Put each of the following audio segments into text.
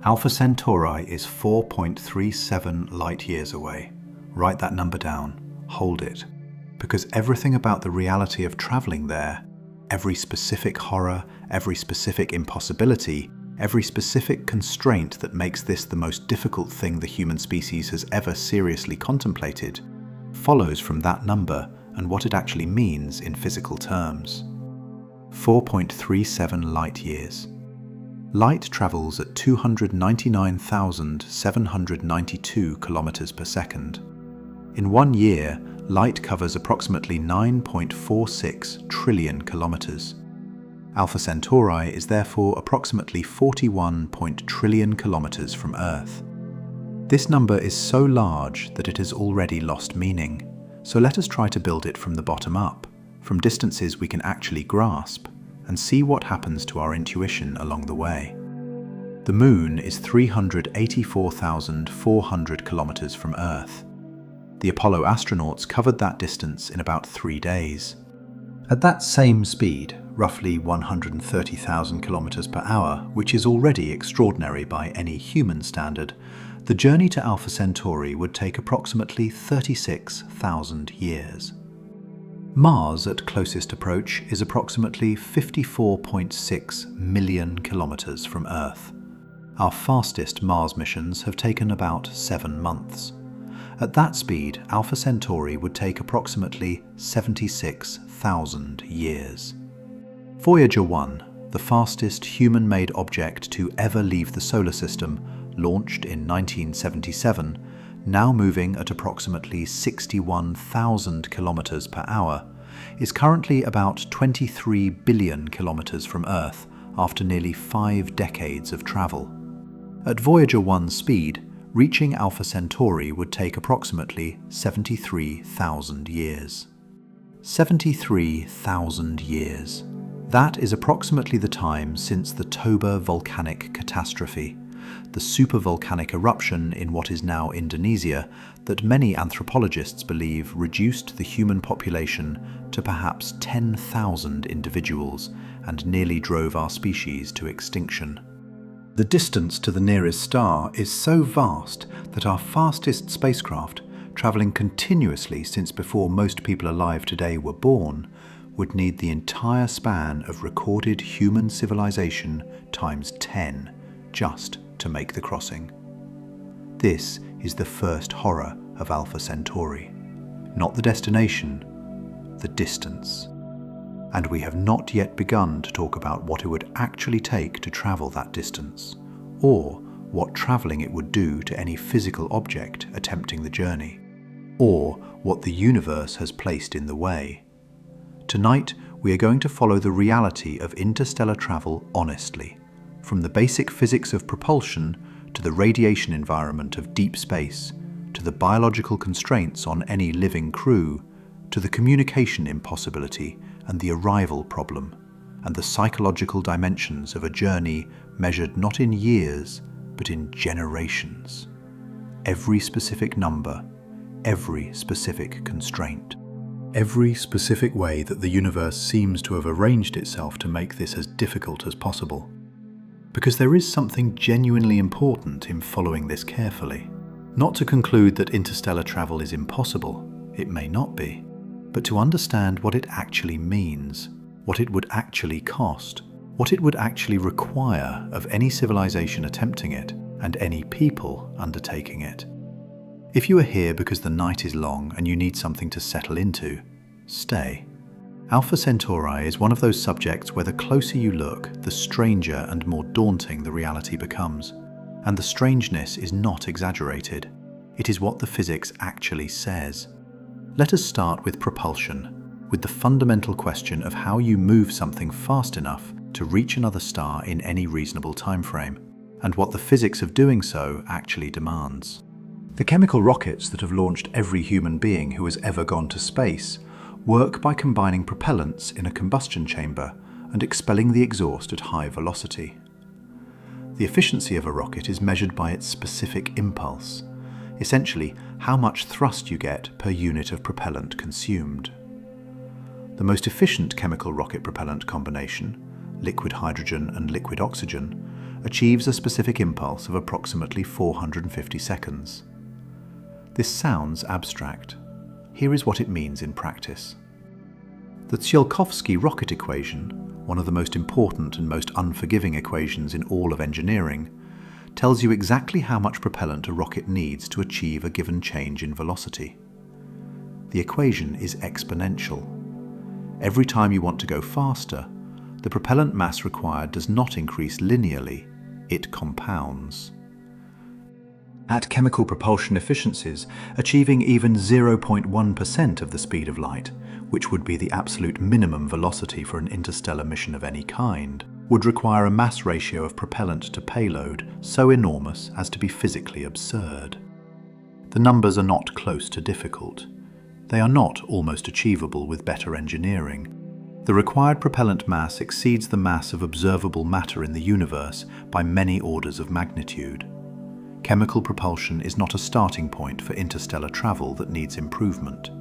Alpha Centauri is 4.37 light-years away. Write that number down. Hold it. Because everything about the reality of travelling there, every specific horror, every specific impossibility, every specific constraint that makes this the most difficult thing the human species has ever seriously contemplated, follows from that number and what it actually means in physical terms. 4.37 light-years. Light travels at 299,792 kilometers per second. In 1 year, light covers approximately 9.46 trillion kilometers. Alpha Centauri is therefore approximately 41 trillion kilometers from Earth. This number is so large that it has already lost meaning, so let us try to build it from the bottom up, from distances we can actually grasp, and see what happens to our intuition along the way. The Moon is 384,400 kilometers from Earth. The Apollo astronauts covered that distance in about 3 days. At that same speed, roughly 130,000 kilometers per hour, which is already extraordinary by any human standard, the journey to Alpha Centauri would take approximately 36,000 years. Mars at closest approach is approximately 54.6 million kilometers from Earth. Our fastest Mars missions have taken about 7 months. At that speed, Alpha Centauri would take approximately 76,000 years. Voyager 1, the fastest human-made object to ever leave the solar system, launched in 1977, now moving at approximately 61,000 kilometers per hour, is currently about 23 billion kilometers from Earth after nearly 5 decades of travel. At Voyager 1 speed, reaching Alpha Centauri would take approximately 73,000 years. 73,000 years. That is approximately the time since the Toba volcanic catastrophe, the supervolcanic eruption in what is now Indonesia that many anthropologists believe reduced the human population to perhaps 10,000 individuals and nearly drove our species to extinction. The distance to the nearest star is so vast that our fastest spacecraft, travelling continuously since before most people alive today were born, would need the entire span of recorded human civilization times 10 just to make the crossing. This is the first horror of Alpha Centauri. Not the destination, the distance. And we have not yet begun to talk about what it would actually take to travel that distance, or what travelling it would do to any physical object attempting the journey, or what the universe has placed in the way. Tonight, we are going to follow the reality of interstellar travel honestly, from the basic physics of propulsion to the radiation environment of deep space, to the biological constraints on any living crew, to the communication impossibility and the arrival problem, and the psychological dimensions of a journey measured not in years, but in generations. Every specific number, every specific constraint, every specific way that the universe seems to have arranged itself to make this as difficult as possible. Because there is something genuinely important in following this carefully. Not to conclude that interstellar travel is impossible, it may not be, but to understand what it actually means, what it would actually cost, what it would actually require of any civilization attempting it, and any people undertaking it. If you are here because the night is long and you need something to settle into, stay. Alpha Centauri is one of those subjects where the closer you look, the stranger and more daunting the reality becomes. And the strangeness is not exaggerated. It is what the physics actually says. Let us start with propulsion, with the fundamental question of how you move something fast enough to reach another star in any reasonable time frame, and what the physics of doing so actually demands. The chemical rockets that have launched every human being who has ever gone to space work by combining propellants in a combustion chamber and expelling the exhaust at high velocity. The efficiency of a rocket is measured by its specific impulse, essentially how much thrust you get per unit of propellant consumed. The most efficient chemical rocket propellant combination, liquid hydrogen and liquid oxygen, achieves a specific impulse of approximately 450 seconds. This sounds abstract. Here is what it means in practice. The Tsiolkovsky rocket equation, one of the most important and most unforgiving equations in all of engineering, tells you exactly how much propellant a rocket needs to achieve a given change in velocity. The equation is exponential. Every time you want to go faster, the propellant mass required does not increase linearly, it compounds. At chemical propulsion efficiencies, achieving even 0.1% of the speed of light, which would be the absolute minimum velocity for an interstellar mission of any kind, would require a mass ratio of propellant to payload so enormous as to be physically absurd. The numbers are not close to difficult. They are not almost achievable with better engineering. The required propellant mass exceeds the mass of observable matter in the universe by many orders of magnitude. Chemical propulsion is not a starting point for interstellar travel that needs improvement.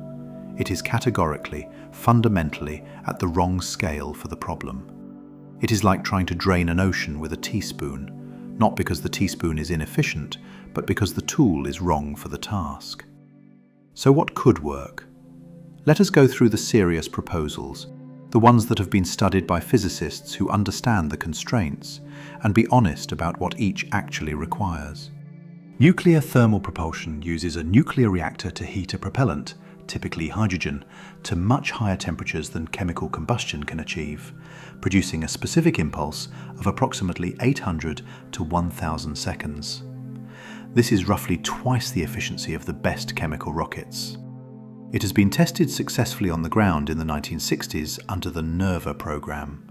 It is categorically, fundamentally, at the wrong scale for the problem. It is like trying to drain an ocean with a teaspoon, not because the teaspoon is inefficient, but because the tool is wrong for the task. So what could work? Let us go through the serious proposals, the ones that have been studied by physicists who understand the constraints, and be honest about what each actually requires. Nuclear thermal propulsion uses a nuclear reactor to heat a propellant, typically hydrogen, to much higher temperatures than chemical combustion can achieve, producing a specific impulse of approximately 800 to 1000 seconds. This is roughly twice the efficiency of the best chemical rockets. It has been tested successfully on the ground in the 1960s under the NERVA program.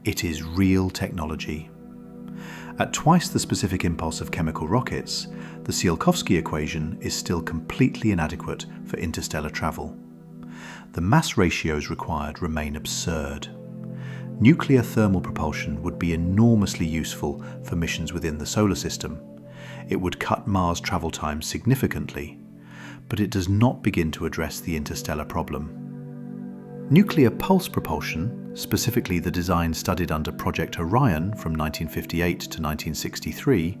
It is real technology. At twice the specific impulse of chemical rockets, the Tsiolkovsky equation is still completely inadequate for interstellar travel. The mass ratios required remain absurd. Nuclear thermal propulsion would be enormously useful for missions within the solar system. It would cut Mars travel time significantly, but it does not begin to address the interstellar problem. Nuclear pulse propulsion, specifically the design studied under Project Orion from 1958 to 1963,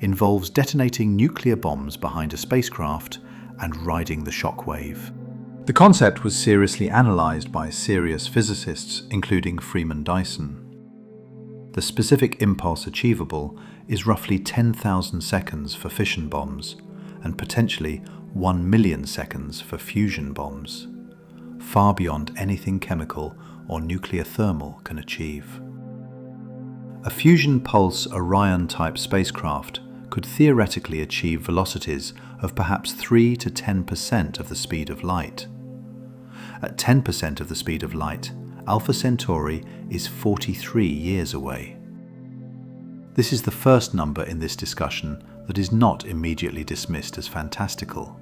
involves detonating nuclear bombs behind a spacecraft and riding the shockwave. The concept was seriously analysed by serious physicists, including Freeman Dyson. The specific impulse achievable is roughly 10,000 seconds for fission bombs and potentially 1 million seconds for fusion bombs, far beyond anything chemical or nuclear thermal can achieve. A fusion pulse Orion-type spacecraft could theoretically achieve velocities of perhaps 3 to 10% of the speed of light. At 10% of the speed of light, Alpha Centauri is 43 years away. This is the first number in this discussion that is not immediately dismissed as fantastical.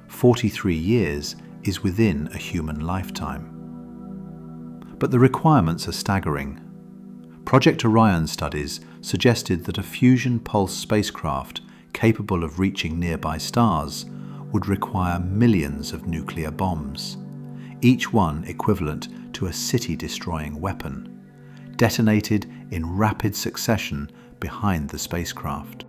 43 years is within a human lifetime. But the requirements are staggering. Project Orion studies suggested that a fusion pulse spacecraft capable of reaching nearby stars would require millions of nuclear bombs, each one equivalent to a city-destroying weapon, detonated in rapid succession behind the spacecraft.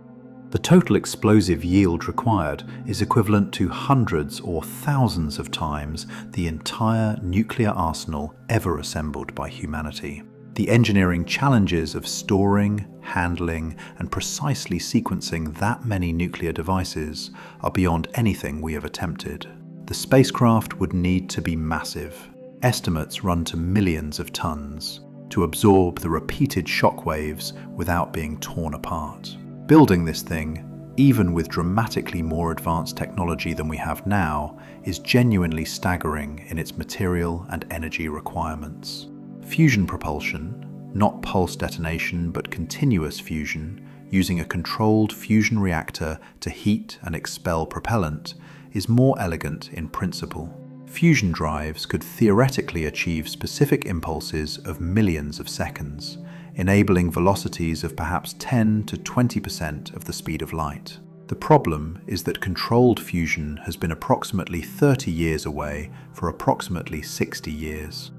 The total explosive yield required is equivalent to hundreds or thousands of times the entire nuclear arsenal ever assembled by humanity. The engineering challenges of storing, handling, and precisely sequencing that many nuclear devices are beyond anything we have attempted. The spacecraft would need to be massive. Estimates run to millions of tons to absorb the repeated shockwaves without being torn apart. Building this thing, even with dramatically more advanced technology than we have now, is genuinely staggering in its material and energy requirements. Fusion propulsion, not pulse detonation but continuous fusion, using a controlled fusion reactor to heat and expel propellant, is more elegant in principle. Fusion drives could theoretically achieve specific impulses of millions of seconds, enabling velocities of perhaps 10 to 20% of the speed of light. The problem is that controlled fusion has been approximately 30 years away for approximately 60 years.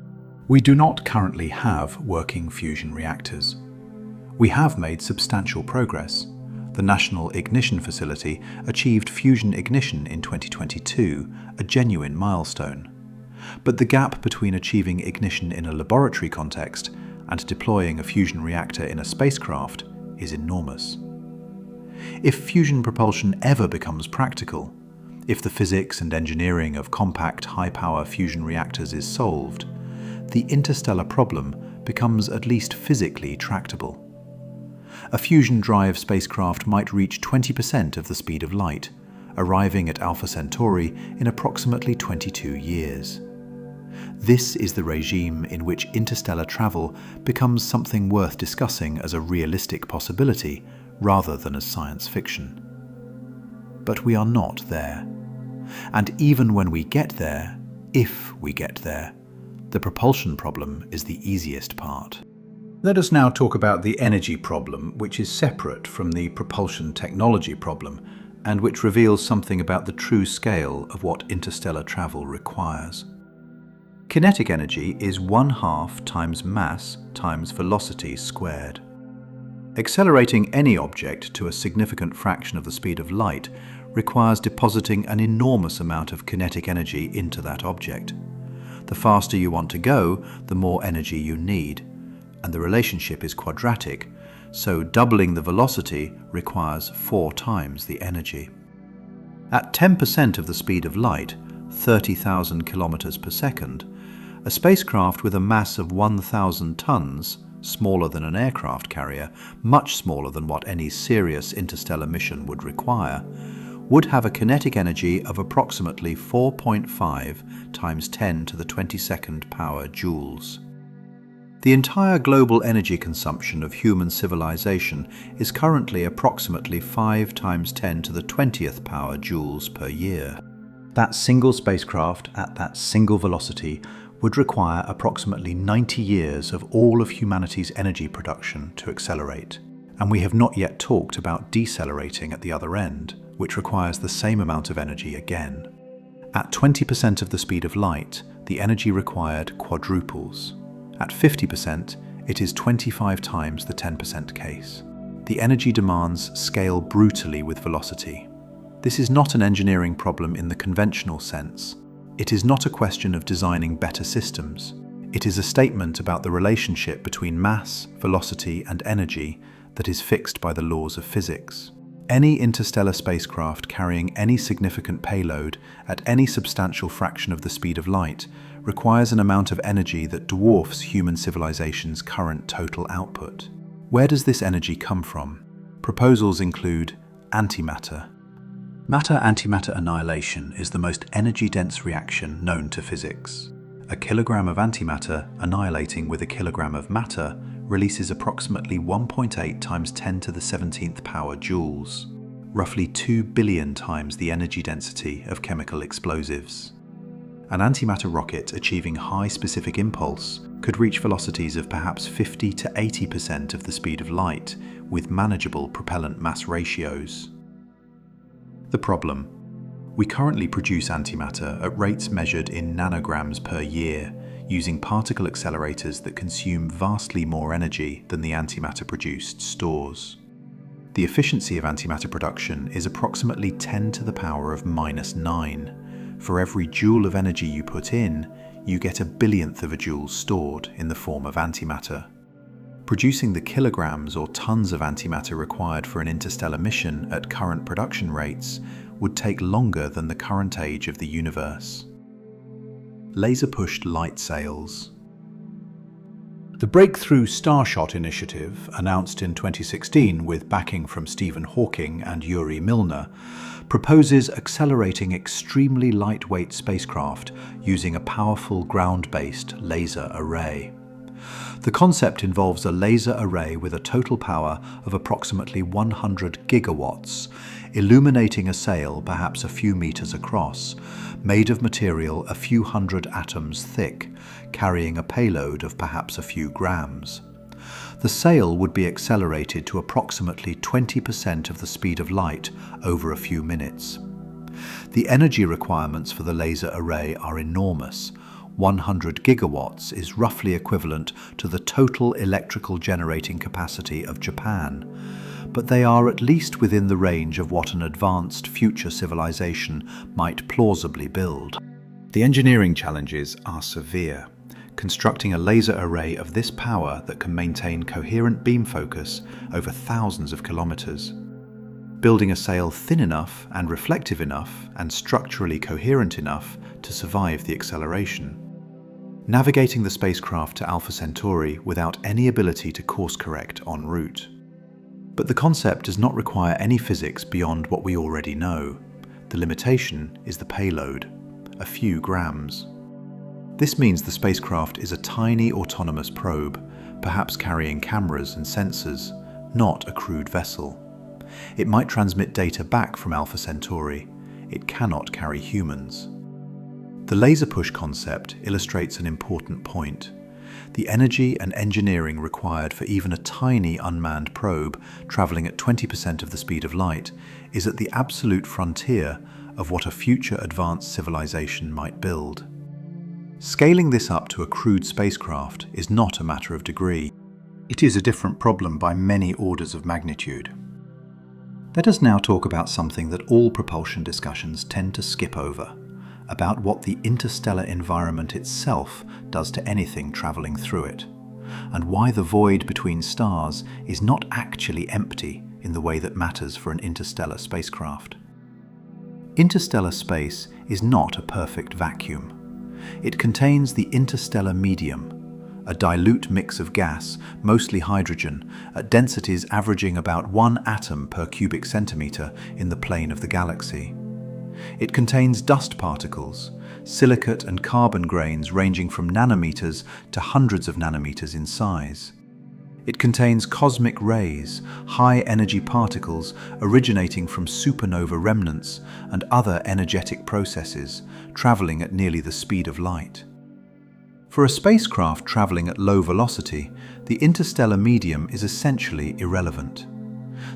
We do not currently have working fusion reactors. We have made substantial progress. The National Ignition Facility achieved fusion ignition in 2022, a genuine milestone. But the gap between achieving ignition in a laboratory context and deploying a fusion reactor in a spacecraft is enormous. If fusion propulsion ever becomes practical, if the physics and engineering of compact, high-power fusion reactors is solved, the interstellar problem becomes at least physically tractable. A fusion drive spacecraft might reach 20% of the speed of light, arriving at Alpha Centauri in approximately 22 years. This is the regime in which interstellar travel becomes something worth discussing as a realistic possibility rather than as science fiction. But we are not there. And even when we get there, if we get there, the propulsion problem is the easiest part. Let us now talk about the energy problem, which is separate from the propulsion technology problem, and which reveals something about the true scale of what interstellar travel requires. Kinetic energy is 1/2 times mass times velocity squared. Accelerating any object to a significant fraction of the speed of light requires depositing an enormous amount of kinetic energy into that object. The faster you want to go, the more energy you need, and the relationship is quadratic, so doubling the velocity requires 4 times the energy. At 10% of the speed of light, 30,000 kilometers per second, a spacecraft with a mass of 1,000 tons, smaller than an aircraft carrier, much smaller than what any serious interstellar mission would require, would have a kinetic energy of approximately 4.5 times 10 to the 22nd power joules. The entire global energy consumption of human civilization is currently approximately 5 times 10 to the 20th power joules per year. That single spacecraft at that single velocity would require approximately 90 years of all of humanity's energy production to accelerate. And we have not yet talked about decelerating at the other end, which requires the same amount of energy again. At 20% of the speed of light, the energy required quadruples. At 50%, it is 25 times the 10% case. The energy demands scale brutally with velocity. This is not an engineering problem in the conventional sense. It is not a question of designing better systems. It is a statement about the relationship between mass, velocity, and energy that is fixed by the laws of physics. Any interstellar spacecraft carrying any significant payload at any substantial fraction of the speed of light requires an amount of energy that dwarfs human civilization's current total output. Where does this energy come from? Proposals include antimatter. Matter-antimatter annihilation is the most energy-dense reaction known to physics. A kilogram of antimatter annihilating with a kilogram of matter releases approximately 1.8 times 10 to the 17th power joules, roughly 2 billion times the energy density of chemical explosives. An antimatter rocket achieving high specific impulse could reach velocities of perhaps 50 to 80% of the speed of light with manageable propellant mass ratios. The problem: we currently produce antimatter at rates measured in nanograms per year, using particle accelerators that consume vastly more energy than the antimatter produced stores. The efficiency of antimatter production is approximately 10 to the power of -9. For every joule of energy you put in, you get a billionth of a joule stored in the form of antimatter. Producing the kilograms or tons of antimatter required for an interstellar mission at current production rates would take longer than the current age of the universe. Laser-pushed light sails. The Breakthrough Starshot initiative, announced in 2016 with backing from Stephen Hawking and Yuri Milner, proposes accelerating extremely lightweight spacecraft using a powerful ground-based laser array. The concept involves a laser array with a total power of approximately 100 gigawatts, illuminating a sail perhaps a few meters across, made of material a few hundred atoms thick, carrying a payload of perhaps a few grams. The sail would be accelerated to approximately 20% of the speed of light over a few minutes. The energy requirements for the laser array are enormous: 100 gigawatts is roughly equivalent to the total electrical generating capacity of Japan, but they are at least within the range of what an advanced future civilization might plausibly build. The engineering challenges are severe. Constructing a laser array of this power that can maintain coherent beam focus over thousands of kilometers. Building a sail thin enough and reflective enough and structurally coherent enough to survive the acceleration. Navigating the spacecraft to Alpha Centauri without any ability to course correct en route. But the concept does not require any physics beyond what we already know. The limitation is the payload, a few grams. This means the spacecraft is a tiny autonomous probe, perhaps carrying cameras and sensors, not a crewed vessel. It might transmit data back from Alpha Centauri. It cannot carry humans. The laser push concept illustrates an important point. The energy and engineering required for even a tiny unmanned probe traveling at 20% of the speed of light is at the absolute frontier of what a future advanced civilization might build. Scaling this up to a crewed spacecraft is not a matter of degree. It is a different problem by many orders of magnitude. Let us now talk about something that all propulsion discussions tend to skip over, about what the interstellar environment itself does to anything traveling through it, and why the void between stars is not actually empty in the way that matters for an interstellar spacecraft. Interstellar space is not a perfect vacuum. It contains the interstellar medium, a dilute mix of gas, mostly hydrogen, at densities averaging about 1 atom per cubic centimeter in the plane of the galaxy. It contains dust particles, silicate and carbon grains ranging from nanometers to hundreds of nanometers in size. It contains cosmic rays, high-energy particles originating from supernova remnants and other energetic processes, traveling at nearly the speed of light. For a spacecraft traveling at low velocity, the interstellar medium is essentially irrelevant.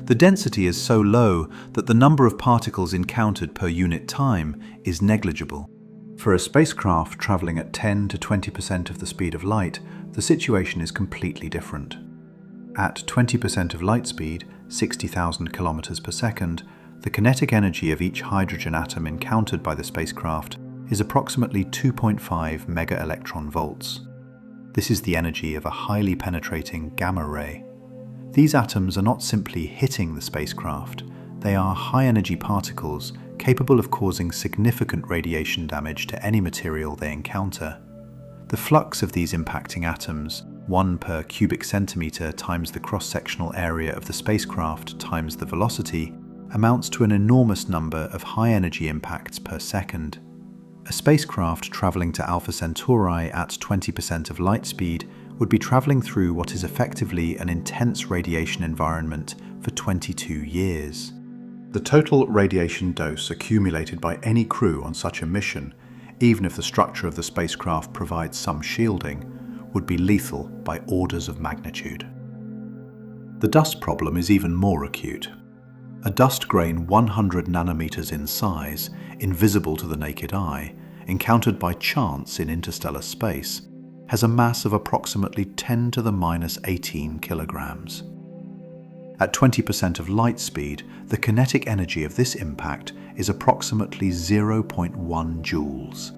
The density is so low that the number of particles encountered per unit time is negligible. For a spacecraft traveling at 10 to 20% of the speed of light, the situation is completely different. At 20% of light speed, 60,000 kilometers per second, the kinetic energy of each hydrogen atom encountered by the spacecraft is approximately 2.5 mega-electron volts. This is the energy of a highly penetrating gamma ray. These atoms are not simply hitting the spacecraft, they are high-energy particles capable of causing significant radiation damage to any material they encounter. The flux of these impacting atoms, 1 per cubic centimeter times the cross-sectional area of the spacecraft times the velocity, amounts to an enormous number of high-energy impacts per second. A spacecraft traveling to Alpha Centauri at 20% of light speed would be traveling through what is effectively an intense radiation environment for 22 years. The total radiation dose accumulated by any crew on such a mission, even if the structure of the spacecraft provides some shielding, would be lethal by orders of magnitude. The dust problem is even more acute. A dust grain 100 nanometers in size, invisible to the naked eye, encountered by chance in interstellar space, has a mass of approximately 10 to the minus 18 kilograms. At 20% of light speed, the kinetic energy of this impact is approximately 0.1 joules.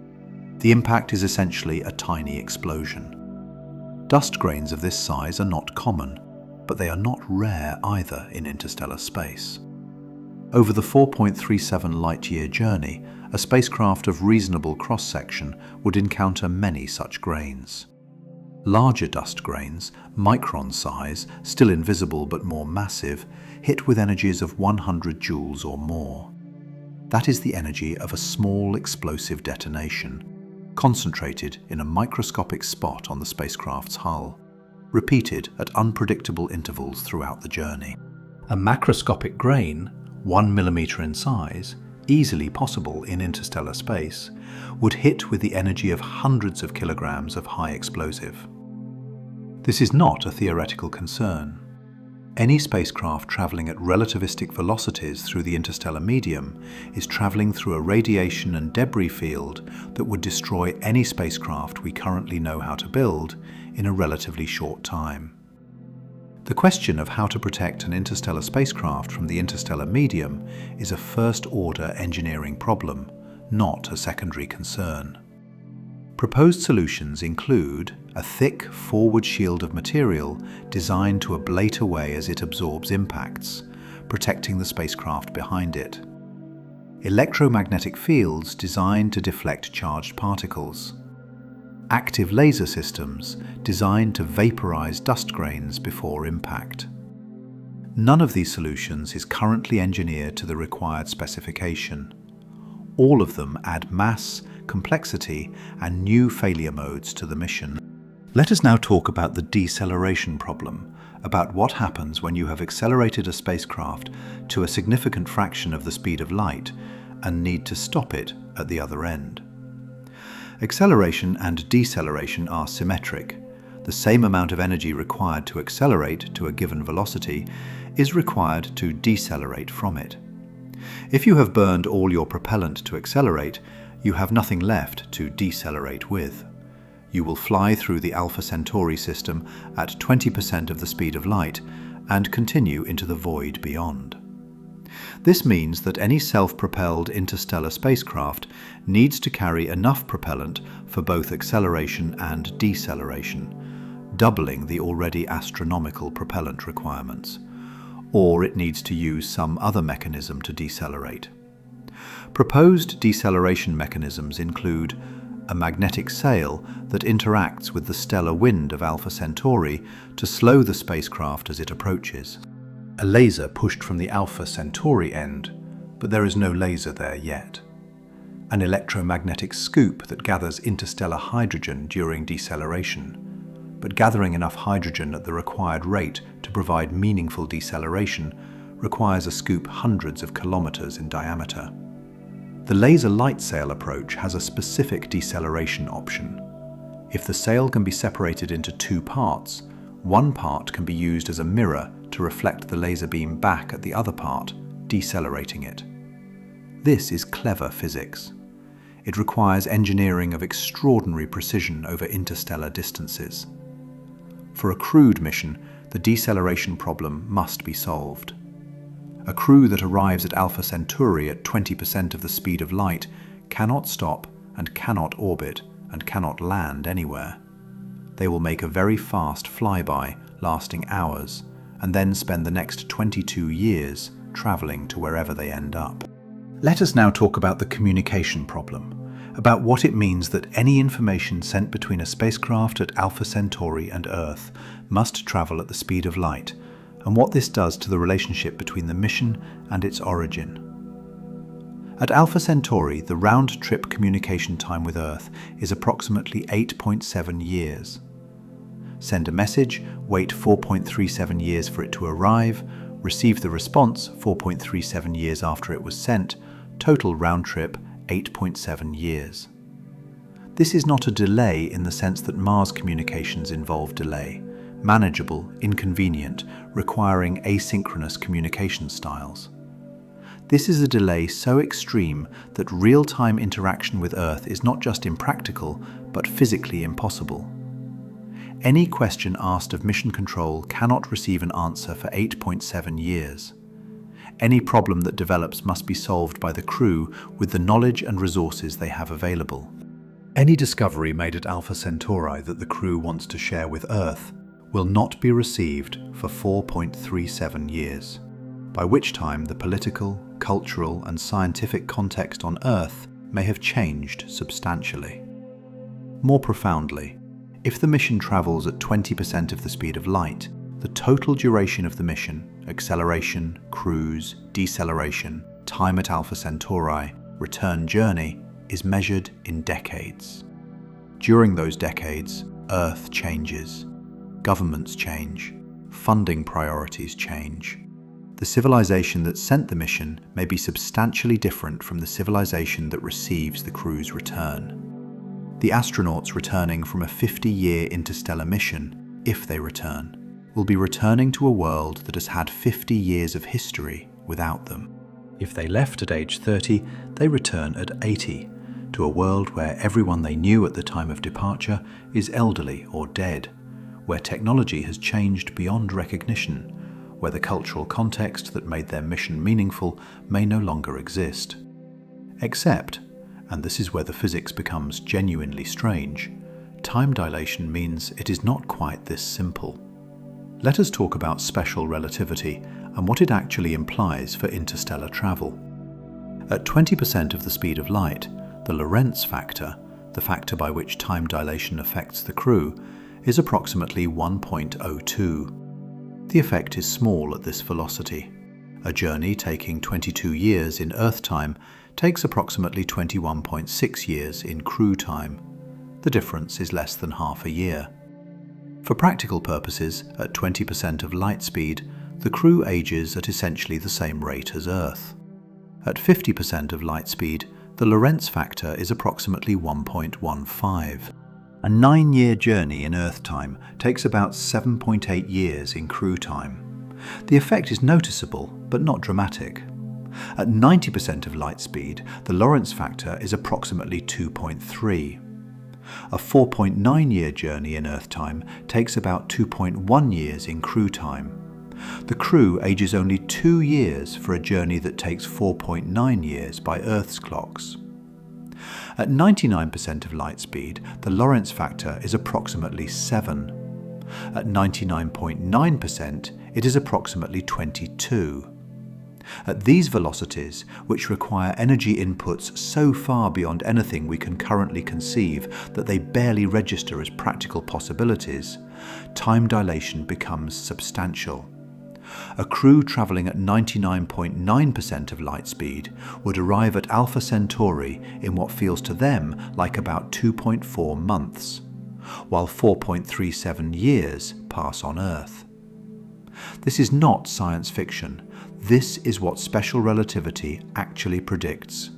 The impact is essentially a tiny explosion. Dust grains of this size are not common, but they are not rare either in interstellar space. Over the 4.37 light-year journey, a spacecraft of reasonable cross-section would encounter many such grains. Larger dust grains, micron size, still invisible but more massive, hit with energies of 100 joules or more. That is the energy of a small explosive detonation, concentrated in a microscopic spot on the spacecraft's hull, repeated at unpredictable intervals throughout the journey. A macroscopic grain, 1 millimeter in size, easily possible in interstellar space, would hit with the energy of hundreds of kilograms of high explosive. This is not a theoretical concern. Any spacecraft traveling at relativistic velocities through the interstellar medium is traveling through a radiation and debris field that would destroy any spacecraft we currently know how to build in a relatively short time. The question of how to protect an interstellar spacecraft from the interstellar medium is a first-order engineering problem, not a secondary concern. Proposed solutions include a thick forward shield of material designed to ablate away as it absorbs impacts, protecting the spacecraft behind it. Electromagnetic fields designed to deflect charged particles. Active laser systems designed to vaporize dust grains before impact. None of these solutions is currently engineered to the required specification. All of them add mass, complexity, and new failure modes to the mission. Let us now talk about the deceleration problem, about what happens when you have accelerated a spacecraft to a significant fraction of the speed of light and need to stop it at the other end. Acceleration and deceleration are symmetric. The same amount of energy required to accelerate to a given velocity is required to decelerate from it. If you have burned all your propellant to accelerate, you have nothing left to decelerate with. You will fly through the Alpha Centauri system at 20% of the speed of light and continue into the void beyond. This means that any self-propelled interstellar spacecraft needs to carry enough propellant for both acceleration and deceleration, doubling the already astronomical propellant requirements, or it needs to use some other mechanism to decelerate. Proposed deceleration mechanisms include a magnetic sail that interacts with the stellar wind of Alpha Centauri to slow the spacecraft as it approaches. A laser pushed from the Alpha Centauri end, but there is no laser there yet. An electromagnetic scoop that gathers interstellar hydrogen during deceleration, but gathering enough hydrogen at the required rate to provide meaningful deceleration requires a scoop hundreds of kilometers in diameter. The laser light sail approach has a specific deceleration option. If the sail can be separated into two parts, one part can be used as a mirror to reflect the laser beam back at the other part, decelerating it. This is clever physics. It requires engineering of extraordinary precision over interstellar distances. For a crewed mission, the deceleration problem must be solved. A crew that arrives at Alpha Centauri at 20% of the speed of light cannot stop and cannot orbit and cannot land anywhere. They will make a very fast flyby lasting hours and then spend the next 22 years traveling to wherever they end up. Let us now talk about the communication problem, about what it means that any information sent between a spacecraft at Alpha Centauri and Earth must travel at the speed of light, and what this does to the relationship between the mission and its origin. At Alpha Centauri, the round-trip communication time with Earth is approximately 8.7 years. Send a message, wait 4.37 years for it to arrive, receive the response 4.37 years after it was sent, total round-trip 8.7 years. This is not a delay in the sense that Mars communications involve delay, manageable, inconvenient, requiring asynchronous communication styles. This is a delay so extreme that real-time interaction with Earth is not just impractical, but physically impossible. Any question asked of mission control cannot receive an answer for 8.7 years. Any problem that develops must be solved by the crew with the knowledge and resources they have available. Any discovery made at Alpha Centauri that the crew wants to share with Earth will not be received for 4.37 years, by which time the political, cultural, and scientific context on Earth may have changed substantially. More profoundly, if the mission travels at 20% of the speed of light, the total duration of the mission, acceleration, cruise, deceleration, time at Alpha Centauri, return journey, is measured in decades. During those decades, Earth changes, governments change, funding priorities change. The civilization that sent the mission may be substantially different from the civilization that receives the crew's return. The astronauts returning from a 50-year interstellar mission, if they return, will be returning to a world that has had 50 years of history without them. If they left at age 30, they return at 80, to a world where everyone they knew at the time of departure is elderly or dead, where technology has changed beyond recognition, where the cultural context that made their mission meaningful may no longer exist. Except, and this is where the physics becomes genuinely strange, time dilation means it is not quite this simple. Let us talk about special relativity and what it actually implies for interstellar travel. At 20% of the speed of light, the Lorentz factor, the factor by which time dilation affects the crew, is approximately 1.02. The effect is small at this velocity. A journey taking 22 years in Earth time takes approximately 21.6 years in crew time. The difference is less than half a year. For practical purposes, at 20% of light speed, the crew ages at essentially the same rate as Earth. At 50% of light speed, the Lorentz factor is approximately 1.15. A 9-year journey in Earth time takes about 7.8 years in crew time. The effect is noticeable, but not dramatic. At 90% of light speed, the Lorentz factor is approximately 2.3. A 4.9-year journey in Earth time takes about 2.1 years in crew time. The crew ages only 2 years for a journey that takes 4.9 years by Earth's clocks. At 99% of light speed, the Lorentz factor is approximately 7. At 99.9%, it is approximately 22. At these velocities, which require energy inputs so far beyond anything we can currently conceive that they barely register as practical possibilities, time dilation becomes substantial. A crew travelling at 99.9% of light speed would arrive at Alpha Centauri in what feels to them like about 2.4 months, while 4.37 years pass on Earth. This is not science fiction. This is what special relativity actually predicts.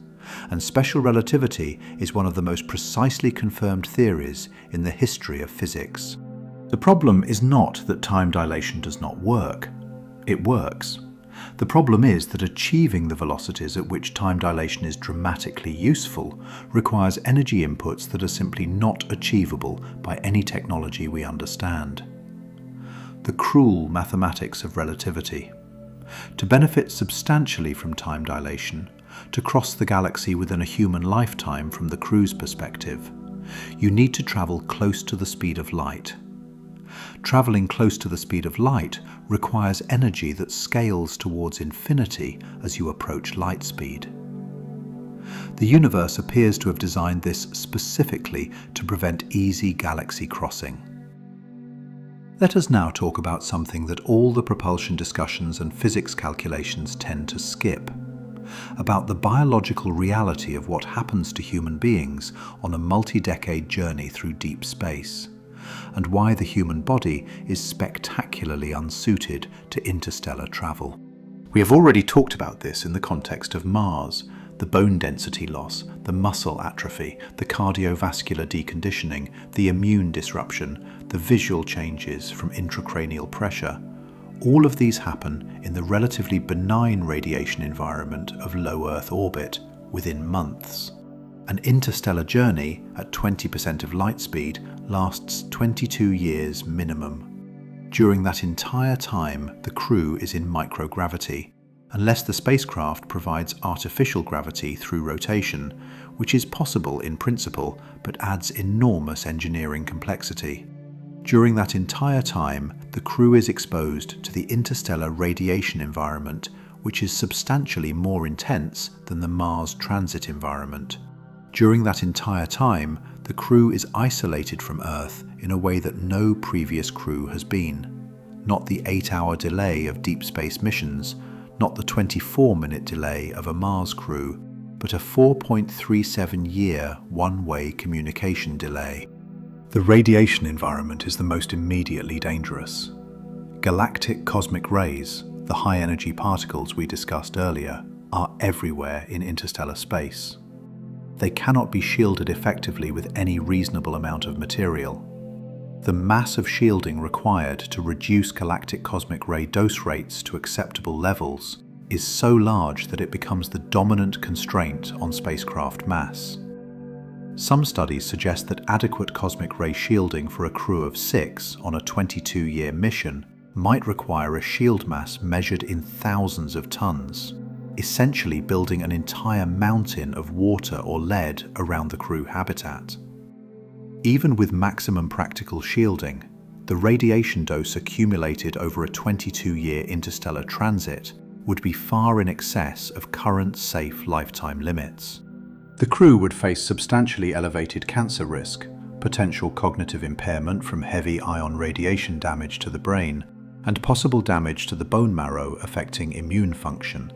And special relativity is one of the most precisely confirmed theories in the history of physics. The problem is not that time dilation does not work. It works. The problem is that achieving the velocities at which time dilation is dramatically useful requires energy inputs that are simply not achievable by any technology we understand. The cruel mathematics of relativity. To benefit substantially from time dilation, to cross the galaxy within a human lifetime from the crew's perspective, you need to travel close to the speed of light. Travelling close to the speed of light requires energy that scales towards infinity as you approach light speed. The universe appears to have designed this specifically to prevent easy galaxy crossing. Let us now talk about something that all the propulsion discussions and physics calculations tend to skip, about the biological reality of what happens to human beings on a multi-decade journey through deep space, and why the human body is spectacularly unsuited to interstellar travel. We have already talked about this in the context of Mars, the bone density loss, the muscle atrophy, the cardiovascular deconditioning, the immune disruption, the visual changes from intracranial pressure. All of these happen in the relatively benign radiation environment of low Earth orbit within months. An interstellar journey at 20% of light speed lasts 22 years minimum. During that entire time, the crew is in microgravity, unless the spacecraft provides artificial gravity through rotation, which is possible in principle but adds enormous engineering complexity. During that entire time, the crew is exposed to the interstellar radiation environment, which is substantially more intense than the Mars transit environment. During that entire time, the crew is isolated from Earth in a way that no previous crew has been. Not the 8-hour delay of deep space missions, not the 24-minute delay of a Mars crew, but a 4.37-year one-way communication delay. The radiation environment is the most immediately dangerous. Galactic cosmic rays, the high-energy particles we discussed earlier, are everywhere in interstellar space. They cannot be shielded effectively with any reasonable amount of material. The massive shielding required to reduce galactic cosmic ray dose rates to acceptable levels is so large that it becomes the dominant constraint on spacecraft mass. Some studies suggest that adequate cosmic ray shielding for a crew of 6 on a 22-year mission might require a shield mass measured in thousands of tons, essentially building an entire mountain of water or lead around the crew habitat. Even with maximum practical shielding, the radiation dose accumulated over a 22-year interstellar transit would be far in excess of current safe lifetime limits. The crew would face substantially elevated cancer risk, potential cognitive impairment from heavy ion radiation damage to the brain, and possible damage to the bone marrow affecting immune function.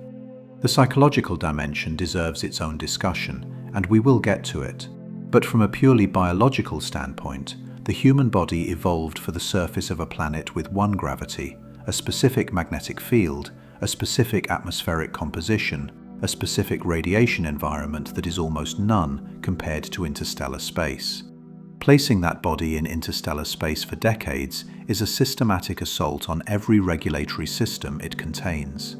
The psychological dimension deserves its own discussion, and we will get to it. But from a purely biological standpoint, the human body evolved for the surface of a planet with one gravity, a specific magnetic field, a specific atmospheric composition, a specific radiation environment that is almost none compared to interstellar space. Placing that body in interstellar space for decades is a systematic assault on every regulatory system it contains.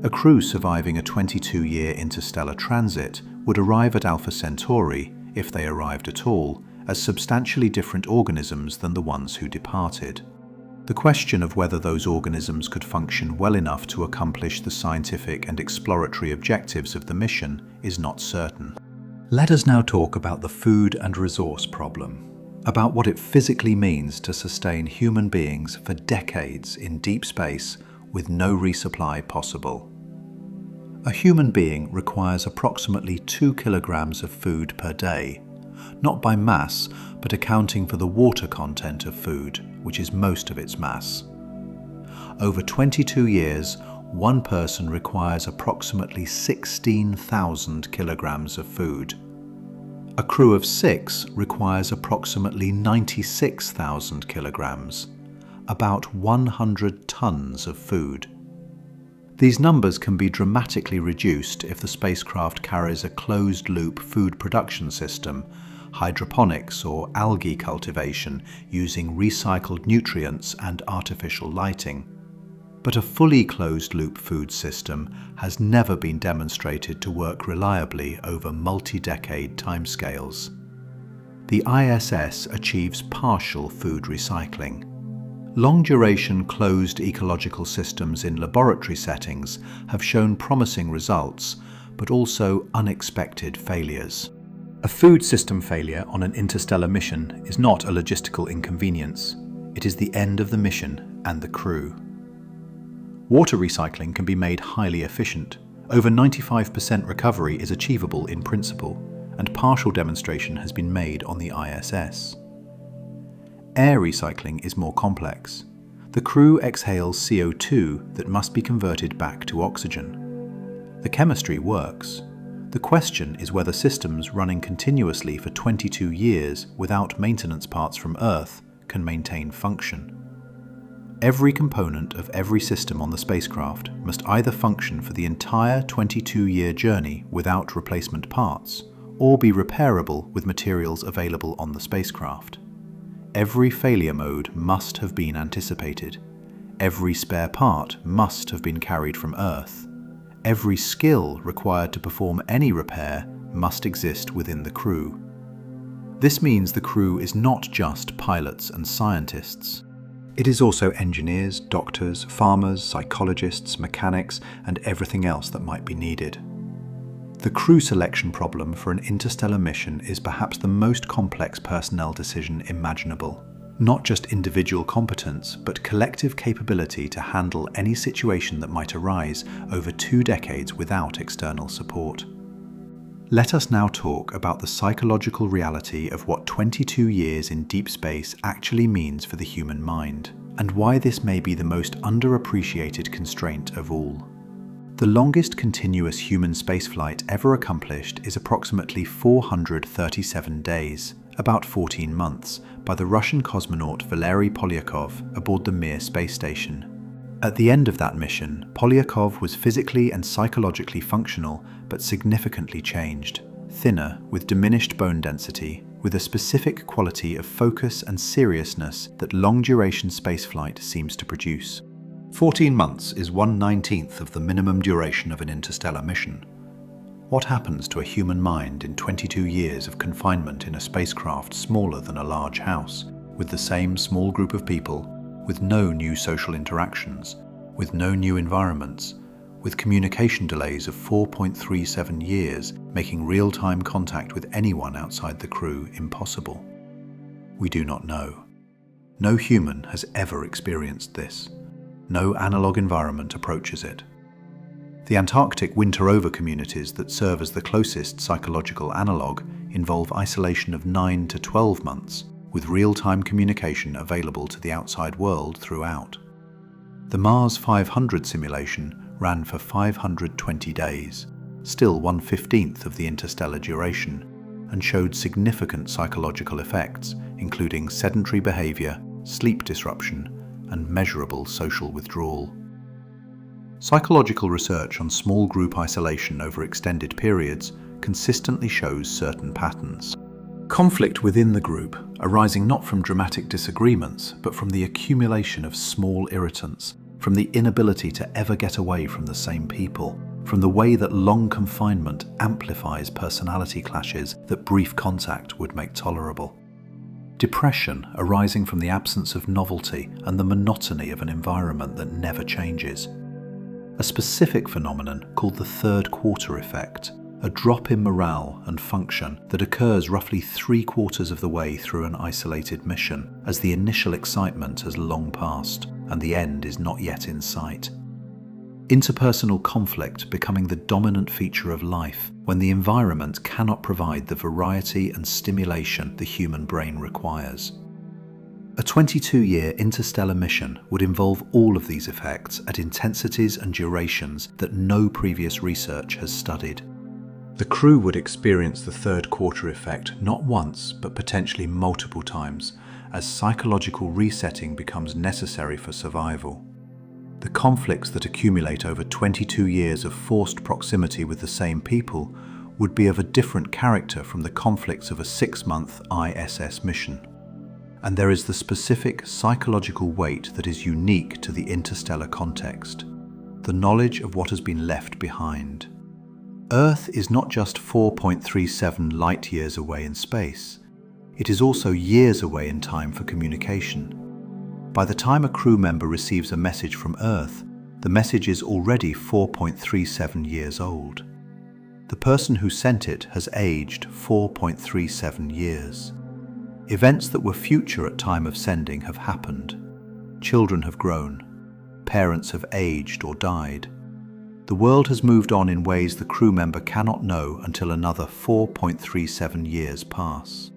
A crew surviving a 22-year interstellar transit would arrive at Alpha Centauri, if they arrived at all, as substantially different organisms than the ones who departed. The question of whether those organisms could function well enough to accomplish the scientific and exploratory objectives of the mission is not certain. Let us now talk about the food and resource problem, about what it physically means to sustain human beings for decades in deep space with no resupply possible. A human being requires approximately 2 kilograms of food per day, not by mass, but accounting for the water content of food, which is most of its mass. Over 22 years, one person requires approximately 16,000 kilograms of food. A crew of 6 requires approximately 96,000 kilograms, about 100 tons of food. These numbers can be dramatically reduced if the spacecraft carries a closed-loop food production system, hydroponics or algae cultivation using recycled nutrients and artificial lighting. But a fully closed-loop food system has never been demonstrated to work reliably over multi-decade timescales. The ISS achieves partial food recycling. Long-duration closed ecological systems in laboratory settings have shown promising results, but also unexpected failures. A food system failure on an interstellar mission is not a logistical inconvenience. It is the end of the mission and the crew. Water recycling can be made highly efficient. Over 95% recovery is achievable in principle, and partial demonstration has been made on the ISS. Air recycling is more complex. The crew exhales CO2 that must be converted back to oxygen. The chemistry works. The question is whether systems running continuously for 22 years without maintenance parts from Earth can maintain function. Every component of every system on the spacecraft must either function for the entire 22-year journey without replacement parts, or be repairable with materials available on the spacecraft. Every failure mode must have been anticipated. Every spare part must have been carried from Earth. Every skill required to perform any repair must exist within the crew. This means the crew is not just pilots and scientists. It is also engineers, doctors, farmers, psychologists, mechanics, and everything else that might be needed. The crew selection problem for an interstellar mission is perhaps the most complex personnel decision imaginable. Not just individual competence, but collective capability to handle any situation that might arise over 2 decades without external support. Let us now talk about the psychological reality of what 22 years in deep space actually means for the human mind, and why this may be the most underappreciated constraint of all. The longest continuous human spaceflight ever accomplished is approximately 437 days, about 14 months, by the Russian cosmonaut Valery Polyakov aboard the Mir space station. At the end of that mission, Polyakov was physically and psychologically functional, but significantly changed. Thinner, with diminished bone density, with a specific quality of focus and seriousness that long-duration spaceflight seems to produce. 14 months is 1/19 of the minimum duration of an interstellar mission. What happens to a human mind in 22 years of confinement in a spacecraft smaller than a large house, with the same small group of people, with no new social interactions, with no new environments, with communication delays of 4.37 years, making real-time contact with anyone outside the crew impossible? We do not know. No human has ever experienced this. No analog environment approaches it. The Antarctic winter-over communities that serve as the closest psychological analog involve isolation of 9 to 12 months, with real-time communication available to the outside world throughout. The Mars 500 simulation ran for 520 days, still 1/15 of the interstellar duration, and showed significant psychological effects, including sedentary behavior, sleep disruption, and measurable social withdrawal. Psychological research on small group isolation over extended periods consistently shows certain patterns. Conflict within the group, arising not from dramatic disagreements, but from the accumulation of small irritants, from the inability to ever get away from the same people, from the way that long confinement amplifies personality clashes that brief contact would make tolerable. Depression arising from the absence of novelty and the monotony of an environment that never changes. A specific phenomenon called the third quarter effect, a drop in morale and function that occurs roughly 3/4 of the way through an isolated mission, as the initial excitement has long passed and the end is not yet in sight. Interpersonal conflict becoming the dominant feature of life when the environment cannot provide the variety and stimulation the human brain requires. A 22-year interstellar mission would involve all of these effects at intensities and durations that no previous research has studied. The crew would experience the third quarter effect not once, but potentially multiple times, as psychological resetting becomes necessary for survival. The conflicts that accumulate over 22 years of forced proximity with the same people would be of a different character from the conflicts of a 6-month ISS mission. And there is the specific psychological weight that is unique to the interstellar context, the knowledge of what has been left behind. Earth is not just 4.37 light years away in space. It is also years away in time for communication. By the time a crew member receives a message from Earth, the message is already 4.37 years old. The person who sent it has aged 4.37 years. Events that were future at time of sending have happened. Children have grown. Parents have aged or died. The world has moved on in ways the crew member cannot know until another 4.37 years pass.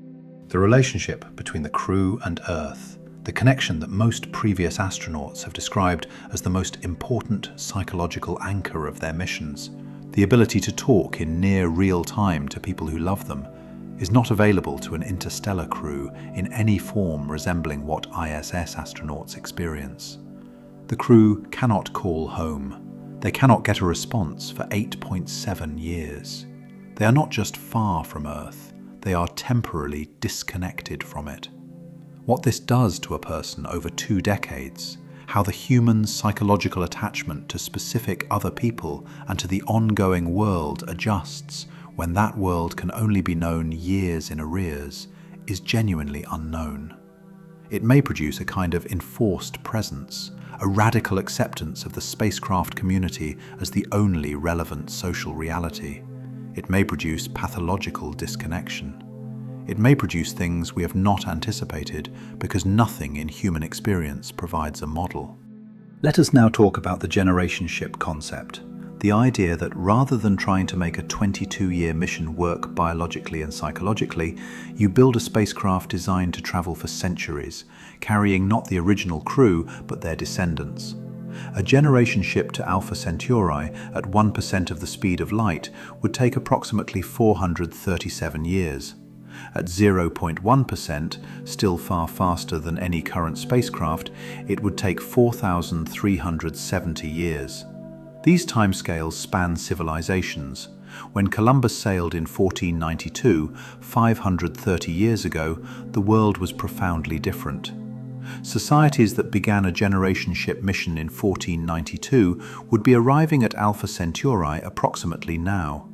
The relationship between the crew and Earth, the connection that most previous astronauts have described as the most important psychological anchor of their missions, the ability to talk in near real time to people who love them, is not available to an interstellar crew in any form resembling what ISS astronauts experience. The crew cannot call home. They cannot get a response for 8.7 years. They are not just far from Earth, they are temporarily disconnected from it. What this does to a person over 2 decades, how the human psychological attachment to specific other people and to the ongoing world adjusts when that world can only be known years in arrears, is genuinely unknown. It may produce a kind of enforced presence, a radical acceptance of the spacecraft community as the only relevant social reality. It may produce pathological disconnection. It may produce things we have not anticipated because nothing in human experience provides a model. Let us now talk about the generation ship concept. The idea that rather than trying to make a 22-year mission work biologically and psychologically, you build a spacecraft designed to travel for centuries, carrying not the original crew, but their descendants. A generation ship to Alpha Centauri at 1% of the speed of light would take approximately 437 years. At 0.1%, still far faster than any current spacecraft, it would take 4,370 years. These timescales span civilizations. When Columbus sailed in 1492, 530 years ago, the world was profoundly different. Societies that began a generation ship mission in 1492 would be arriving at Alpha Centauri approximately now.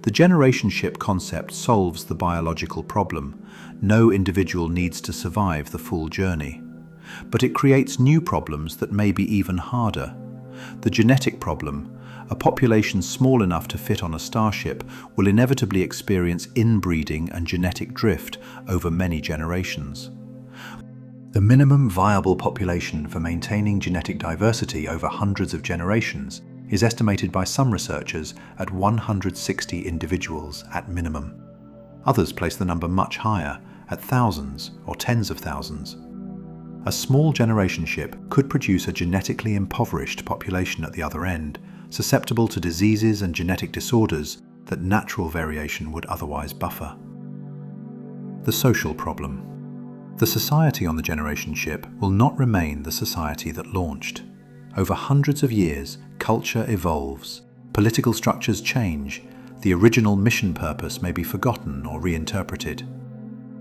The generation ship concept solves the biological problem. No individual needs to survive the full journey. But it creates new problems that may be even harder. The genetic problem. A population small enough to fit on a starship will inevitably experience inbreeding and genetic drift over many generations. The minimum viable population for maintaining genetic diversity over hundreds of generations is estimated by some researchers at 160 individuals at minimum. Others place the number much higher, at thousands or tens of thousands. A small generation ship could produce a genetically impoverished population at the other end, susceptible to diseases and genetic disorders that natural variation would otherwise buffer. The social problem. The society on the generation ship will not remain the society that launched. Over hundreds of years, culture evolves, political structures change, the original mission purpose may be forgotten or reinterpreted.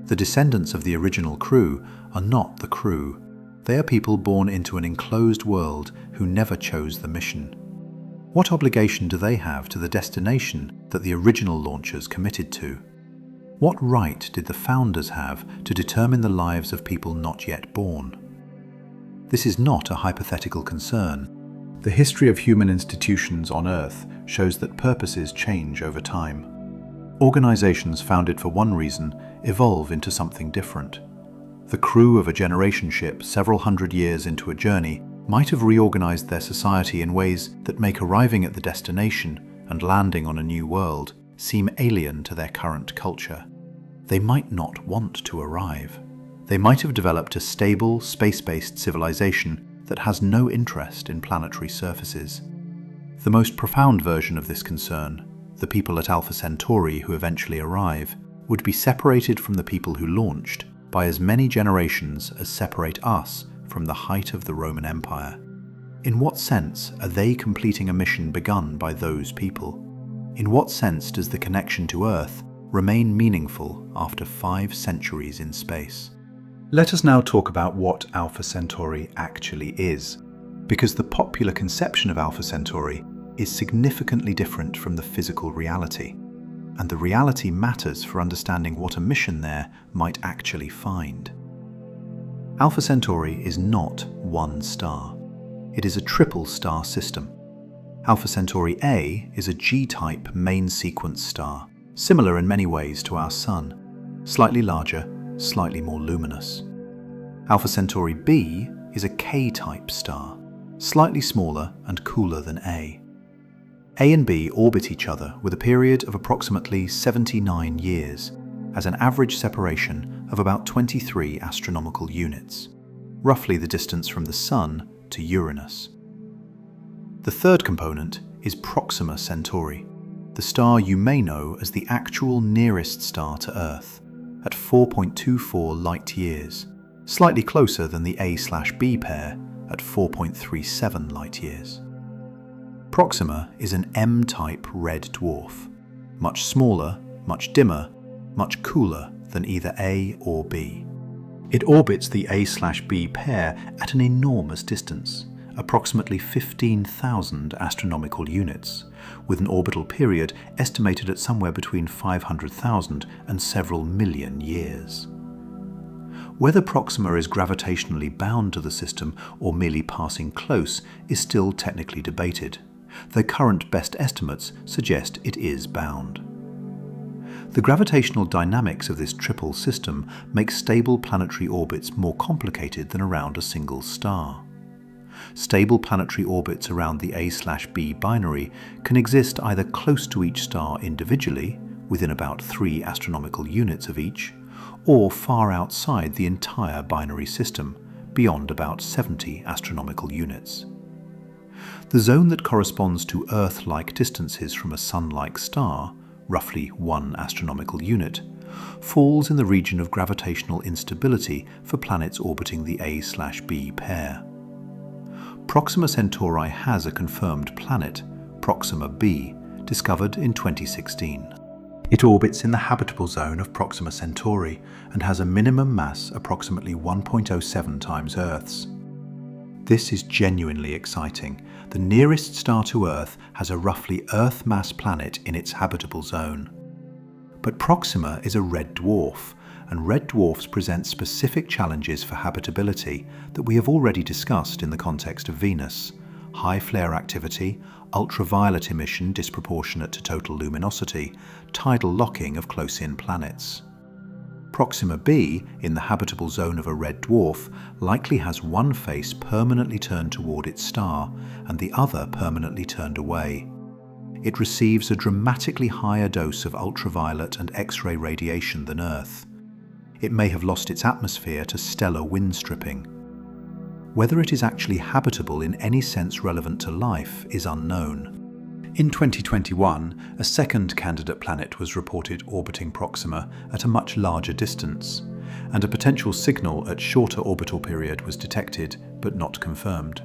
The descendants of the original crew are not the crew. They are people born into an enclosed world who never chose the mission. What obligation do they have to the destination that the original launchers committed to? What right did the founders have to determine the lives of people not yet born? This is not a hypothetical concern. The history of human institutions on Earth shows that purposes change over time. Organizations founded for one reason evolve into something different. The crew of a generation ship several hundred years into a journey might have reorganized their society in ways that make arriving at the destination and landing on a new world seem alien to their current culture. They might not want to arrive. They might have developed a stable, space-based civilization that has no interest in planetary surfaces. The most profound version of this concern, the people at Alpha Centauri who eventually arrive, would be separated from the people who launched by as many generations as separate us from the height of the Roman Empire. In what sense are they completing a mission begun by those people? In what sense does the connection to Earth remain meaningful after 5 centuries in space? Let us now talk about what Alpha Centauri actually is, because the popular conception of Alpha Centauri is significantly different from the physical reality, and the reality matters for understanding what a mission there might actually find. Alpha Centauri is not one star. It is a triple star system. Alpha Centauri A is a G-type main sequence star, similar in many ways to our Sun, slightly larger, slightly more luminous. Alpha Centauri B is a K-type star, slightly smaller and cooler than A. A and B orbit each other with a period of approximately 79 years, as an average separation of about 23 astronomical units, roughly the distance from the Sun to Uranus. The third component is Proxima Centauri, the star you may know as the actual nearest star to Earth, at 4.24 light-years, slightly closer than the A/B pair at 4.37 light-years. Proxima is an M-type red dwarf, much smaller, much dimmer, much cooler than either A or B. It orbits the A/B pair at an enormous distance, approximately 15,000 astronomical units, with an orbital period estimated at somewhere between 500,000 and several million years. Whether Proxima is gravitationally bound to the system or merely passing close is still technically debated. The current best estimates suggest it is bound. The gravitational dynamics of this triple system make stable planetary orbits more complicated than around a single star. Stable planetary orbits around the A/B binary can exist either close to each star individually, within about 3 astronomical units of each, or far outside the entire binary system, beyond about 70 astronomical units. The zone that corresponds to Earth-like distances from a Sun-like star, roughly 1 astronomical unit, falls in the region of gravitational instability for planets orbiting the A/B pair. Proxima Centauri has a confirmed planet, Proxima b, discovered in 2016. It orbits in the habitable zone of Proxima Centauri and has a minimum mass approximately 1.07 times Earth's. This is genuinely exciting. The nearest star to Earth has a roughly Earth-mass planet in its habitable zone. But Proxima is a red dwarf, and red dwarfs present specific challenges for habitability that we have already discussed in the context of Venus: high flare activity, ultraviolet emission disproportionate to total luminosity, tidal locking of close-in planets. Proxima b, in the habitable zone of a red dwarf, likely has one face permanently turned toward its star and the other permanently turned away. It receives a dramatically higher dose of ultraviolet and X-ray radiation than Earth. It may have lost its atmosphere to stellar wind stripping. Whether it is actually habitable in any sense relevant to life is unknown. In 2021, a second candidate planet was reported orbiting Proxima at a much larger distance, and a potential signal at shorter orbital period was detected but not confirmed.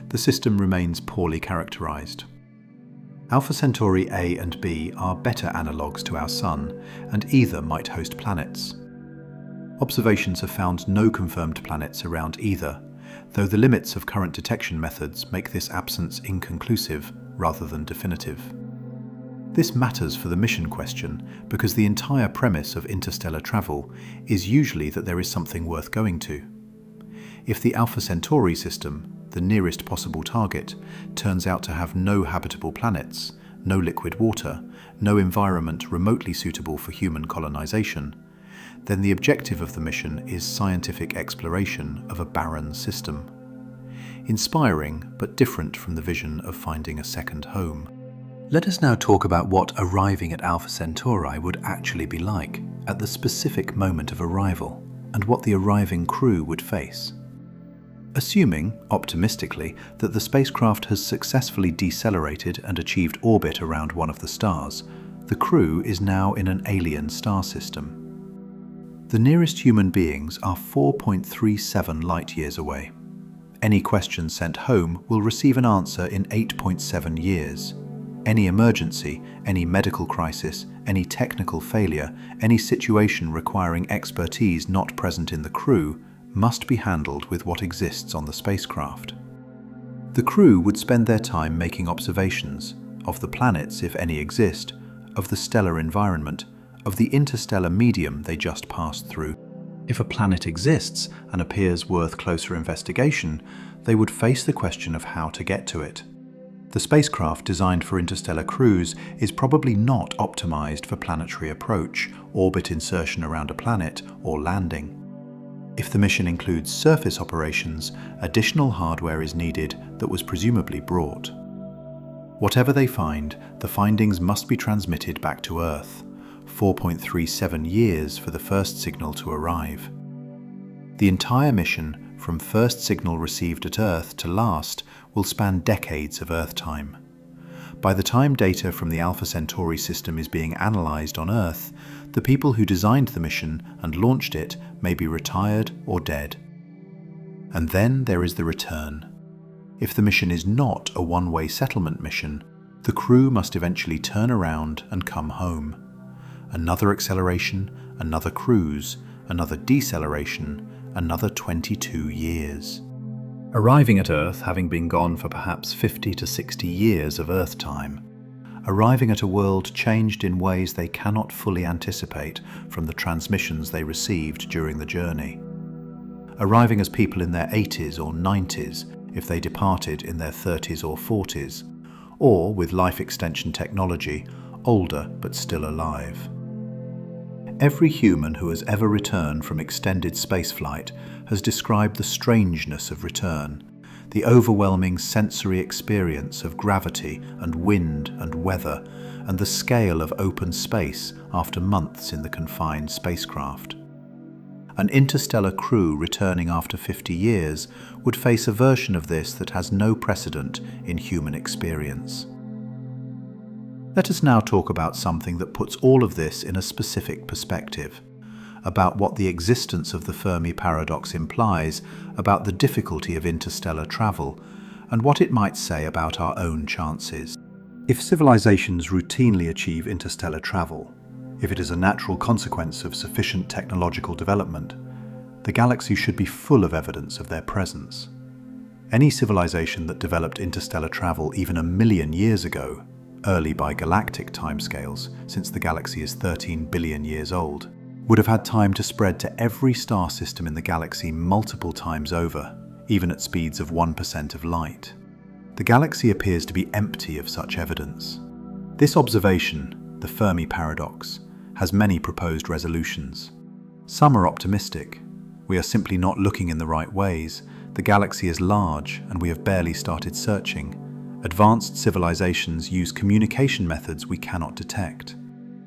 The system remains poorly characterized. Alpha Centauri A and B are better analogues to our Sun, and either might host planets. Observations have found no confirmed planets around either, though the limits of current detection methods make this absence inconclusive rather than definitive. This matters for the mission question because the entire premise of interstellar travel is usually that there is something worth going to. If the Alpha Centauri system, the nearest possible target, turns out to have no habitable planets, no liquid water, no environment remotely suitable for human colonization, then the objective of the mission is scientific exploration of a barren system. Inspiring, but different from the vision of finding a second home. Let us now talk about what arriving at Alpha Centauri would actually be like at the specific moment of arrival, and what the arriving crew would face. Assuming, optimistically, that the spacecraft has successfully decelerated and achieved orbit around one of the stars, the crew is now in an alien star system. The nearest human beings are 4.37 light-years away. Any question sent home will receive an answer in 8.7 years. Any emergency, any medical crisis, any technical failure, any situation requiring expertise not present in the crew must be handled with what exists on the spacecraft. The crew would spend their time making observations of the planets, if any exist, of the stellar environment, of the interstellar medium they just passed through. If a planet exists and appears worth closer investigation, they would face the question of how to get to it. The spacecraft designed for interstellar cruise is probably not optimized for planetary approach, orbit insertion around a planet, or landing. If the mission includes surface operations, additional hardware is needed that was presumably brought. Whatever they find, the findings must be transmitted back to Earth. 4.37 years for the first signal to arrive. The entire mission, from first signal received at Earth to last, will span decades of Earth time. By the time data from the Alpha Centauri system is being analysed on Earth, the people who designed the mission and launched it may be retired or dead. And then there is the return. If the mission is not a one-way settlement mission, the crew must eventually turn around and come home. Another acceleration, another cruise, another deceleration, another 22 years. Arriving at Earth having been gone for perhaps 50 to 60 years of Earth time. Arriving at a world changed in ways they cannot fully anticipate from the transmissions they received during the journey. Arriving as people in their 80s or 90s if they departed in their 30s or 40s, or with life extension technology, older but still alive. Every human who has ever returned from extended spaceflight has described the strangeness of return, the overwhelming sensory experience of gravity and wind and weather, and the scale of open space after months in the confined spacecraft. An interstellar crew returning after 50 years would face a version of this that has no precedent in human experience. Let us now talk about something that puts all of this in a specific perspective. about what the existence of the Fermi paradox implies about the difficulty of interstellar travel and what it might say about our own chances. If civilizations routinely achieve interstellar travel, if it is a natural consequence of sufficient technological development, the galaxy should be full of evidence of their presence. Any civilization that developed interstellar travel even 1 million years ago, early by galactic timescales, since the galaxy is 13 billion years old, would have had time to spread to every star system in the galaxy multiple times over, even at speeds of 1% of light. The galaxy appears to be empty of such evidence. This observation, the Fermi paradox, has many proposed resolutions. Some are optimistic. We are simply not looking in the right ways. The galaxy is large and we have barely started searching. Advanced civilizations use communication methods we cannot detect.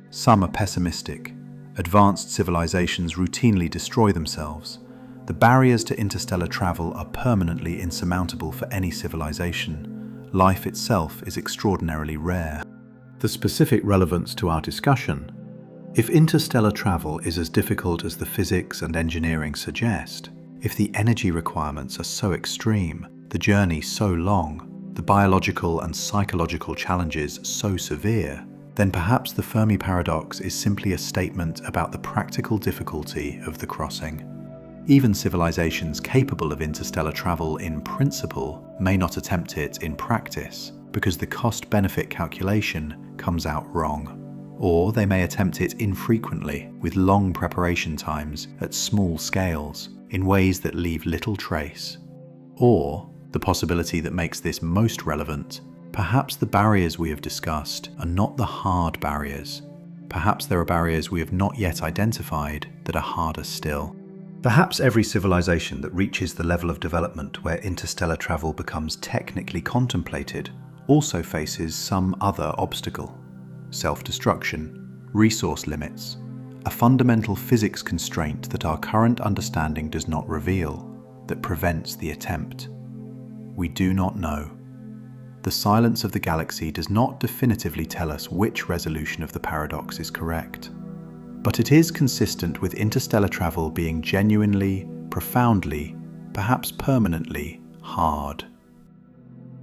Some are pessimistic. Advanced civilizations routinely destroy themselves. The barriers to interstellar travel are permanently insurmountable for any civilization. Life itself is extraordinarily rare. The specific relevance to our discussion. If interstellar travel is as difficult as the physics and engineering suggest, if the energy requirements are so extreme, the journey so long, the biological and psychological challenges so severe, then perhaps the Fermi paradox is simply a statement about the practical difficulty of the crossing. Even civilizations capable of interstellar travel in principle may not attempt it in practice because the cost-benefit calculation comes out wrong. Or they may attempt it infrequently with long preparation times at small scales in ways that leave little trace. Or, the possibility that makes this most relevant, perhaps the barriers we have discussed are not the hard barriers. Perhaps there are barriers we have not yet identified that are harder still. Perhaps every civilization that reaches the level of development where interstellar travel becomes technically contemplated also faces some other obstacle. Self-destruction, resource limits, a fundamental physics constraint that our current understanding does not reveal, that prevents the attempt. We do not know. The silence of the galaxy does not definitively tell us which resolution of the paradox is correct. But it is consistent with interstellar travel being genuinely, profoundly, perhaps permanently hard.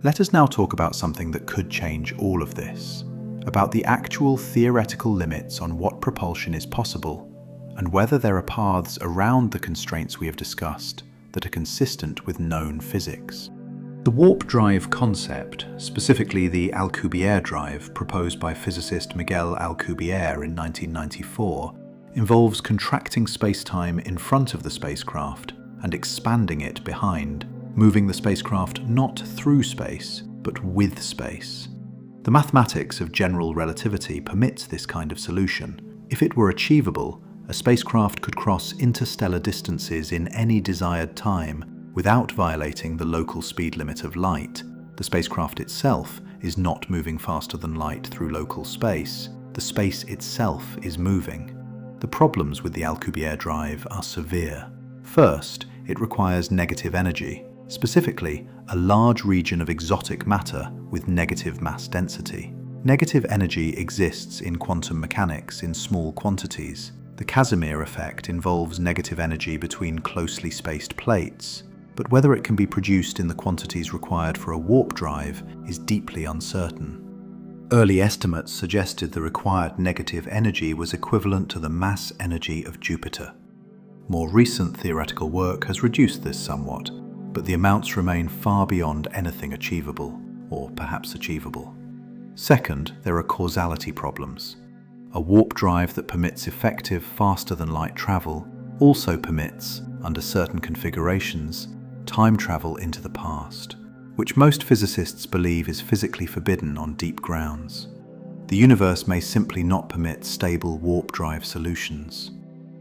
Let us now talk about something that could change all of this, about the actual theoretical limits on what propulsion is possible, and whether there are paths around the constraints we have discussed that are consistent with known physics. The warp drive concept, specifically the Alcubierre drive proposed by physicist Miguel Alcubierre in 1994, involves contracting space-time in front of the spacecraft and expanding it behind, moving the spacecraft not through space, but with space. The mathematics of general relativity permits this kind of solution. If it were achievable, a spacecraft could cross interstellar distances in any desired time without violating the local speed limit of light. The spacecraft itself is not moving faster than light through local space. The space itself is moving. The problems with the Alcubierre drive are severe. First, it requires negative energy, specifically a large region of exotic matter with negative mass density. Negative energy exists in quantum mechanics in small quantities. The Casimir effect involves negative energy between closely spaced plates, but whether it can be produced in the quantities required for a warp drive is deeply uncertain. Early estimates suggested the required negative energy was equivalent to the mass energy of Jupiter. More recent theoretical work has reduced this somewhat, but the amounts remain far beyond anything achievable, or perhaps achievable. Second, there are causality problems. A warp drive that permits effective faster-than-light travel also permits, under certain configurations, time travel into the past, which most physicists believe is physically forbidden on deep grounds. The universe may simply not permit stable warp drive solutions.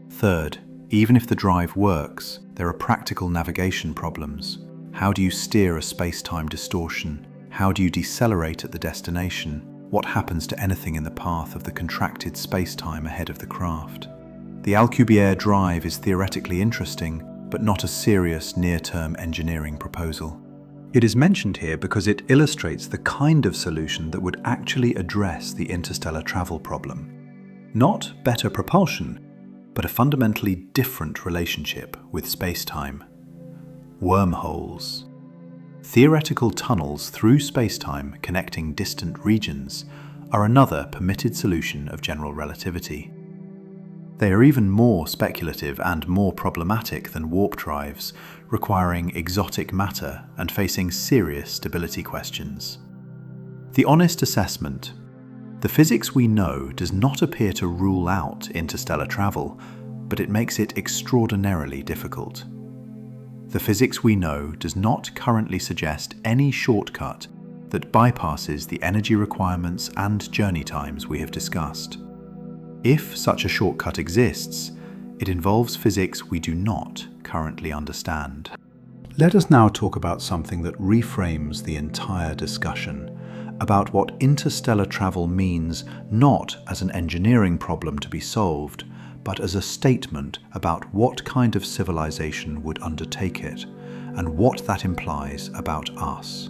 Third, even if the drive works, there are practical navigation problems. How do you steer a space-time distortion? How do you decelerate at the destination? What happens to anything in the path of the contracted space-time ahead of the craft? The Alcubierre drive is theoretically interesting, but not a serious near-term engineering proposal. It is mentioned here because it illustrates the kind of solution that would actually address the interstellar travel problem. Not better propulsion, but a fundamentally different relationship with space-time. Wormholes. Theoretical tunnels through spacetime connecting distant regions are another permitted solution of general relativity. They are even more speculative and more problematic than warp drives, requiring exotic matter and facing serious stability questions. The honest assessment: the physics we know does not appear to rule out interstellar travel, but it makes it extraordinarily difficult. The physics we know does not currently suggest any shortcut that bypasses the energy requirements and journey times we have discussed. If such a shortcut exists, it involves physics we do not currently understand. Let us now talk about something that reframes the entire discussion, about what interstellar travel means not as an engineering problem to be solved, but as a statement about what kind of civilization would undertake it, and what that implies about us.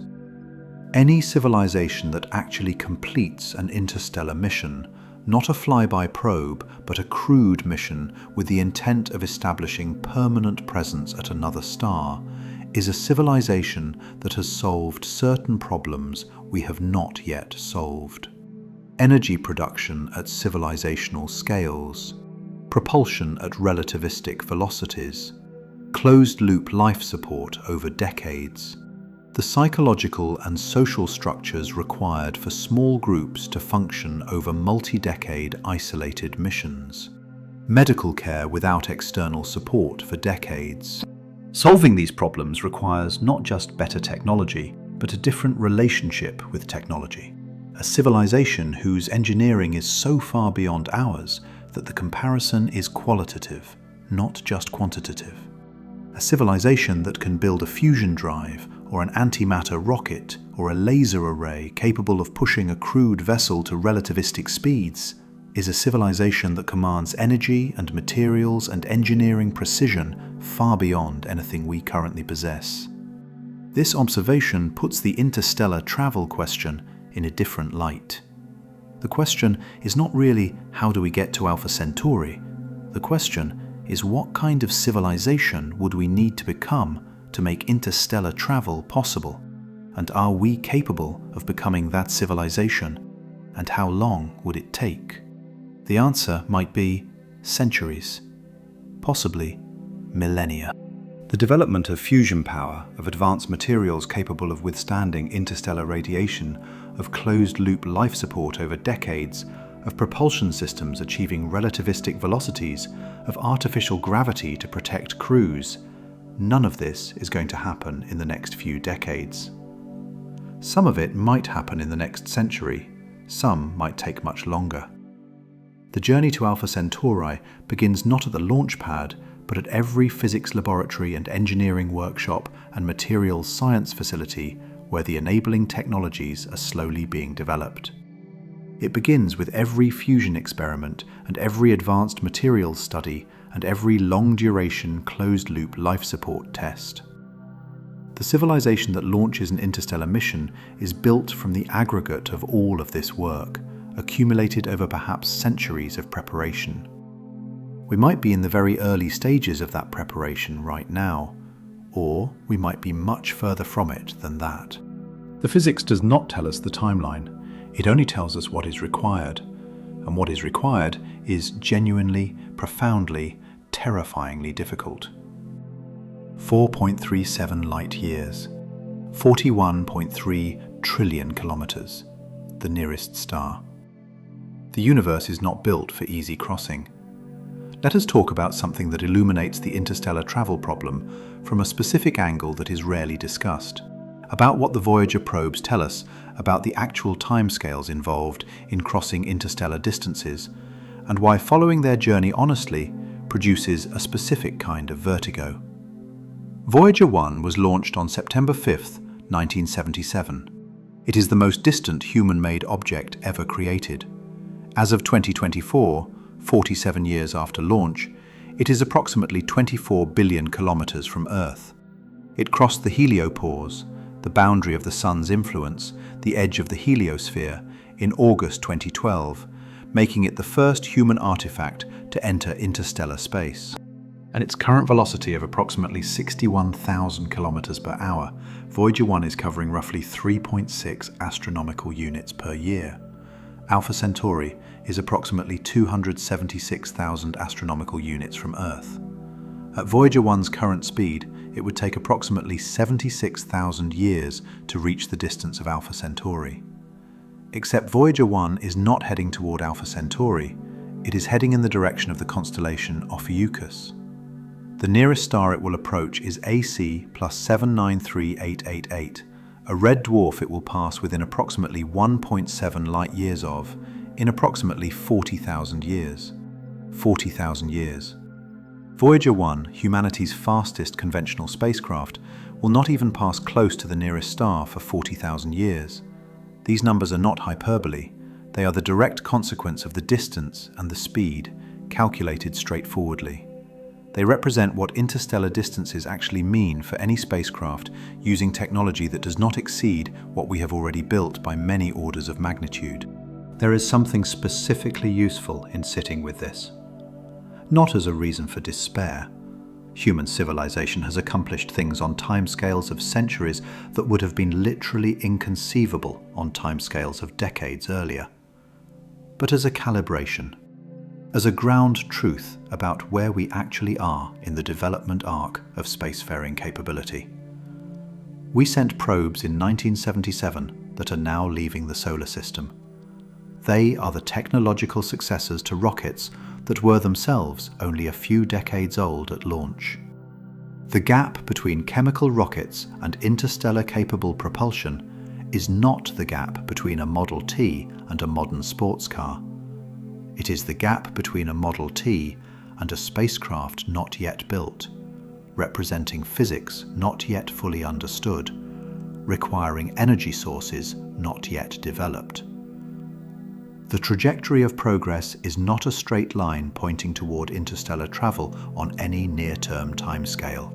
Any civilization that actually completes an interstellar mission, not a flyby probe, but a crewed mission with the intent of establishing permanent presence at another star, is a civilization that has solved certain problems we have not yet solved. Energy production at civilizational scales, propulsion at relativistic velocities, closed-loop life support over decades, the psychological and social structures required for small groups to function over multi-decade isolated missions, medical care without external support for decades. Solving these problems requires not just better technology, but a different relationship with technology. A civilization whose engineering is so far beyond ours that the comparison is qualitative, not just quantitative. A civilization that can build a fusion drive or an antimatter rocket or a laser array capable of pushing a crewed vessel to relativistic speeds is a civilization that commands energy and materials and engineering precision far beyond anything we currently possess. This observation puts the interstellar travel question in a different light. The question is not really how do we get to Alpha Centauri. The question is what kind of civilization would we need to become to make interstellar travel possible? And are we capable of becoming that civilization? And how long would it take? The answer might be centuries, possibly millennia. The development of fusion power, of advanced materials capable of withstanding interstellar radiation, of closed-loop life support over decades, of propulsion systems achieving relativistic velocities, of artificial gravity to protect crews, none of this is going to happen in the next few decades. Some of it might happen in the next century, some might take much longer. The journey to Alpha Centauri begins not at the launch pad, but at every physics laboratory and engineering workshop and materials science facility where the enabling technologies are slowly being developed. It begins with every fusion experiment and every advanced materials study and every long-duration closed-loop life support test. The civilization that launches an interstellar mission is built from the aggregate of all of this work, accumulated over perhaps centuries of preparation. We might be in the very early stages of that preparation right now, or we might be much further from it than that. The physics does not tell us the timeline, it only tells us what is required, and what is required is genuinely, profoundly, terrifyingly difficult. 4.37 light years, 41.3 trillion kilometers, the nearest star. The universe is not built for easy crossing. Let us talk about something that illuminates the interstellar travel problem from a specific angle that is rarely discussed, about what the Voyager probes tell us about the actual timescales involved in crossing interstellar distances, and why following their journey honestly produces a specific kind of vertigo. Voyager 1 was launched on September 5, 1977. It is the most distant human-made object ever created. As of 2024, 47 years after launch, it is approximately 24 billion kilometers from Earth. It crossed the heliopause, the boundary of the Sun's influence, the edge of the heliosphere, in August 2012, making it the first human artifact to enter interstellar space. At its current velocity of approximately 61,000 kilometers per hour, Voyager 1 is covering roughly 3.6 astronomical units per year. Alpha Centauri is approximately 276,000 astronomical units from Earth. At Voyager 1's current speed, it would take approximately 76,000 years to reach the distance of Alpha Centauri. Except Voyager 1 is not heading toward Alpha Centauri, it is heading in the direction of the constellation Ophiuchus. The nearest star it will approach is AC plus 793888, a red dwarf it will pass within approximately 1.7 light years of, in approximately 40,000 years. 40,000 years. Voyager 1, humanity's fastest conventional spacecraft, will not even pass close to the nearest star for 40,000 years. These numbers are not hyperbole, they are the direct consequence of the distance and the speed, calculated straightforwardly. They represent what interstellar distances actually mean for any spacecraft using technology that does not exceed what we have already built by many orders of magnitude. There is something specifically useful in sitting with this. Not as a reason for despair. Human civilization has accomplished things on timescales of centuries that would have been literally inconceivable on timescales of decades earlier. But as a calibration, as a ground truth about where we actually are in the development arc of spacefaring capability. We sent probes in 1977 that are now leaving the solar system. They are the technological successors to rockets that were themselves only a few decades old at launch. The gap between chemical rockets and interstellar-capable propulsion is not the gap between a Model T and a modern sports car. It is the gap between a Model T and a spacecraft not yet built, representing physics not yet fully understood, requiring energy sources not yet developed. The trajectory of progress is not a straight line pointing toward interstellar travel on any near-term timescale.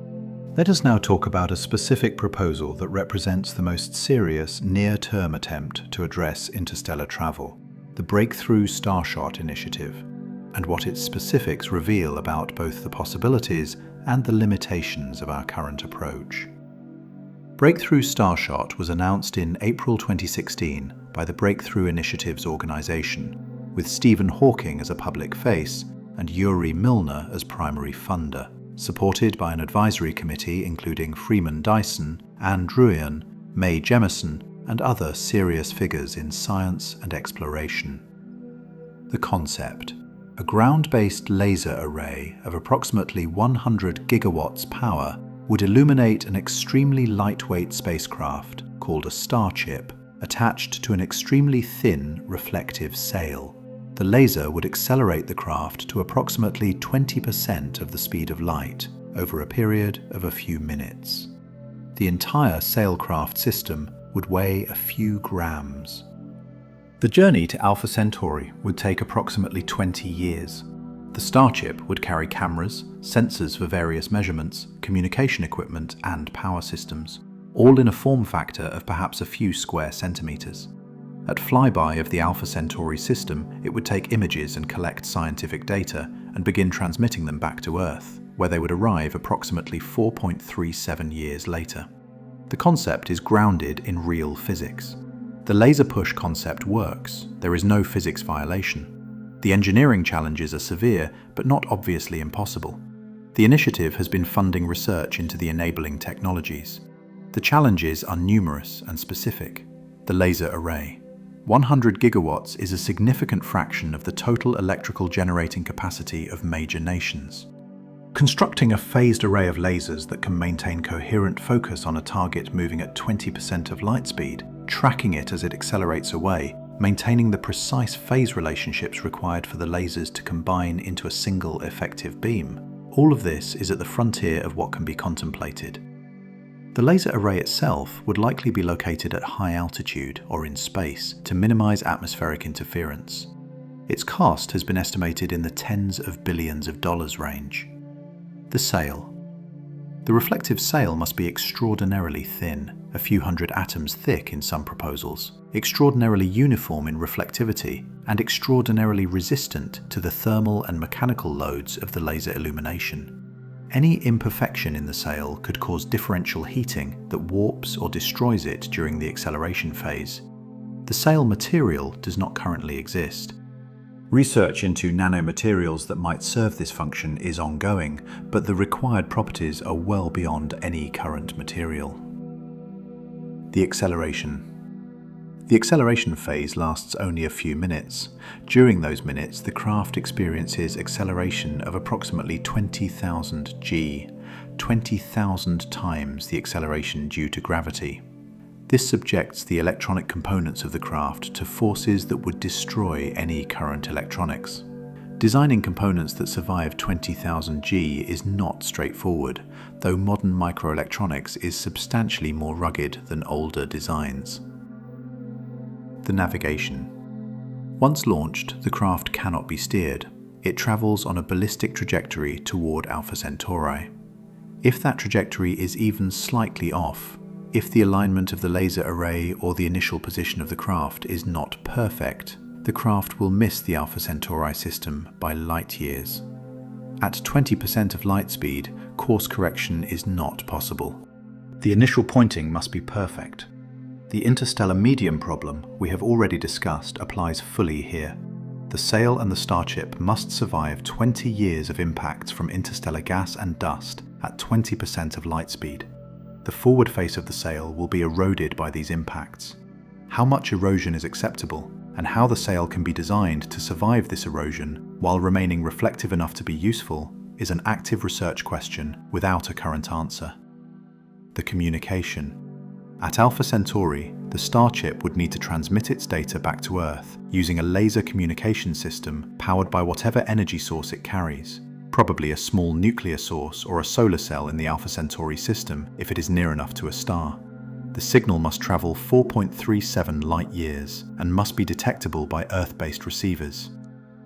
Let us now talk about a specific proposal that represents the most serious near-term attempt to address interstellar travel. The Breakthrough Starshot initiative, and what its specifics reveal about both the possibilities and the limitations of our current approach. Breakthrough Starshot was announced in April 2016 by the Breakthrough Initiatives organization, with Stephen Hawking as a public face and Yuri Milner as primary funder, supported by an advisory committee including Freeman Dyson, Anne Druyan, Mae Jemison, and other serious figures in science and exploration. The concept: a ground-based laser array of approximately 100 gigawatts power would illuminate an extremely lightweight spacecraft called a starship attached to an extremely thin reflective sail. The laser would accelerate the craft to approximately 20% of the speed of light over a period of a few minutes. The entire sailcraft system would weigh a few grams. The journey to Alpha Centauri would take approximately 20 years. The starship would carry cameras, sensors for various measurements, communication equipment, and power systems, all in a form factor of perhaps a few square centimeters. At flyby of the Alpha Centauri system, it would take images and collect scientific data and begin transmitting them back to Earth, where they would arrive approximately 4.37 years later. The concept is grounded in real physics. The laser push concept works. There is no physics violation. The engineering challenges are severe, but not obviously impossible. The initiative has been funding research into the enabling technologies. The challenges are numerous and specific. The laser array. 100 gigawatts is a significant fraction of the total electrical generating capacity of major nations. Constructing a phased array of lasers that can maintain coherent focus on a target moving at 20% of light speed, tracking it as it accelerates away, maintaining the precise phase relationships required for the lasers to combine into a single effective beam. All of this is at the frontier of what can be contemplated. The laser array itself would likely be located at high altitude or in space to minimize atmospheric interference. Its cost has been estimated in the tens of billions of dollars range. The sail. The reflective sail must be extraordinarily thin, a few hundred atoms thick in some proposals, extraordinarily uniform in reflectivity, and extraordinarily resistant to the thermal and mechanical loads of the laser illumination. Any imperfection in the sail could cause differential heating that warps or destroys it during the acceleration phase. The sail material does not currently exist. Research into nanomaterials that might serve this function is ongoing, but the required properties are well beyond any current material. The acceleration. The acceleration phase lasts only a few minutes. During those minutes, the craft experiences acceleration of approximately 20,000 g, 20,000 times the acceleration due to gravity. This subjects the electronic components of the craft to forces that would destroy any current electronics. Designing components that survive 20,000 G is not straightforward, though modern microelectronics is substantially more rugged than older designs. The navigation. Once launched, the craft cannot be steered. It travels on a ballistic trajectory toward Alpha Centauri. If that trajectory is even slightly off, if the alignment of the laser array or the initial position of the craft is not perfect, the craft will miss the Alpha Centauri system by light years. At 20% of light speed, course correction is not possible. The initial pointing must be perfect. The interstellar medium problem we have already discussed applies fully here. The sail and the starship must survive 20 years of impacts from interstellar gas and dust at 20% of light speed. The forward face of the sail will be eroded by these impacts. How much erosion is acceptable, and how the sail can be designed to survive this erosion while remaining reflective enough to be useful, is an active research question without a current answer. The communication. At Alpha Centauri, the starship would need to transmit its data back to Earth using a laser communication system powered by whatever energy source it carries. Probably a small nuclear source or a solar cell in the Alpha Centauri system if it is near enough to a star. The signal must travel 4.37 light years and must be detectable by Earth-based receivers.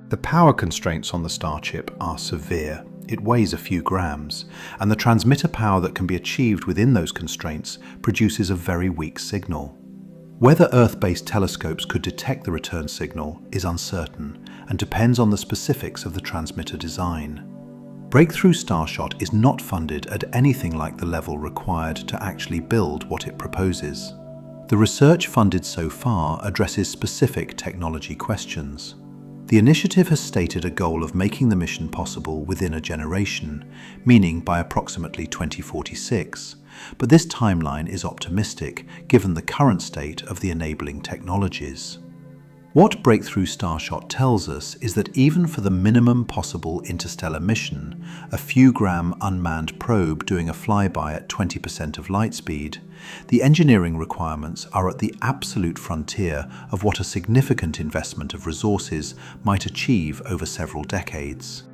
The power constraints on the starship are severe. It weighs a few grams, and the transmitter power that can be achieved within those constraints produces a very weak signal. Whether Earth-based telescopes could detect the return signal is uncertain and depends on the specifics of the transmitter design. Breakthrough Starshot is not funded at anything like the level required to actually build what it proposes. The research funded so far addresses specific technology questions. The initiative has stated a goal of making the mission possible within a generation, meaning by approximately 2046, but this timeline is optimistic given the current state of the enabling technologies. What Breakthrough Starshot tells us is that even for the minimum possible interstellar mission, a few gram unmanned probe doing a flyby at 20% of light speed, the engineering requirements are at the absolute frontier of what a significant investment of resources might achieve over several decades.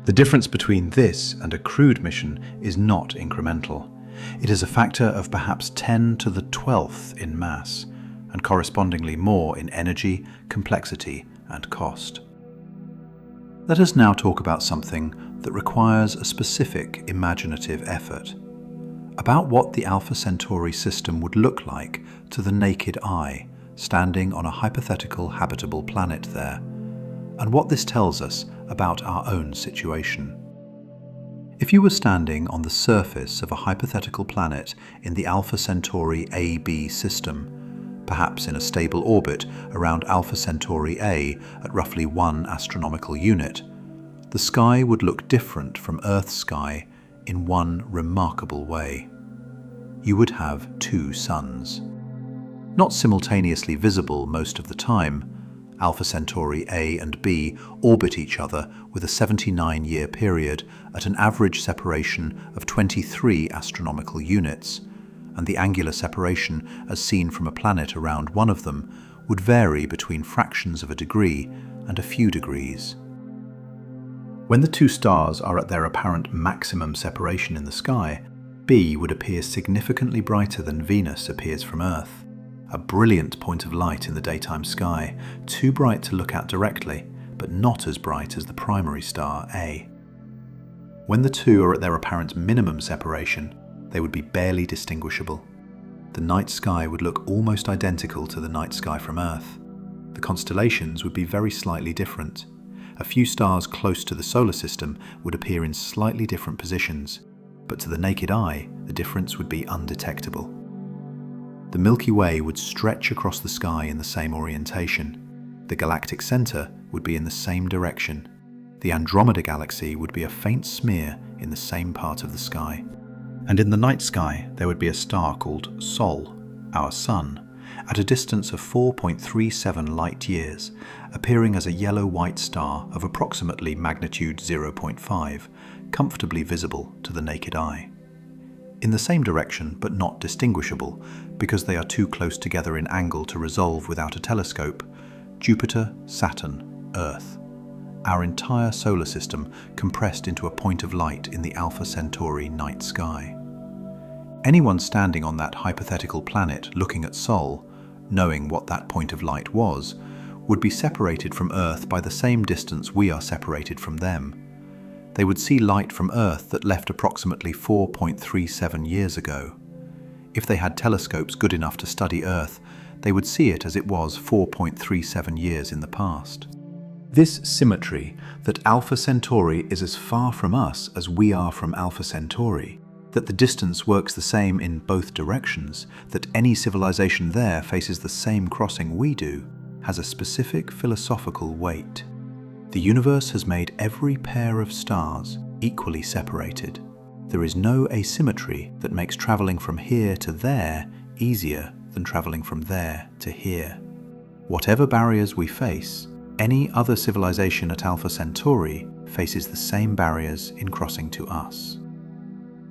The difference between this and a crewed mission is not incremental. It is a factor of perhaps 10 to the 12th in mass, and correspondingly more in energy, complexity, and cost. Let us now talk about something that requires a specific imaginative effort, about what the Alpha Centauri system would look like to the naked eye, standing on a hypothetical habitable planet there, and what this tells us about our own situation. If you were standing on the surface of a hypothetical planet in the Alpha Centauri AB system, perhaps in a stable orbit around Alpha Centauri A at roughly 1 astronomical unit, the sky would look different from Earth's sky in one remarkable way. You would have two suns. Not simultaneously visible most of the time, Alpha Centauri A and B orbit each other with a 79-year period at an average separation of 23 astronomical units, and the angular separation as seen from a planet around one of them would vary between fractions of a degree and a few degrees. When the two stars are at their apparent maximum separation in the sky, B would appear significantly brighter than Venus appears from Earth, a brilliant point of light in the daytime sky, too bright to look at directly, but not as bright as the primary star A. When the two are at their apparent minimum separation, they would be barely distinguishable. The night sky would look almost identical to the night sky from Earth. The constellations would be very slightly different. A few stars close to the solar system would appear in slightly different positions, but to the naked eye, the difference would be undetectable. The Milky Way would stretch across the sky in the same orientation. The galactic center would be in the same direction. The Andromeda galaxy would be a faint smear in the same part of the sky. And in the night sky, there would be a star called Sol, our Sun, at a distance of 4.37 light-years, appearing as a yellow-white star of approximately magnitude 0.5, comfortably visible to the naked eye. In the same direction, but not distinguishable, because they are too close together in angle to resolve without a telescope, Jupiter, Saturn, Earth. Our entire solar system compressed into a point of light in the Alpha Centauri night sky. Anyone standing on that hypothetical planet looking at Sol, knowing what that point of light was, would be separated from Earth by the same distance we are separated from them. They would see light from Earth that left approximately 4.37 years ago. If they had telescopes good enough to study Earth, they would see it as it was 4.37 years in the past. This symmetry, that Alpha Centauri is as far from us as we are from Alpha Centauri, that the distance works the same in both directions, that any civilization there faces the same crossing we do, has a specific philosophical weight. The universe has made every pair of stars equally separated. There is no asymmetry that makes traveling from here to there easier than traveling from there to here. Whatever barriers we face, any other civilization at Alpha Centauri faces the same barriers in crossing to us.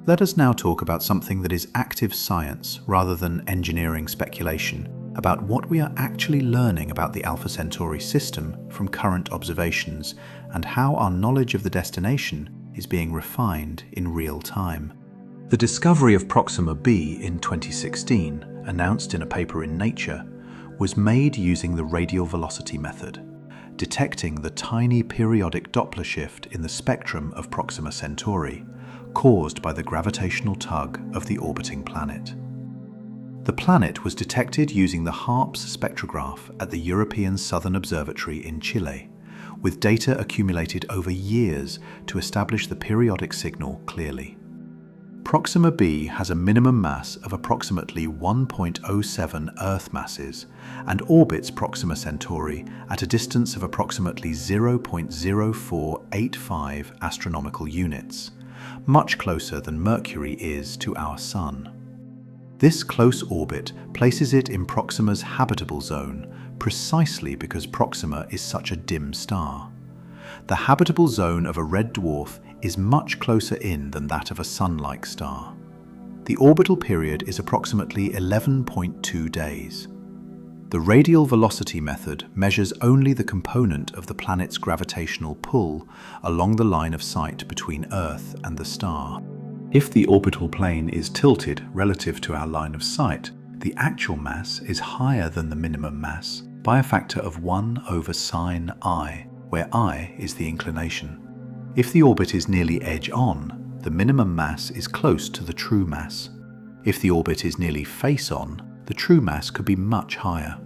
Let us now talk about something that is active science rather than engineering speculation, about what we are actually learning about the Alpha Centauri system from current observations and how our knowledge of the destination is being refined in real time. The discovery of Proxima b in 2016, announced in a paper in Nature, was made using the radial velocity method, detecting the tiny periodic Doppler shift in the spectrum of Proxima Centauri, caused by the gravitational tug of the orbiting planet. The planet was detected using the HARPS spectrograph at the European Southern Observatory in Chile, with data accumulated over years to establish the periodic signal clearly. Proxima b has a minimum mass of approximately 1.07 Earth masses and orbits Proxima Centauri at a distance of approximately 0.0485 astronomical units, much closer than Mercury is to our Sun. This close orbit places it in Proxima's habitable zone precisely because Proxima is such a dim star. The habitable zone of a red dwarf is much closer in than that of a Sun-like star. The orbital period is approximately 11.2 days. The radial velocity method measures only the component of the planet's gravitational pull along the line of sight between Earth and the star. If the orbital plane is tilted relative to our line of sight, the actual mass is higher than the minimum mass by a factor of 1 over sine I, where I is the inclination. If the orbit is nearly edge-on, the minimum mass is close to the true mass. If the orbit is nearly face-on, the true mass could be much higher.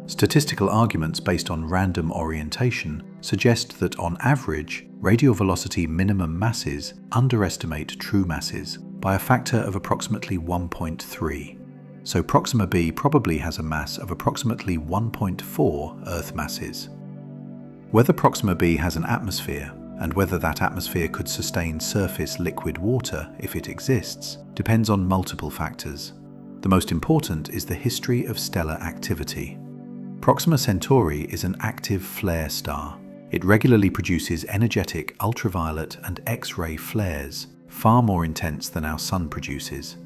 Statistical arguments based on random orientation suggest that on average, radial velocity minimum masses underestimate true masses by a factor of approximately 1.3. So Proxima b probably has a mass of approximately 1.4 Earth masses. Whether Proxima b has an atmosphere, and whether that atmosphere could sustain surface liquid water if it exists, depends on multiple factors. The most important is the history of stellar activity. Proxima Centauri is an active flare star. It regularly produces energetic ultraviolet and X-ray flares, far more intense than our Sun produces.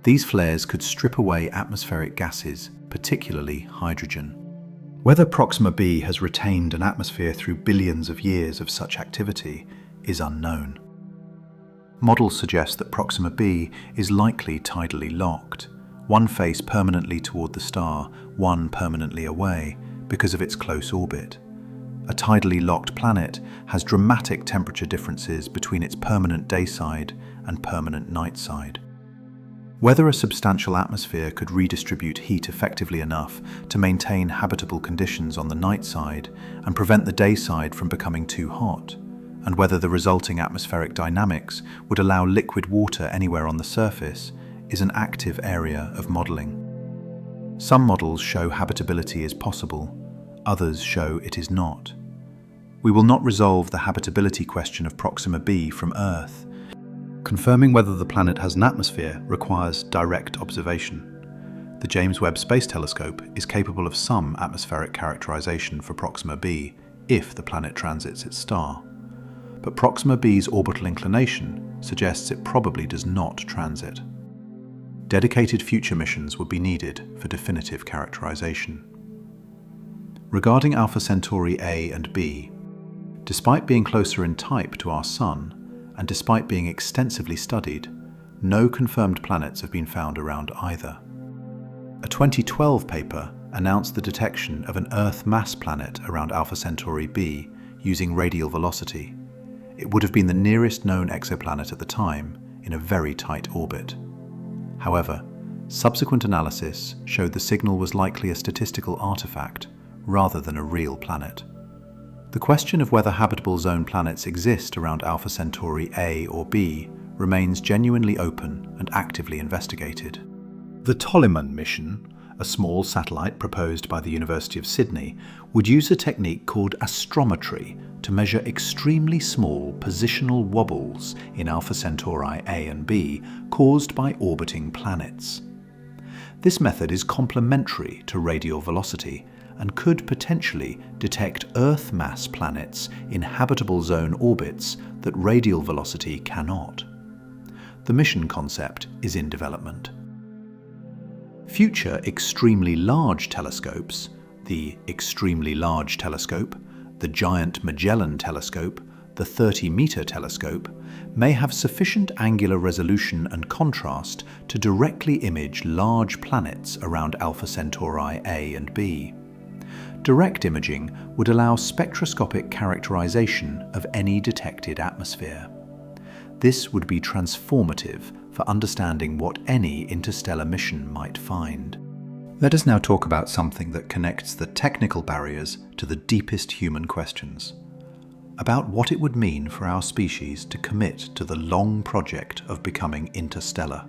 These flares could strip away atmospheric gases, particularly hydrogen. Whether Proxima b has retained an atmosphere through billions of years of such activity is unknown. Models suggest that Proxima b is likely tidally locked, one face permanently toward the star, one permanently away, because of its close orbit. A tidally locked planet has dramatic temperature differences between its permanent day side and permanent night side. Whether a substantial atmosphere could redistribute heat effectively enough to maintain habitable conditions on the night side and prevent the day side from becoming too hot, and whether the resulting atmospheric dynamics would allow liquid water anywhere on the surface, is an active area of modelling. Some models show habitability is possible, others show it is not. We will not resolve the habitability question of Proxima b from Earth. Confirming whether the planet has an atmosphere requires direct observation. The James Webb Space Telescope is capable of some atmospheric characterization for Proxima b if the planet transits its star. But Proxima b's orbital inclination suggests it probably does not transit. Dedicated future missions would be needed for definitive characterization. Regarding Alpha Centauri A and B, despite being closer in type to our Sun, and despite being extensively studied, no confirmed planets have been found around either. A 2012 paper announced the detection of an Earth mass planet around Alpha Centauri b using radial velocity. It would have been the nearest known exoplanet at the time, in a very tight orbit. However, subsequent analysis showed the signal was likely a statistical artifact rather than a real planet. The question of whether habitable zone planets exist around Alpha Centauri A or B remains genuinely open and actively investigated. The Toliman mission, a small satellite proposed by the University of Sydney, would use a technique called astrometry to measure extremely small positional wobbles in Alpha Centauri A and B caused by orbiting planets. This method is complementary to radial velocity and could potentially detect Earth mass planets in habitable zone orbits that radial velocity cannot. The mission concept is in development. Future extremely large telescopes, the Extremely Large Telescope, the Giant Magellan Telescope, the 30-meter telescope, may have sufficient angular resolution and contrast to directly image large planets around Alpha Centauri A and B. Direct imaging would allow spectroscopic characterization of any detected atmosphere. This would be transformative for understanding what any interstellar mission might find. Let us now talk about something that connects the technical barriers to the deepest human questions, about what it would mean for our species to commit to the long project of becoming interstellar,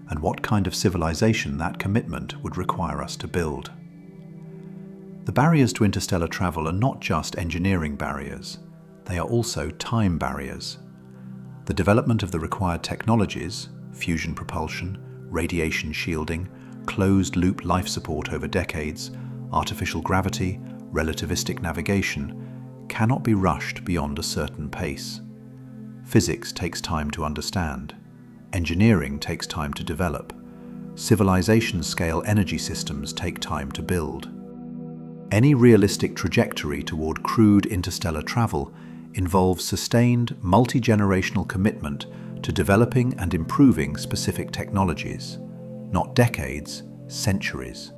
and what kind of civilization that commitment would require us to build. The barriers to interstellar travel are not just engineering barriers, they are also time barriers. The development of the required technologies, fusion propulsion, radiation shielding, closed-loop life support over decades, artificial gravity, relativistic navigation, cannot be rushed beyond a certain pace. Physics takes time to understand. Engineering takes time to develop. Civilization-scale energy systems take time to build. Any realistic trajectory toward crewed interstellar travel involves sustained, multi-generational commitment to developing and improving specific technologies, not decades, centuries.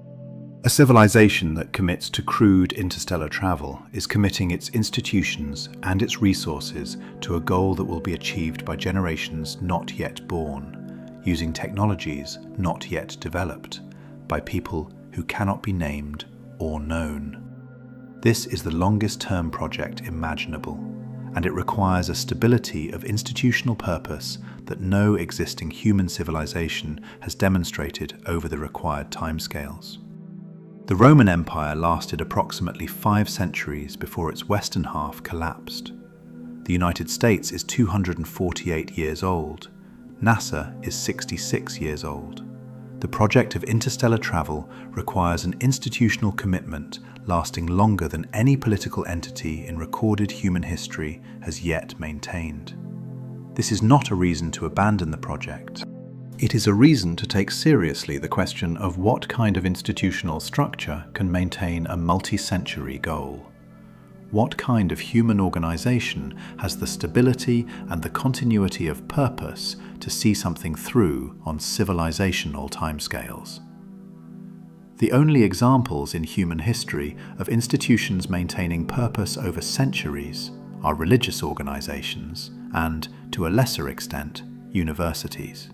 A civilization that commits to crewed interstellar travel is committing its institutions and its resources to a goal that will be achieved by generations not yet born, using technologies not yet developed, by people who cannot be named or known. This is the longest-term project imaginable, and it requires a stability of institutional purpose that no existing human civilization has demonstrated over the required timescales. The Roman Empire lasted approximately 5 centuries before its western half collapsed. The United States is 248 years old. NASA is 66 years old. The project of interstellar travel requires an institutional commitment lasting longer than any political entity in recorded human history has yet maintained. This is not a reason to abandon the project. It is a reason to take seriously the question of what kind of institutional structure can maintain a multi-century goal. What kind of human organization has the stability and the continuity of purpose to see something through on civilizational timescales? The only examples in human history of institutions maintaining purpose over centuries are religious organizations and, to a lesser extent, universities.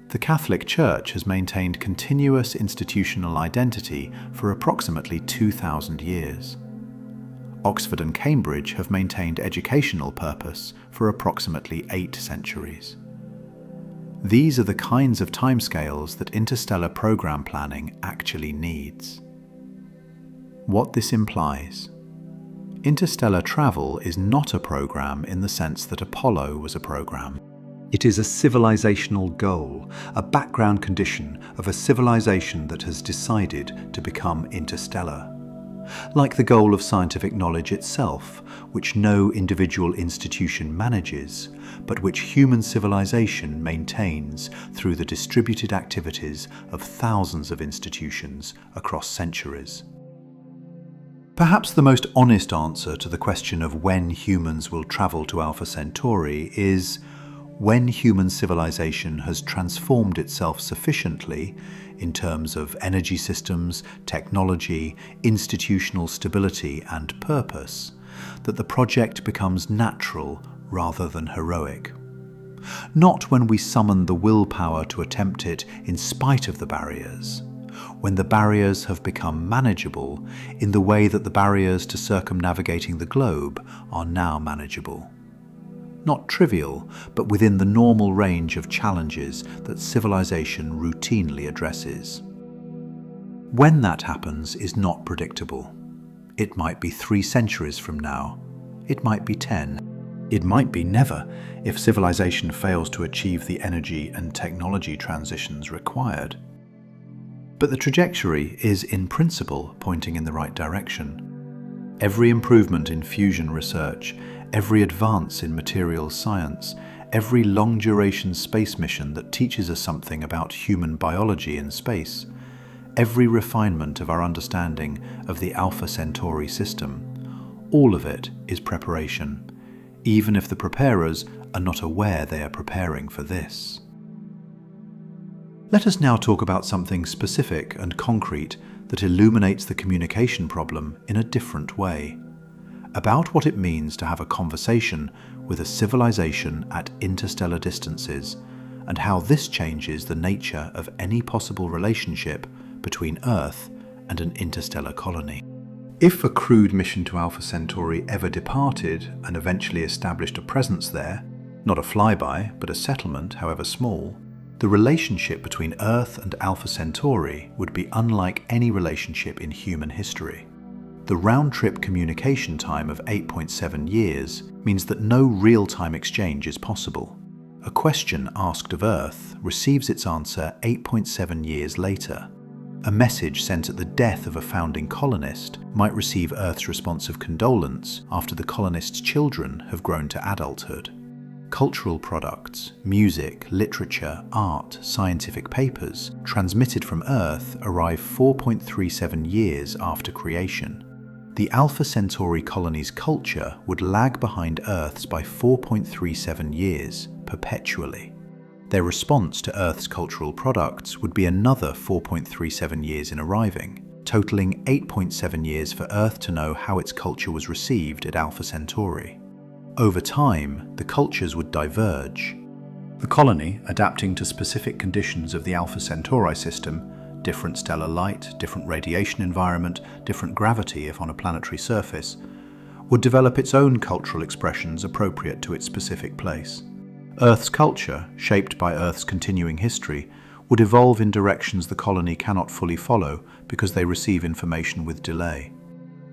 The Catholic Church has maintained continuous institutional identity for approximately 2,000 years. Oxford and Cambridge have maintained educational purpose for approximately 8 centuries. These are the kinds of timescales that interstellar program planning actually needs. What this implies: interstellar travel is not a program in the sense that Apollo was a program. It is a civilizational goal, a background condition of a civilization that has decided to become interstellar. Like the goal of scientific knowledge itself, which no individual institution manages, but which human civilization maintains through the distributed activities of thousands of institutions across centuries. Perhaps the most honest answer to the question of when humans will travel to Alpha Centauri is when human civilization has transformed itself sufficiently in terms of energy systems, technology, institutional stability and purpose, that the project becomes natural rather than heroic. Not when we summon the willpower to attempt it in spite of the barriers, when the barriers have become manageable in the way that the barriers to circumnavigating the globe are now manageable. Not trivial, but within the normal range of challenges that civilization routinely addresses. When that happens is not predictable. It might be 3 centuries from now. It might be 10. It might be never if civilization fails to achieve the energy and technology transitions required. But the trajectory is in principle pointing in the right direction. Every improvement in fusion research, every advance in materials science, every long-duration space mission that teaches us something about human biology in space, every refinement of our understanding of the Alpha Centauri system, all of it is preparation, even if the preparers are not aware they are preparing for this. Let us now talk about something specific and concrete that illuminates the communication problem in a different way. About what it means to have a conversation with a civilization at interstellar distances, and how this changes the nature of any possible relationship between Earth and an interstellar colony. If a crewed mission to Alpha Centauri ever departed and eventually established a presence there, not a flyby, but a settlement, however small, the relationship between Earth and Alpha Centauri would be unlike any relationship in human history. The round-trip communication time of 8.7 years means that no real-time exchange is possible. A question asked of Earth receives its answer 8.7 years later. A message sent at the death of a founding colonist might receive Earth's response of condolence after the colonist's children have grown to adulthood. Cultural products, music, literature, art, scientific papers transmitted from Earth arrive 4.37 years after creation. The Alpha Centauri colony's culture would lag behind Earth's by 4.37 years, perpetually. Their response to Earth's cultural products would be another 4.37 years in arriving, totaling 8.7 years for Earth to know how its culture was received at Alpha Centauri. Over time, the cultures would diverge. The colony, adapting to specific conditions of the Alpha Centauri system, different stellar light, different radiation environment, different gravity if on a planetary surface, would develop its own cultural expressions appropriate to its specific place. Earth's culture, shaped by Earth's continuing history, would evolve in directions the colony cannot fully follow because they receive information with delay.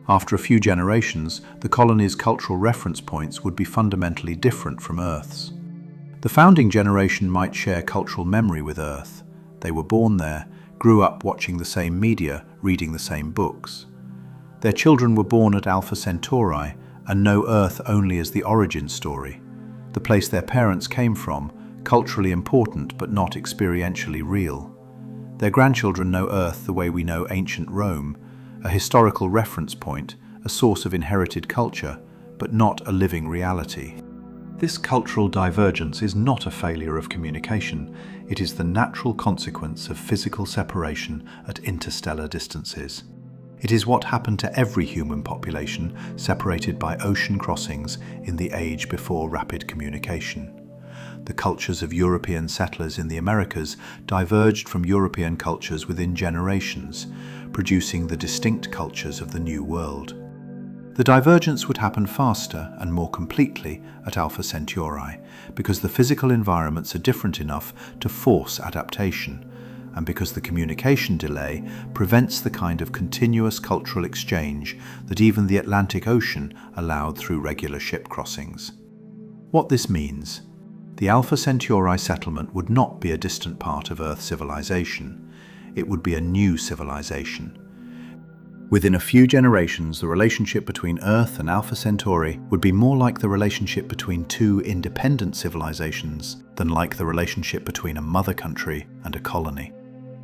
After a few generations, the colony's cultural reference points would be fundamentally different from Earth's. The founding generation might share cultural memory with Earth. They were born there, grew up watching the same media, reading the same books. Their children were born at Alpha Centauri and know Earth only as the origin story, the place their parents came from, culturally important but not experientially real. Their grandchildren know Earth the way we know ancient Rome, a historical reference point, a source of inherited culture, but not a living reality. This cultural divergence is not a failure of communication. It is the natural consequence of physical separation at interstellar distances. It is what happened to every human population separated by ocean crossings in the age before rapid communication. The cultures of European settlers in the Americas diverged from European cultures within generations, producing the distinct cultures of the New World. The divergence would happen faster and more completely at Alpha Centauri because the physical environments are different enough to force adaptation, and because the communication delay prevents the kind of continuous cultural exchange that even the Atlantic Ocean allowed through regular ship crossings. What this means: the Alpha Centauri settlement would not be a distant part of Earth civilization. It would be a new civilization. Within a few generations, the relationship between Earth and Alpha Centauri would be more like the relationship between two independent civilizations than like the relationship between a mother country and a colony.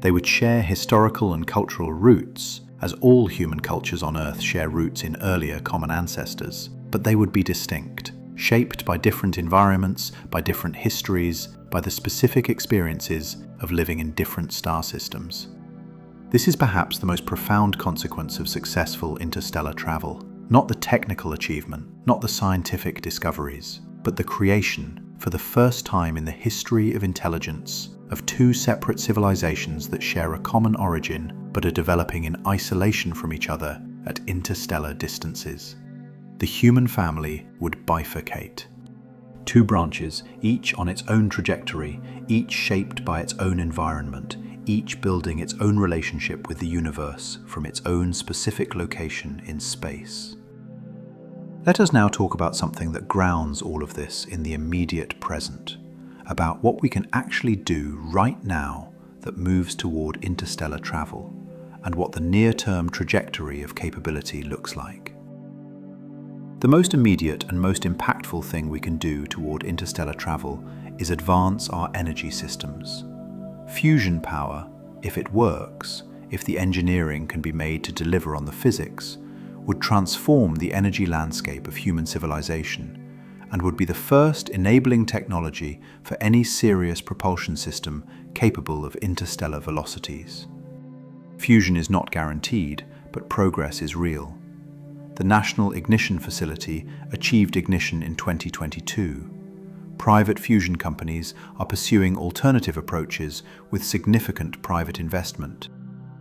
They would share historical and cultural roots, as all human cultures on Earth share roots in earlier common ancestors, but they would be distinct, shaped by different environments, by different histories, by the specific experiences of living in different star systems. This is perhaps the most profound consequence of successful interstellar travel. Not the technical achievement, not the scientific discoveries, but the creation, for the first time in the history of intelligence, of two separate civilizations that share a common origin but are developing in isolation from each other at interstellar distances. The human family would bifurcate. Two branches, each on its own trajectory, each shaped by its own environment, each building its own relationship with the universe from its own specific location in space. Let us now talk about something that grounds all of this in the immediate present, about what we can actually do right now that moves toward interstellar travel, and what the near-term trajectory of capability looks like. The most immediate and most impactful thing we can do toward interstellar travel is advance our energy systems. Fusion power, if it works, if the engineering can be made to deliver on the physics, would transform the energy landscape of human civilization and would be the first enabling technology for any serious propulsion system capable of interstellar velocities. Fusion is not guaranteed, but progress is real. The National Ignition Facility achieved ignition in 2022. Private fusion companies are pursuing alternative approaches with significant private investment.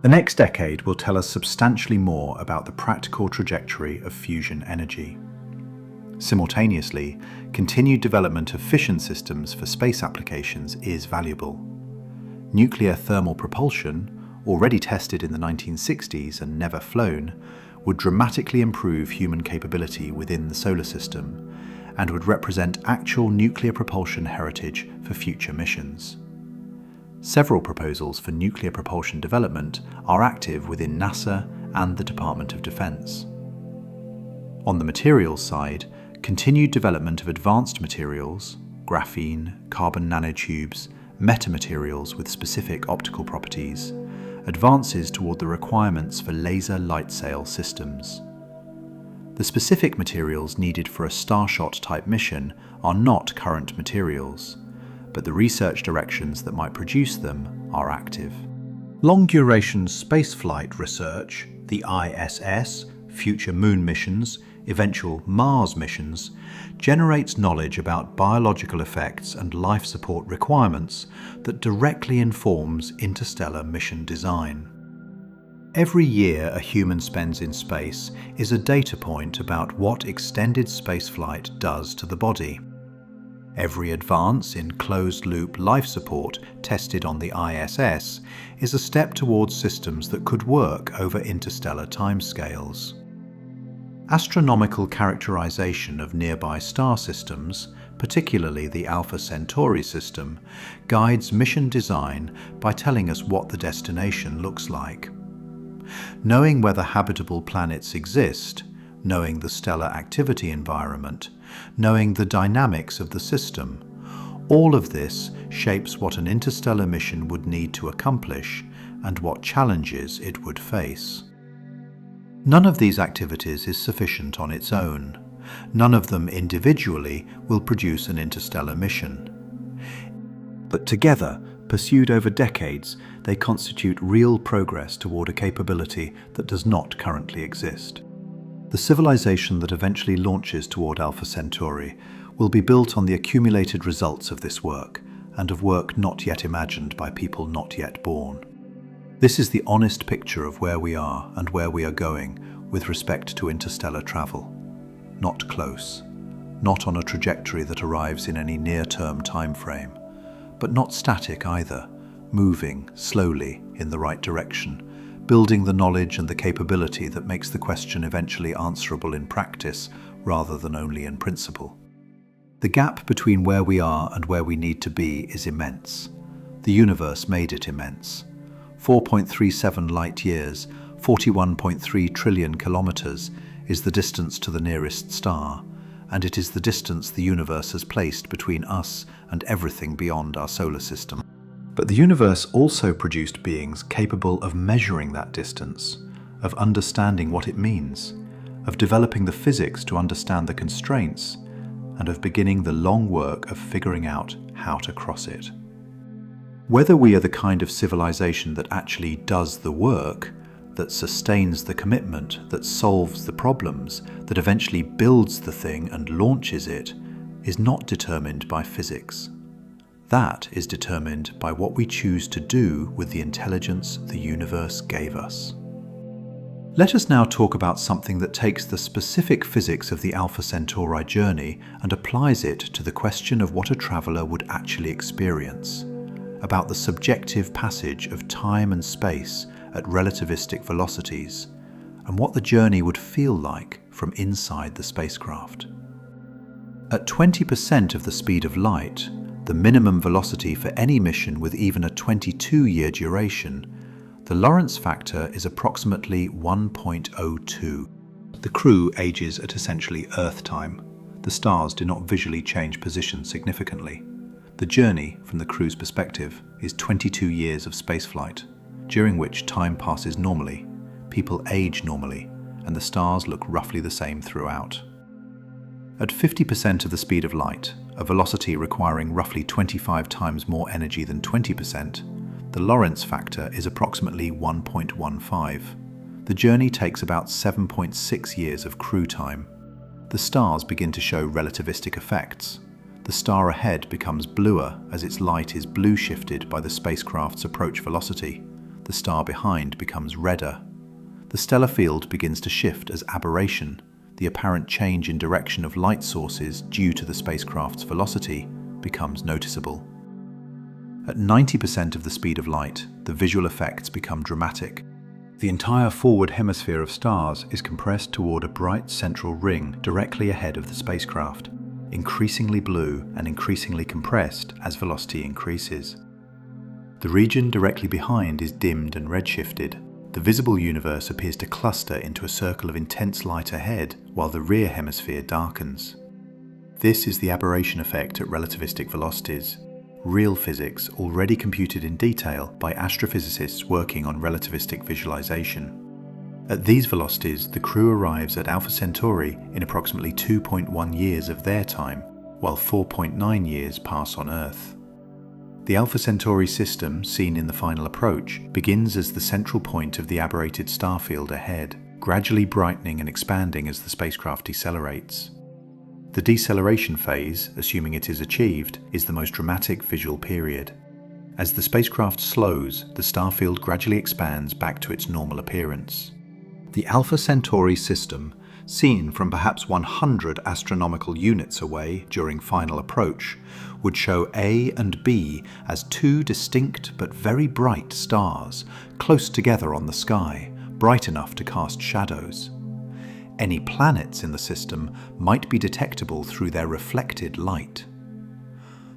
The next decade will tell us substantially more about the practical trajectory of fusion energy. Simultaneously, continued development of fission systems for space applications is valuable. Nuclear thermal propulsion, already tested in the 1960s and never flown, would dramatically improve human capability within the solar system and would represent actual nuclear propulsion heritage for future missions. Several proposals for nuclear propulsion development are active within NASA and the Department of Defense. On the materials side, continued development of advanced materials, graphene, carbon nanotubes, metamaterials with specific optical properties, advances toward the requirements for laser light sail systems. The specific materials needed for a Starshot-type mission are not current materials, but the research directions that might produce them are active. Long-duration spaceflight research, the ISS, future moon missions, eventual Mars missions, generates knowledge about biological effects and life support requirements that directly informs interstellar mission design. Every year a human spends in space is a data point about what extended spaceflight does to the body. Every advance in closed-loop life support tested on the ISS is a step towards systems that could work over interstellar timescales. Astronomical characterization of nearby star systems, particularly the Alpha Centauri system, guides mission design by telling us what the destination looks like. Knowing whether habitable planets exist, knowing the stellar activity environment, knowing the dynamics of the system, all of this shapes what an interstellar mission would need to accomplish and what challenges it would face. None of these activities is sufficient on its own. None of them individually will produce an interstellar mission. But together, pursued over decades, they constitute real progress toward a capability that does not currently exist. The civilization that eventually launches toward Alpha Centauri will be built on the accumulated results of this work and of work not yet imagined by people not yet born. This is the honest picture of where we are and where we are going with respect to interstellar travel. Not close, not on a trajectory that arrives in any near-term time frame, but not static either, moving slowly in the right direction, building the knowledge and the capability that makes the question eventually answerable in practice rather than only in principle. The gap between where we are and where we need to be is immense. The universe made it immense. 4.37 light years, 41.3 trillion kilometers, is the distance to the nearest star, and it is the distance the universe has placed between us and everything beyond our solar system. But the universe also produced beings capable of measuring that distance, of understanding what it means, of developing the physics to understand the constraints, and of beginning the long work of figuring out how to cross it. Whether we are the kind of civilization that actually does the work, that sustains the commitment, that solves the problems, that eventually builds the thing and launches it, is not determined by physics. That is determined by what we choose to do with the intelligence the universe gave us. Let us now talk about something that takes the specific physics of the Alpha Centauri journey and applies it to the question of what a traveller would actually experience, about the subjective passage of time and space at relativistic velocities, and what the journey would feel like from inside the spacecraft. At 20% of the speed of light, the minimum velocity for any mission with even a 22-year duration, the Lorentz factor is approximately 1.02. The crew ages at essentially Earth time. The stars do not visually change position significantly. The journey, from the crew's perspective, is 22 years of spaceflight, during which time passes normally, people age normally, and the stars look roughly the same throughout. At 50% of the speed of light, a velocity requiring roughly 25 times more energy than 20%, the Lorentz factor is approximately 1.15. The journey takes about 7.6 years of crew time. The stars begin to show relativistic effects. The star ahead becomes bluer as its light is blue shifted by the spacecraft's approach velocity. The star behind becomes redder. The stellar field begins to shift as aberration, the apparent change in direction of light sources due to the spacecraft's velocity, becomes noticeable. At 90% of the speed of light, the visual effects become dramatic. The entire forward hemisphere of stars is compressed toward a bright central ring directly ahead of the spacecraft, increasingly blue and increasingly compressed as velocity increases. The region directly behind is dimmed and redshifted. The visible universe appears to cluster into a circle of intense light ahead, while the rear hemisphere darkens. This is the aberration effect at relativistic velocities, real physics already computed in detail by astrophysicists working on relativistic visualization. At these velocities, the crew arrives at Alpha Centauri in approximately 2.1 years of their time, while 4.9 years pass on Earth. The Alpha Centauri system, seen in the final approach, begins as the central point of the aberrated starfield ahead, gradually brightening and expanding as the spacecraft decelerates. The deceleration phase, assuming it is achieved, is the most dramatic visual period. As the spacecraft slows, the starfield gradually expands back to its normal appearance. The Alpha Centauri system, seen from perhaps 100 astronomical units away during final approach, would show A and B as two distinct but very bright stars, close together on the sky, bright enough to cast shadows. Any planets in the system might be detectable through their reflected light.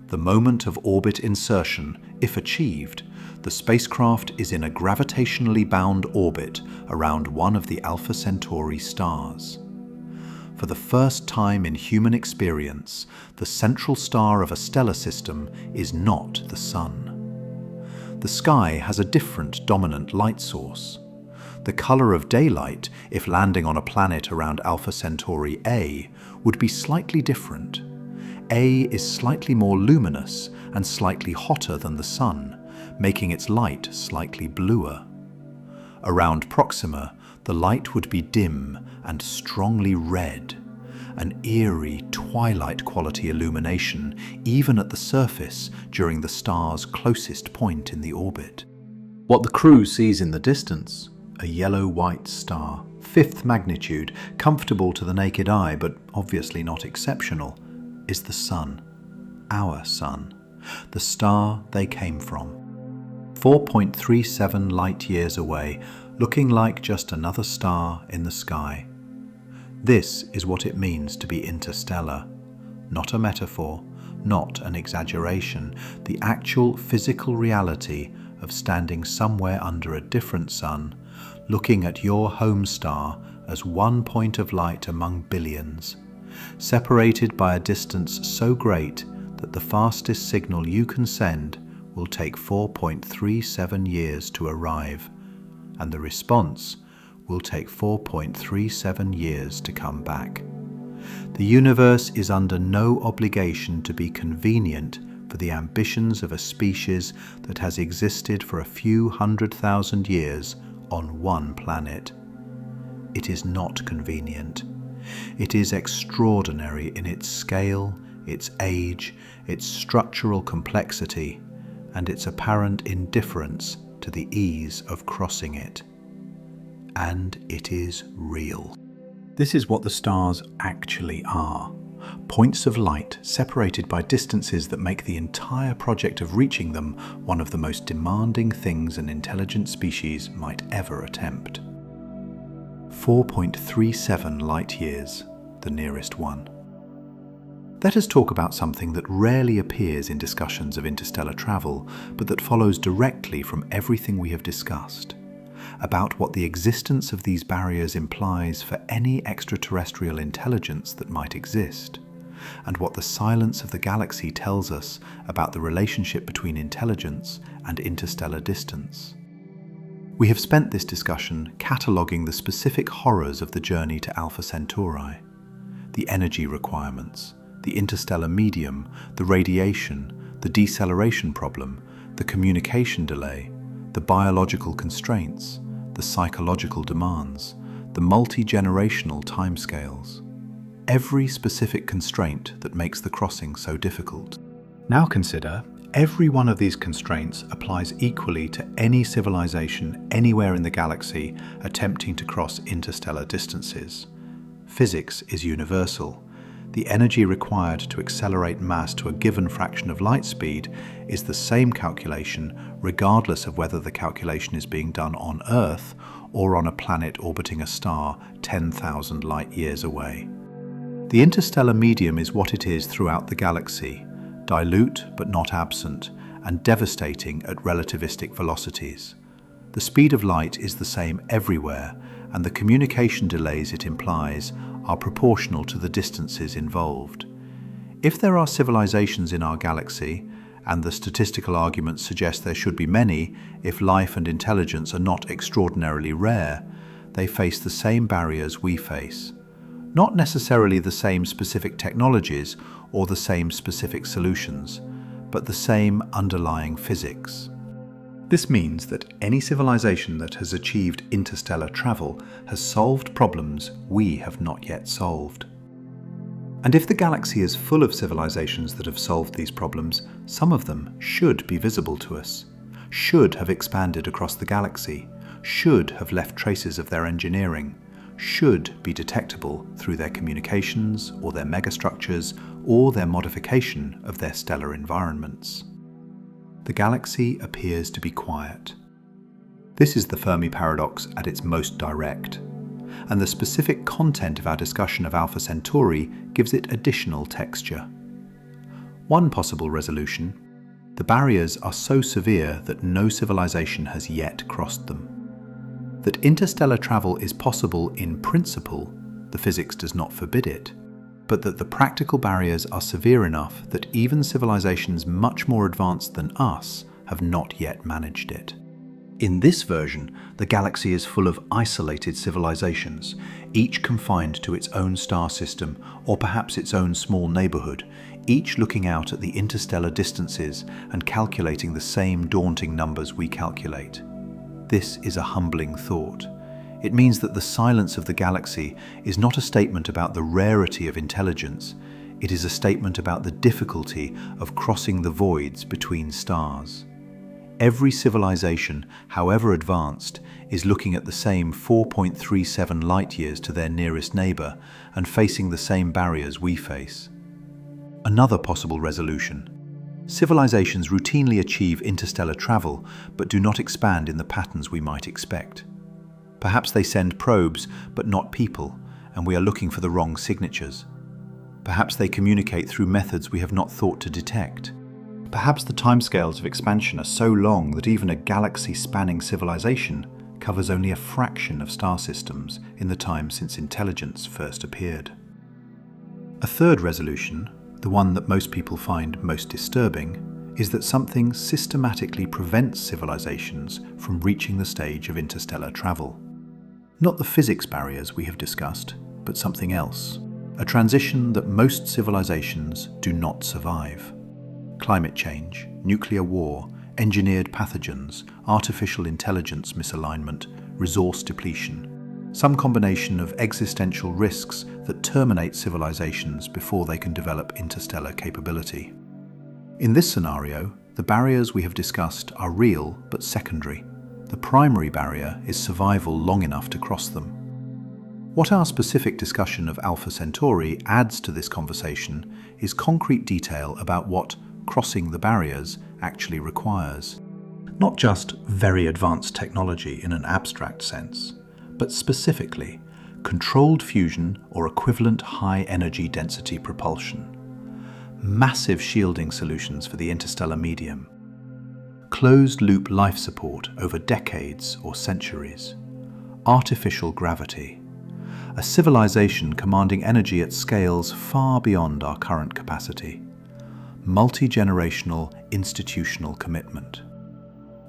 The moment of orbit insertion, if achieved, the spacecraft is in a gravitationally bound orbit around one of the Alpha Centauri stars. For the first time in human experience, the central star of a stellar system is not the Sun. The sky has a different dominant light source. The color of daylight, if landing on a planet around Alpha Centauri A, would be slightly different. A is slightly more luminous and slightly hotter than the Sun, making its light slightly bluer. Around Proxima, the light would be dim and strongly red, an eerie, twilight-quality illumination even at the surface during the star's closest point in the orbit. What the crew sees in the distance, a yellow-white star, fifth magnitude, comfortable to the naked eye but obviously not exceptional, is the Sun, our Sun, the star they came from. 4.37 light-years away, looking like just another star in the sky. This is what it means to be interstellar. Not a metaphor, not an exaggeration, the actual physical reality of standing somewhere under a different sun, looking at your home star as one point of light among billions, separated by a distance so great that the fastest signal you can send will take 4.37 years to arrive, and the response will take 4.37 years to come back. The universe is under no obligation to be convenient for the ambitions of a species that has existed for a few 100,000 years on one planet. It is not convenient. It is extraordinary in its scale, its age, its structural complexity, and its apparent indifference to the ease of crossing it. And it is real. This is what the stars actually are. Points of light separated by distances that make the entire project of reaching them one of the most demanding things an intelligent species might ever attempt. 4.37 light-years, the nearest one. Let us talk about something that rarely appears in discussions of interstellar travel, but that follows directly from everything we have discussed, about what the existence of these barriers implies for any extraterrestrial intelligence that might exist, and what the silence of the galaxy tells us about the relationship between intelligence and interstellar distance. We have spent this discussion cataloguing the specific horrors of the journey to Alpha Centauri, the energy requirements, the interstellar medium, the radiation, the deceleration problem, the communication delay, the biological constraints, the psychological demands, the multi-generational timescales. Every specific constraint that makes the crossing so difficult. Now consider, every one of these constraints applies equally to any civilization anywhere in the galaxy attempting to cross interstellar distances. Physics is universal. The energy required to accelerate mass to a given fraction of light speed is the same calculation regardless of whether the calculation is being done on Earth or on a planet orbiting a star 10,000 light-years away. The interstellar medium is what it is throughout the galaxy, dilute but not absent, and devastating at relativistic velocities. The speed of light is the same everywhere, and the communication delays it implies are proportional to the distances involved. If there are civilizations in our galaxy, and the statistical arguments suggest there should be many if life and intelligence are not extraordinarily rare, they face the same barriers we face. Not necessarily the same specific technologies or the same specific solutions, but the same underlying physics. This means that any civilization that has achieved interstellar travel has solved problems we have not yet solved. And if the galaxy is full of civilizations that have solved these problems, some of them should be visible to us, should have expanded across the galaxy, should have left traces of their engineering, should be detectable through their communications or their megastructures or their modification of their stellar environments. The galaxy appears to be quiet. This is the Fermi paradox at its most direct, and the specific content of our discussion of Alpha Centauri gives it additional texture. One possible resolution: the barriers are so severe that no civilization has yet crossed them. That interstellar travel is possible in principle, the physics does not forbid it, but that the practical barriers are severe enough that even civilizations much more advanced than us have not yet managed it. In this version, the galaxy is full of isolated civilizations, each confined to its own star system or perhaps its own small neighborhood, each looking out at the interstellar distances and calculating the same daunting numbers we calculate. This is a humbling thought. It means that the silence of the galaxy is not a statement about the rarity of intelligence, it is a statement about the difficulty of crossing the voids between stars. Every civilization, however advanced, is looking at the same 4.37 light-years to their nearest neighbour and facing the same barriers we face. Another possible resolution. Civilizations routinely achieve interstellar travel, but do not expand in the patterns we might expect. Perhaps they send probes, but not people, and we are looking for the wrong signatures. Perhaps they communicate through methods we have not thought to detect. Perhaps the timescales of expansion are so long that even a galaxy-spanning civilization covers only a fraction of star systems in the time since intelligence first appeared. A third resolution, the one that most people find most disturbing, is that something systematically prevents civilizations from reaching the stage of interstellar travel. Not the physics barriers we have discussed, but something else. A transition that most civilizations do not survive. Climate change, nuclear war, engineered pathogens, artificial intelligence misalignment, resource depletion. Some combination of existential risks that terminate civilizations before they can develop interstellar capability. In this scenario, the barriers we have discussed are real but secondary. The primary barrier is survival long enough to cross them. What our specific discussion of Alpha Centauri adds to this conversation is concrete detail about what crossing the barriers actually requires. Not just very advanced technology in an abstract sense, but specifically controlled fusion or equivalent high energy density propulsion, massive shielding solutions for the interstellar medium, closed-loop life support over decades or centuries, artificial gravity, a civilization commanding energy at scales far beyond our current capacity, multi-generational institutional commitment.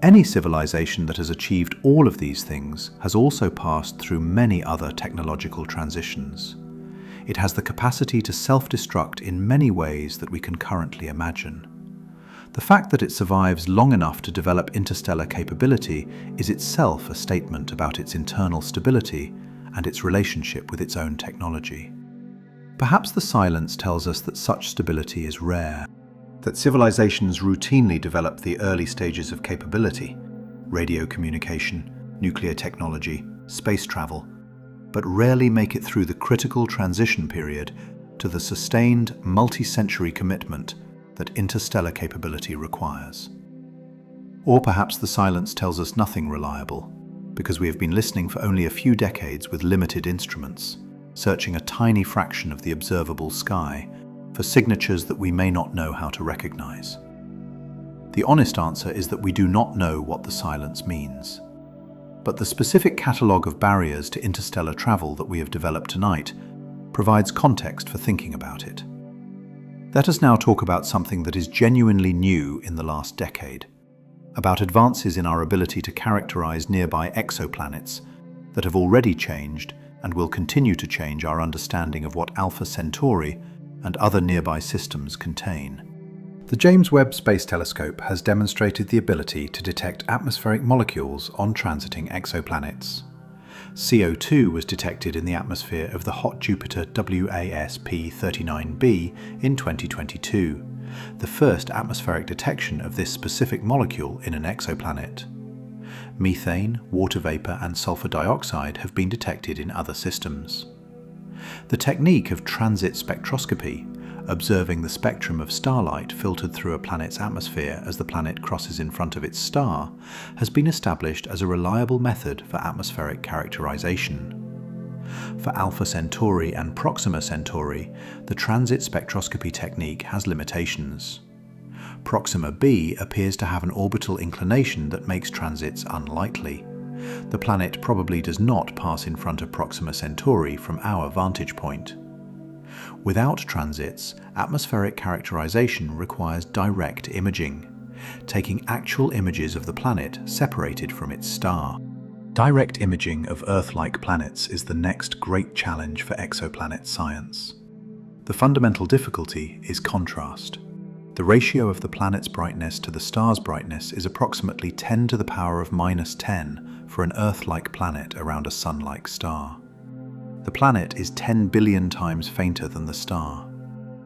Any civilization that has achieved all of these things has also passed through many other technological transitions. It has the capacity to self-destruct in many ways that we can currently imagine. The fact that it survives long enough to develop interstellar capability is itself a statement about its internal stability and its relationship with its own technology. Perhaps the silence tells us that such stability is rare, that civilizations routinely develop the early stages of capability, radio communication, nuclear technology, space travel, but rarely make it through the critical transition period to the sustained multi-century commitment that interstellar capability requires. Or perhaps the silence tells us nothing reliable, because we have been listening for only a few decades with limited instruments, searching a tiny fraction of the observable sky for signatures that we may not know how to recognize. The honest answer is that we do not know what the silence means. But the specific catalogue of barriers to interstellar travel that we have developed tonight provides context for thinking about it. Let us now talk about something that is genuinely new in the last decade, about advances in our ability to characterize nearby exoplanets that have already changed and will continue to change our understanding of what Alpha Centauri and other nearby systems contain. The James Webb Space Telescope has demonstrated the ability to detect atmospheric molecules on transiting exoplanets. CO2 was detected in the atmosphere of the hot Jupiter WASP-39b in 2022, the first atmospheric detection of this specific molecule in an exoplanet. Methane, water vapor, and sulfur dioxide have been detected in other systems. The technique of transit spectroscopy, observing the spectrum of starlight filtered through a planet's atmosphere as the planet crosses in front of its star, has been established as a reliable method for atmospheric characterization. For Alpha Centauri and Proxima Centauri, the transit spectroscopy technique has limitations. Proxima b appears to have an orbital inclination that makes transits unlikely. The planet probably does not pass in front of Proxima Centauri from our vantage point. Without transits, atmospheric characterization requires direct imaging, taking actual images of the planet separated from its star. Direct imaging of Earth-like planets is the next great challenge for exoplanet science. The fundamental difficulty is contrast. The ratio of the planet's brightness to the star's brightness is approximately 10 to the power of -10 for an Earth-like planet around a Sun-like star. The planet is 10 billion times fainter than the star.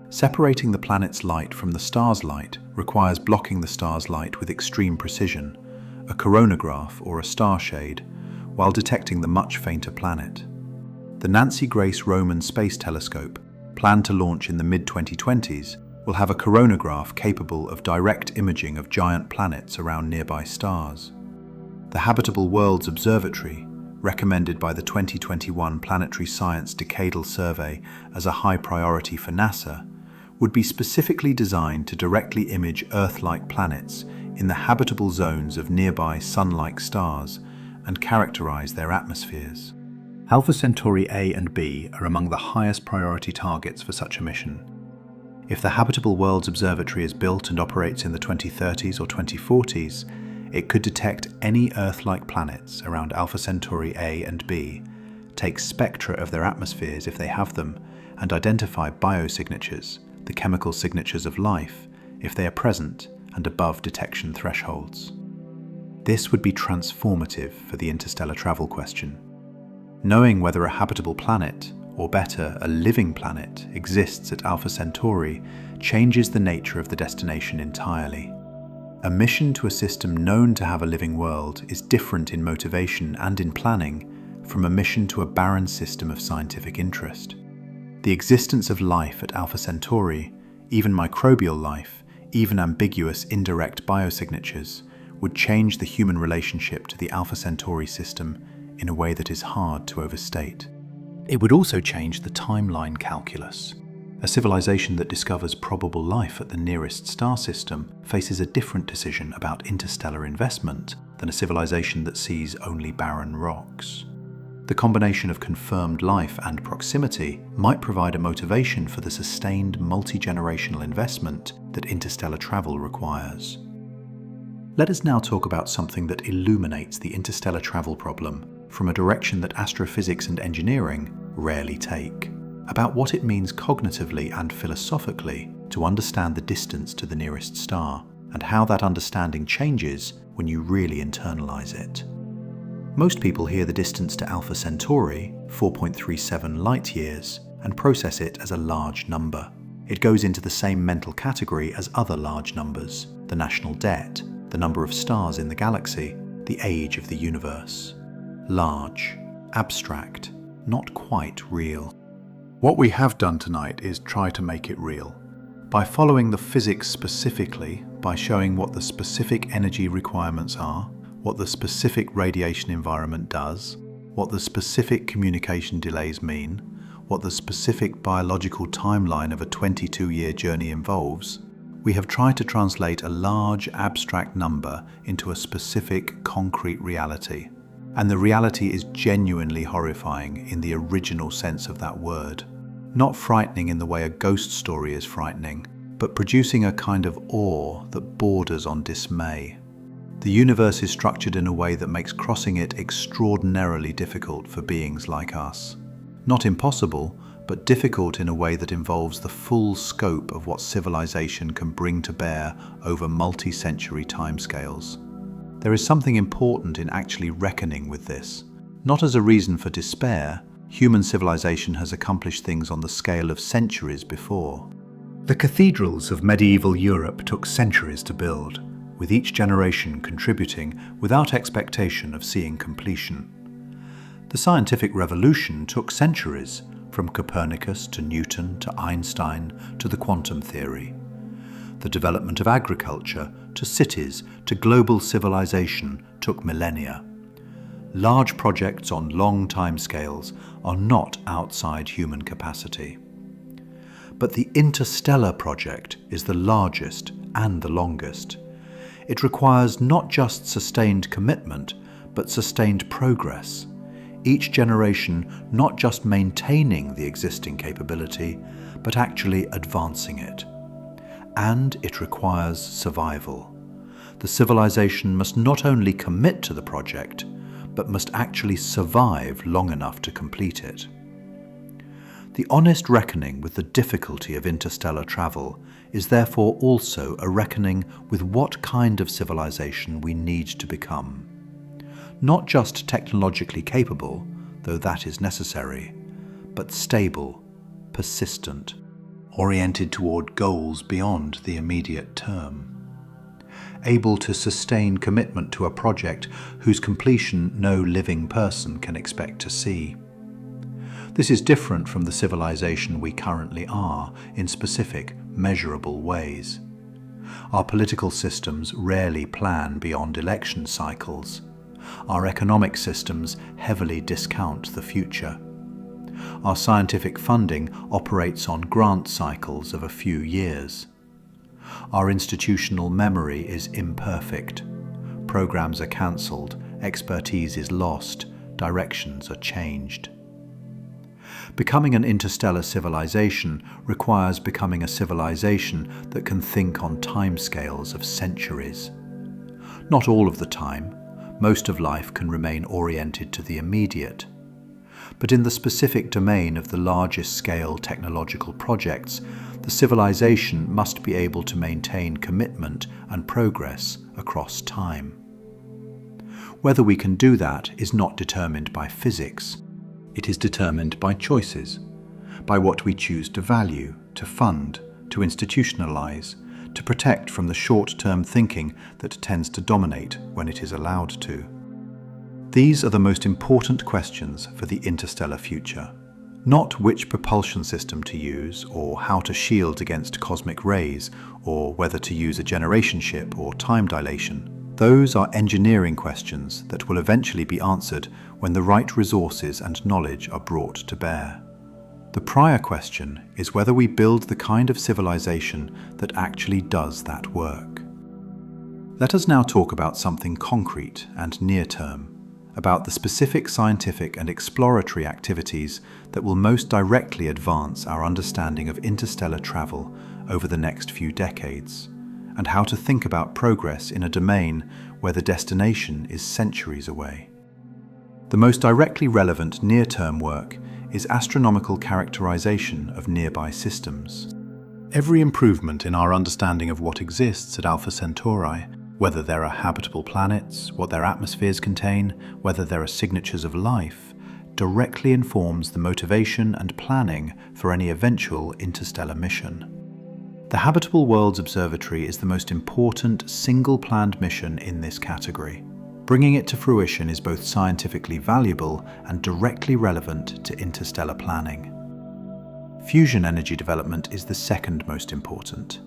Separating the planet's light from the star's light requires blocking the star's light with extreme precision, a coronagraph or a star shade, while detecting the much fainter planet. The Nancy Grace Roman Space Telescope, planned to launch in the mid-2020s, will have a coronagraph capable of direct imaging of giant planets around nearby stars. The Habitable Worlds Observatory, recommended by the 2021 Planetary Science Decadal Survey as a high priority for NASA, would be specifically designed to directly image Earth-like planets in the habitable zones of nearby Sun-like stars and characterize their atmospheres. Alpha Centauri A and B are among the highest priority targets for such a mission. If the Habitable Worlds Observatory is built and operates in the 2030s or 2040s, it could detect any Earth-like planets around Alpha Centauri A and B, take spectra of their atmospheres if they have them, and identify biosignatures, the chemical signatures of life, if they are present and above detection thresholds. This would be transformative for the interstellar travel question. Knowing whether a habitable planet, or better, a living planet, exists at Alpha Centauri changes the nature of the destination entirely. A mission to a system known to have a living world is different in motivation and in planning from a mission to a barren system of scientific interest. The existence of life at Alpha Centauri, even microbial life, even ambiguous indirect biosignatures, would change the human relationship to the Alpha Centauri system in a way that is hard to overstate. It would also change the timeline calculus. A civilization that discovers probable life at the nearest star system faces a different decision about interstellar investment than a civilization that sees only barren rocks. The combination of confirmed life and proximity might provide a motivation for the sustained multi-generational investment that interstellar travel requires. Let us now talk about something that illuminates the interstellar travel problem from a direction that astrophysics and engineering rarely take, about what it means cognitively and philosophically to understand the distance to the nearest star, and how that understanding changes when you really internalize it. Most people hear the distance to Alpha Centauri, 4.37 light-years, and process it as a large number. It goes into the same mental category as other large numbers: the national debt, the number of stars in the galaxy, the age of the universe. Large, abstract, not quite real. What we have done tonight is try to make it real. By following the physics specifically, by showing what the specific energy requirements are, what the specific radiation environment does, what the specific communication delays mean, what the specific biological timeline of a 22-year journey involves, we have tried to translate a large abstract number into a specific concrete reality. And the reality is genuinely horrifying in the original sense of that word. Not frightening in the way a ghost story is frightening, but producing a kind of awe that borders on dismay. The universe is structured in a way that makes crossing it extraordinarily difficult for beings like us. Not impossible, but difficult in a way that involves the full scope of what civilization can bring to bear over multi-century timescales. There is something important in actually reckoning with this. Not as a reason for despair, human civilization has accomplished things on the scale of centuries before. The cathedrals of medieval Europe took centuries to build, with each generation contributing without expectation of seeing completion. The scientific revolution took centuries, from Copernicus to Newton to Einstein to the quantum theory. The development of agriculture, to cities, to global civilization took millennia. Large projects on long timescales are not outside human capacity. But the Interstellar project is the largest and the longest. It requires not just sustained commitment, but sustained progress. Each generation not just maintaining the existing capability, but actually advancing it. And it requires survival. The civilization must not only commit to the project, but must actually survive long enough to complete it. The honest reckoning with the difficulty of interstellar travel is therefore also a reckoning with what kind of civilization we need to become. Not just technologically capable, though that is necessary, but stable, persistent, oriented toward goals beyond the immediate term. Able to sustain commitment to a project whose completion no living person can expect to see. This is different from the civilization we currently are in specific, measurable ways. Our political systems rarely plan beyond election cycles. Our economic systems heavily discount the future. Our scientific funding operates on grant cycles of a few years. Our institutional memory is imperfect. Programs are cancelled, expertise is lost, directions are changed. Becoming an interstellar civilization requires becoming a civilization that can think on timescales of centuries. Not all of the time, most of life can remain oriented to the immediate. But in the specific domain of the largest scale technological projects, the civilization must be able to maintain commitment and progress across time. Whether we can do that is not determined by physics. It is determined by choices, by what we choose to value, to fund, to institutionalize, to protect from the short-term thinking that tends to dominate when it is allowed to. These are the most important questions for the interstellar future. Not which propulsion system to use, or how to shield against cosmic rays, or whether to use a generation ship or time dilation. Those are engineering questions that will eventually be answered when the right resources and knowledge are brought to bear. The prior question is whether we build the kind of civilization that actually does that work. Let us now talk about something concrete and near-term, about the specific scientific and exploratory activities that will most directly advance our understanding of interstellar travel over the next few decades, and how to think about progress in a domain where the destination is centuries away. The most directly relevant near-term work is astronomical characterization of nearby systems. Every improvement in our understanding of what exists at Alpha Centauri, whether there are habitable planets, what their atmospheres contain, whether there are signatures of life, directly informs the motivation and planning for any eventual interstellar mission. The Habitable Worlds Observatory is the most important single-planned mission in this category. Bringing it to fruition is both scientifically valuable and directly relevant to interstellar planning. Fusion energy development is the second most important.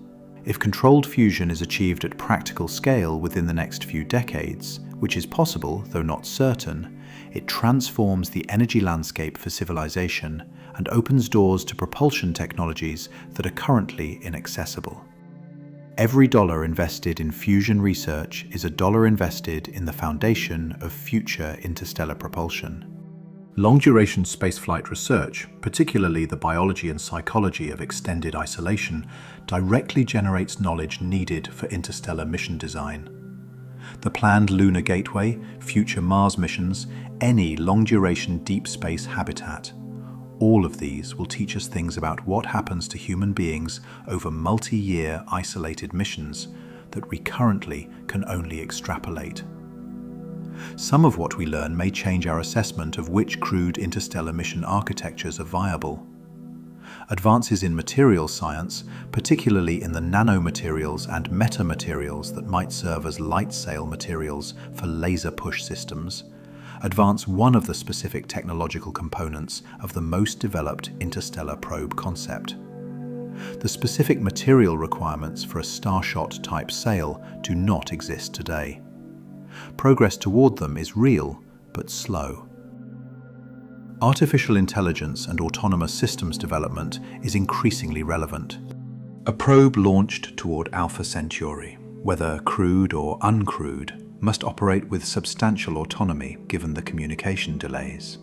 If controlled fusion is achieved at practical scale within the next few decades, which is possible, though not certain, it transforms the energy landscape for civilization and opens doors to propulsion technologies that are currently inaccessible. Every dollar invested in fusion research is a dollar invested in the foundation of future interstellar propulsion. Long-duration spaceflight research, particularly the biology and psychology of extended isolation, directly generates knowledge needed for interstellar mission design. The planned Lunar Gateway, future Mars missions, any long-duration deep space habitat. All of these will teach us things about what happens to human beings over multi-year isolated missions that we currently can only extrapolate. Some of what we learn may change our assessment of which crewed interstellar mission architectures are viable. Advances in materials science, particularly in the nanomaterials and metamaterials that might serve as light sail materials for laser push systems, advance one of the specific technological components of the most developed interstellar probe concept. The specific material requirements for a Starshot-type sail do not exist today. Progress toward them is real, but slow. Artificial intelligence and autonomous systems development is increasingly relevant. A probe launched toward Alpha Centauri, whether crewed or uncrewed, must operate with substantial autonomy given the communication delays.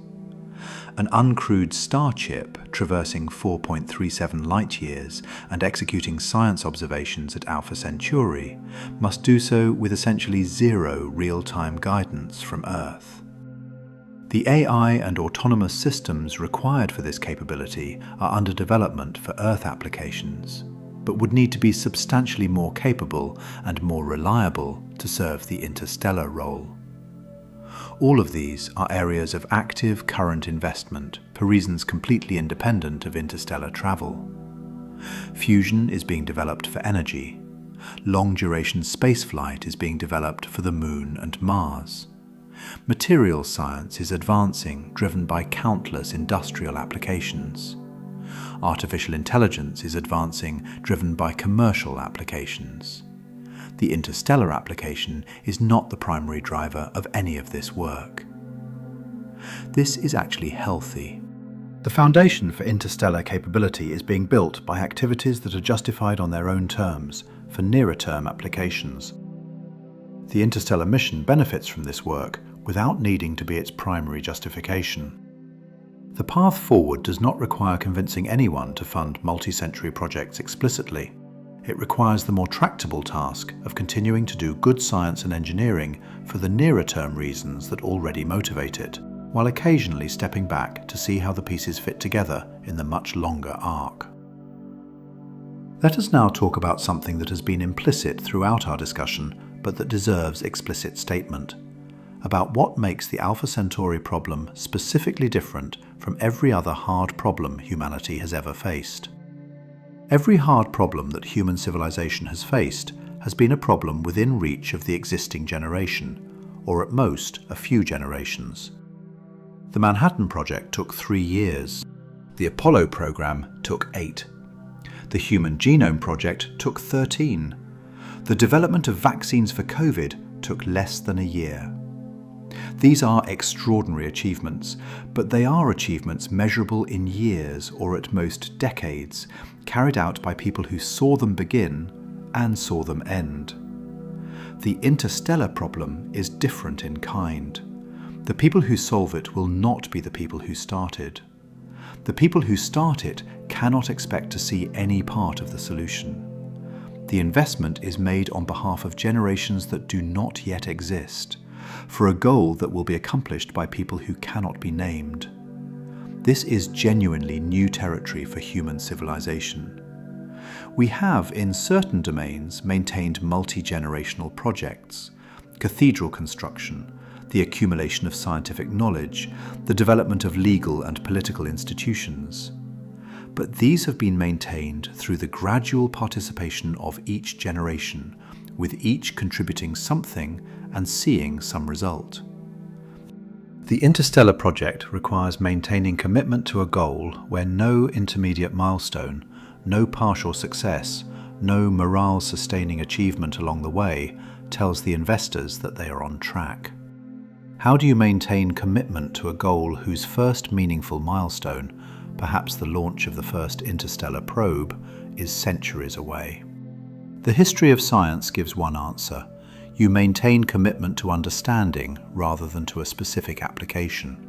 An uncrewed Starship traversing 4.37 light-years and executing science observations at Alpha Centauri must do so with essentially zero real-time guidance from Earth. The AI and autonomous systems required for this capability are under development for Earth applications, but would need to be substantially more capable and more reliable to serve the interstellar role. All of these are areas of active current investment for reasons completely independent of interstellar travel. Fusion is being developed for energy. Long-duration spaceflight is being developed for the Moon and Mars. Materials science is advancing, driven by countless industrial applications. Artificial intelligence is advancing, driven by commercial applications. The interstellar application is not the primary driver of any of this work. This is actually healthy. The foundation for interstellar capability is being built by activities that are justified on their own terms for nearer-term applications. The interstellar mission benefits from this work without needing to be its primary justification. The path forward does not require convincing anyone to fund multi-century projects explicitly. It requires the more tractable task of continuing to do good science and engineering for the nearer-term reasons that already motivate it, while occasionally stepping back to see how the pieces fit together in the much longer arc. Let us now talk about something that has been implicit throughout our discussion, but that deserves explicit statement, about what makes the Alpha Centauri problem specifically different from every other hard problem humanity has ever faced. Every hard problem that human civilization has faced has been a problem within reach of the existing generation, or at most a few generations. The Manhattan Project took 3 years. The Apollo program took 8. The Human Genome Project took 13. The development of vaccines for COVID took less than a year. These are extraordinary achievements, but they are achievements measurable in years or at most decades, carried out by people who saw them begin and saw them end. The interstellar problem is different in kind. The people who solve it will not be the people who started. The people who start it cannot expect to see any part of the solution. The investment is made on behalf of generations that do not yet exist, for a goal that will be accomplished by people who cannot be named. This is genuinely new territory for human civilization. We have, in certain domains, maintained multi-generational projects, cathedral construction, the accumulation of scientific knowledge, the development of legal and political institutions. But these have been maintained through the gradual participation of each generation, with each contributing something and seeing some result. The Interstellar project requires maintaining commitment to a goal where no intermediate milestone, no partial success, no morale-sustaining achievement along the way tells the investors that they are on track. How do you maintain commitment to a goal whose first meaningful milestone, perhaps the launch of the first interstellar probe, is centuries away? The history of science gives one answer. You maintain commitment to understanding rather than to a specific application.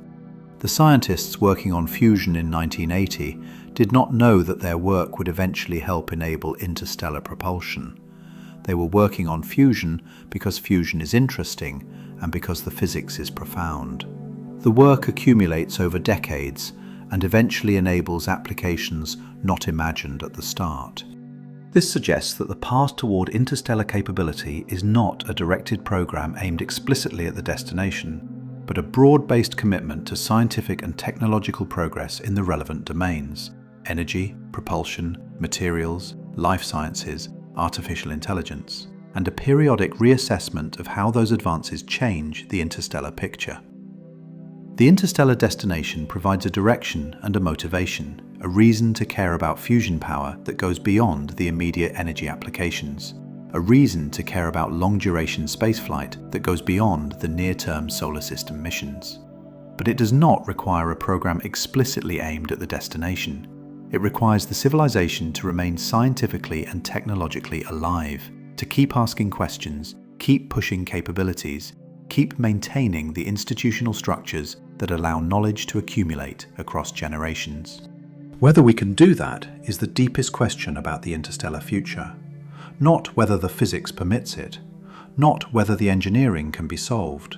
The scientists working on fusion in 1980 did not know that their work would eventually help enable interstellar propulsion. They were working on fusion because fusion is interesting and because the physics is profound. The work accumulates over decades and eventually enables applications not imagined at the start. This suggests that the path toward interstellar capability is not a directed program aimed explicitly at the destination, but a broad-based commitment to scientific and technological progress in the relevant domains: energy, propulsion, materials, life sciences, artificial intelligence, and a periodic reassessment of how those advances change the interstellar picture. The interstellar destination provides a direction and a motivation, a reason to care about fusion power that goes beyond the immediate energy applications, a reason to care about long-duration spaceflight that goes beyond the near-term solar system missions. But it does not require a program explicitly aimed at the destination. It requires the civilization to remain scientifically and technologically alive, to keep asking questions, keep pushing capabilities, keep maintaining the institutional structures that allow knowledge to accumulate across generations. Whether we can do that is the deepest question about the interstellar future. Not whether the physics permits it, not whether the engineering can be solved,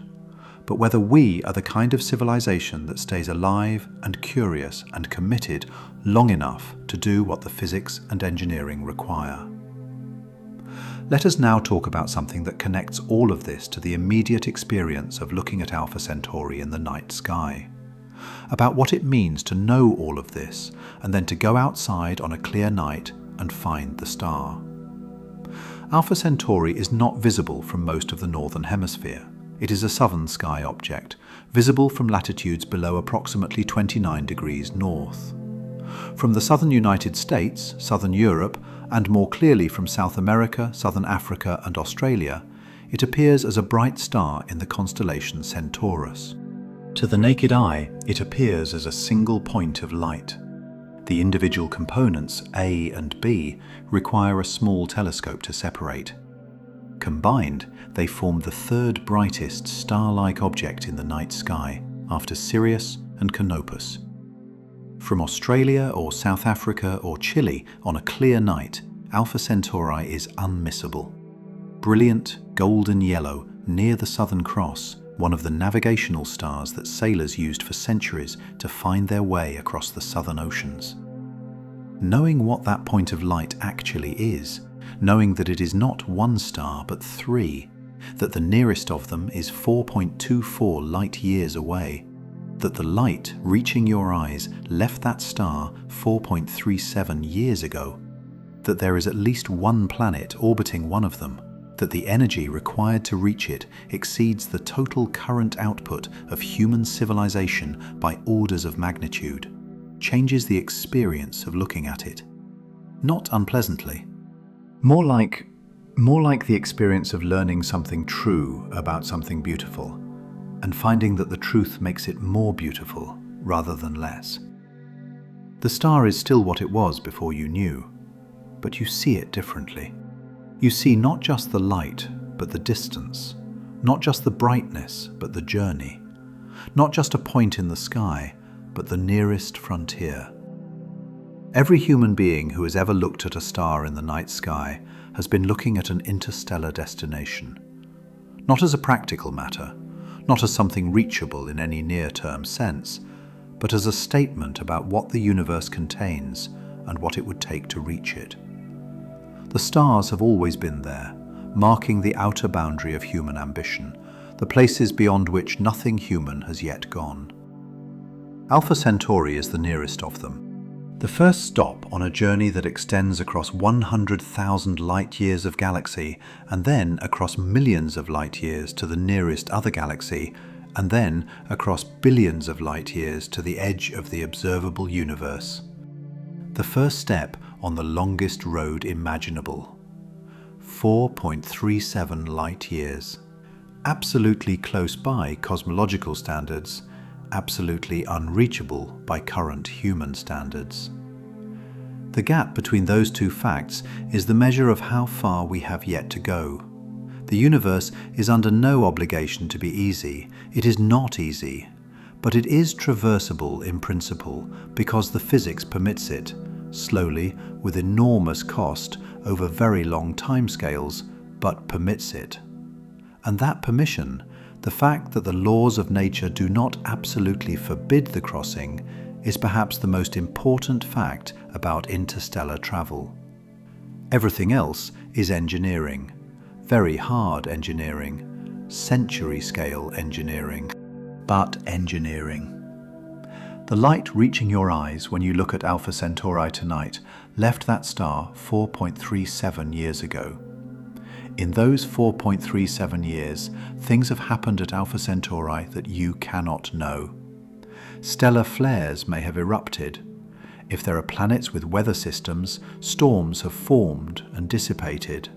but whether we are the kind of civilization that stays alive and curious and committed long enough to do what the physics and engineering require. Let us now talk about something that connects all of this to the immediate experience of looking at Alpha Centauri in the night sky. About what it means to know all of this and then to go outside on a clear night and find the star. Alpha Centauri is not visible from most of the northern hemisphere. It is a southern sky object, visible from latitudes below approximately 29 degrees north. From the southern United States, southern Europe, and more clearly from South America, southern Africa, and Australia, it appears as a bright star in the constellation Centaurus. To the naked eye, it appears as a single point of light. The individual components, A and B, require a small telescope to separate. Combined, they form the third brightest star-like object in the night sky, after Sirius and Canopus. From Australia or South Africa or Chile on a clear night, Alpha Centauri is unmissable. Brilliant golden yellow near the Southern Cross, one of the navigational stars that sailors used for centuries to find their way across the southern oceans. Knowing what that point of light actually is, knowing that it is not one star but three, that the nearest of them is 4.24 light years away, that the light reaching your eyes left that star 4.37 years ago, that there is at least one planet orbiting one of them, that the energy required to reach it exceeds the total current output of human civilization by orders of magnitude, changes the experience of looking at it. Not unpleasantly. More like the experience of learning something true about something beautiful, and finding that the truth makes it more beautiful rather than less. The star is still what it was before you knew, but you see it differently. You see not just the light, but the distance, not just the brightness, but the journey, not just a point in the sky, but the nearest frontier. Every human being who has ever looked at a star in the night sky has been looking at an interstellar destination, not as a practical matter, not as something reachable in any near-term sense, but as a statement about what the universe contains and what it would take to reach it. The stars have always been there, marking the outer boundary of human ambition, the places beyond which nothing human has yet gone. Alpha Centauri is the nearest of them. The first stop on a journey that extends across 100,000 light-years of galaxy, and then across millions of light-years to the nearest other galaxy, and then across billions of light-years to the edge of the observable universe. The first step on the longest road imaginable. 4.37 light-years. Absolutely close by cosmological standards, absolutely unreachable by current human standards. The gap between those two facts is the measure of how far we have yet to go. The universe is under no obligation to be easy. It is not easy, but it is traversable in principle because the physics permits it, slowly, with enormous cost, over very long timescales, but permits it. And that permission, the fact that the laws of nature do not absolutely forbid the crossing, is perhaps the most important fact about interstellar travel. Everything else is engineering, very hard engineering, century-scale engineering, but engineering. The light reaching your eyes when you look at Alpha Centauri tonight left that star 4.37 years ago. In those 4.37 years, things have happened at Alpha Centauri that you cannot know. Stellar flares may have erupted. If there are planets with weather systems, storms have formed and dissipated.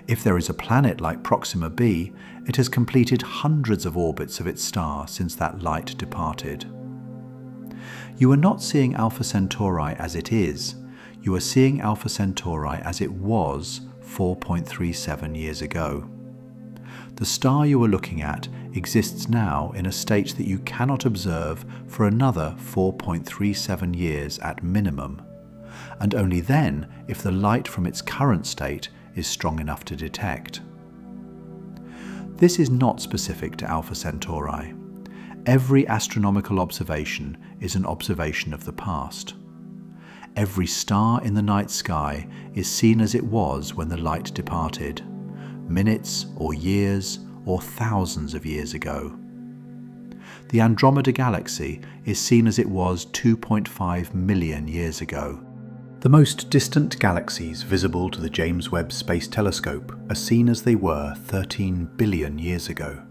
If there is a planet like Proxima b, it has completed hundreds of orbits of its star since that light departed. You are not seeing Alpha Centauri as it is. You are seeing Alpha Centauri as it was 4.37 years ago. The star you are looking at exists now in a state that you cannot observe for another 4.37 years at minimum, and only then if the light from its current state is strong enough to detect. This is not specific to Alpha Centauri. Every astronomical observation is an observation of the past. Every star in the night sky is seen as it was when the light departed, minutes or years or thousands of years ago. The Andromeda Galaxy is seen as it was 2.5 million years ago. The most distant galaxies visible to the James Webb Space Telescope are seen as they were 13 billion years ago.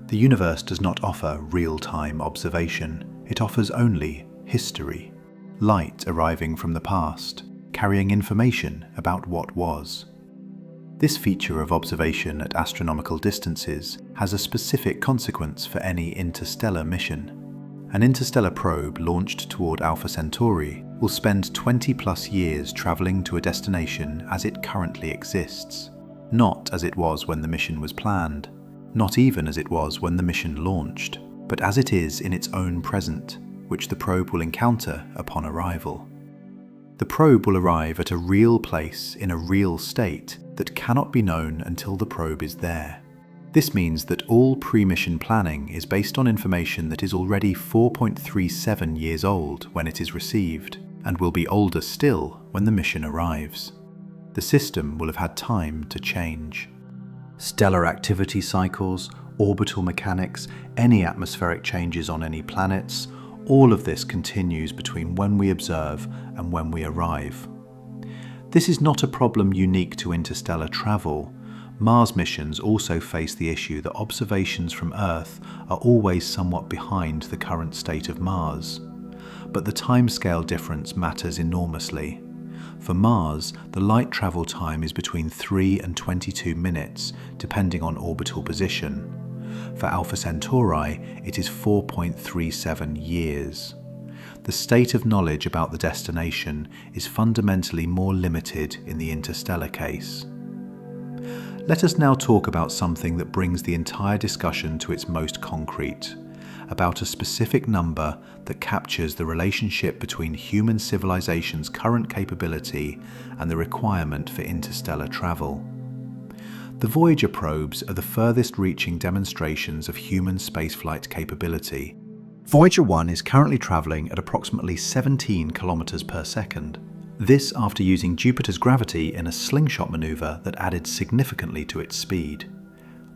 The universe does not offer real-time observation, it offers only history, light arriving from the past, carrying information about what was. This feature of observation at astronomical distances has a specific consequence for any interstellar mission. An interstellar probe launched toward Alpha Centauri will spend 20+ years travelling to a destination as it currently exists, not as it was when the mission was planned, not even as it was when the mission launched, but as it is in its own present, which the probe will encounter upon arrival. The probe will arrive at a real place in a real state that cannot be known until the probe is there. This means that all pre-mission planning is based on information that is already 4.37 years old when it is received, and will be older still when the mission arrives. The system will have had time to change. Stellar activity cycles, orbital mechanics, any atmospheric changes on any planets, all of this continues between when we observe and when we arrive. This is not a problem unique to interstellar travel. Mars missions also face the issue that observations from Earth are always somewhat behind the current state of Mars. But the timescale difference matters enormously. For Mars, the light travel time is between 3 and 22 minutes, depending on orbital position. For Alpha Centauri, it is 4.37 years. The state of knowledge about the destination is fundamentally more limited in the interstellar case. Let us now talk about something that brings the entire discussion to its most concrete, about a specific number that captures the relationship between human civilization's current capability and the requirement for interstellar travel. The Voyager probes are the furthest reaching demonstrations of human spaceflight capability. Voyager 1 is currently travelling at approximately 17 kilometers per second. This after using Jupiter's gravity in a slingshot maneuver that added significantly to its speed.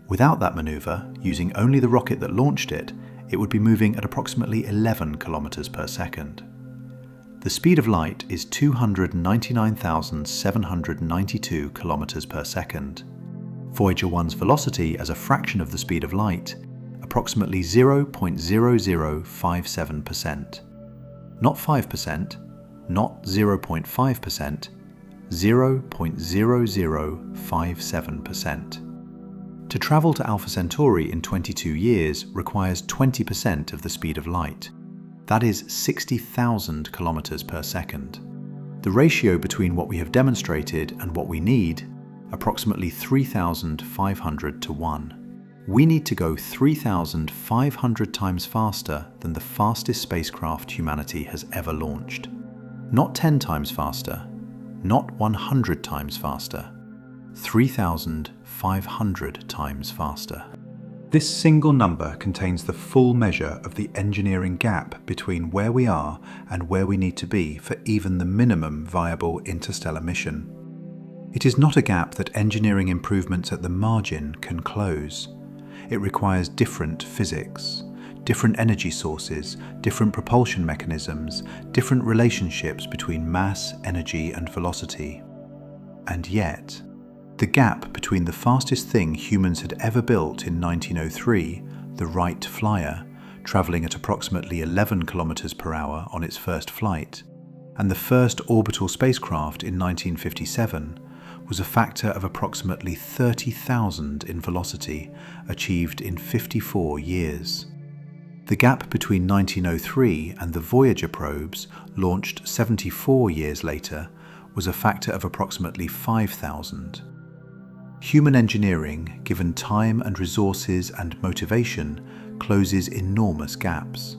Without that maneuver, using only the rocket that launched it, it would be moving at approximately 11 kilometers per second. The speed of light is 299,792 kilometers per second. Voyager 1's velocity as a fraction of the speed of light, approximately 0.0057%. Not 5%, not 0.5%, 0.0057%. To travel to Alpha Centauri in 22 years requires 20% of the speed of light. That is 60,000 kilometers per second. The ratio between what we have demonstrated and what we need, approximately 3,500 to 1. We need to go 3,500 times faster than the fastest spacecraft humanity has ever launched. Not 10 times faster, not 100 times faster, 3,500 times faster. This single number contains the full measure of the engineering gap between where we are and where we need to be for even the minimum viable interstellar mission. It is not a gap that engineering improvements at the margin can close. It requires different physics, different energy sources, different propulsion mechanisms, different relationships between mass, energy, and velocity. And yet, the gap between the fastest thing humans had ever built in 1903, the Wright Flyer, travelling at approximately 11 kilometers per hour on its first flight, and the first orbital spacecraft in 1957, was a factor of approximately 30,000 in velocity, achieved in 54 years. The gap between 1903 and the Voyager probes, launched 74 years later, was a factor of approximately 5,000. Human engineering, given time and resources and motivation, closes enormous gaps.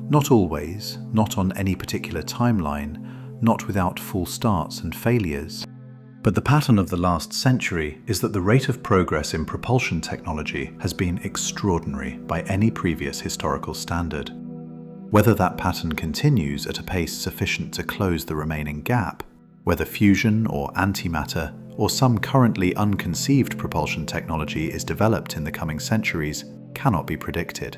Not always, not on any particular timeline, not without false starts and failures, But the pattern of the last century is that the rate of progress in propulsion technology has been extraordinary by any previous historical standard. Whether that pattern continues at a pace sufficient to close the remaining gap, whether fusion or antimatter or some currently unconceived propulsion technology is developed in the coming centuries, cannot be predicted.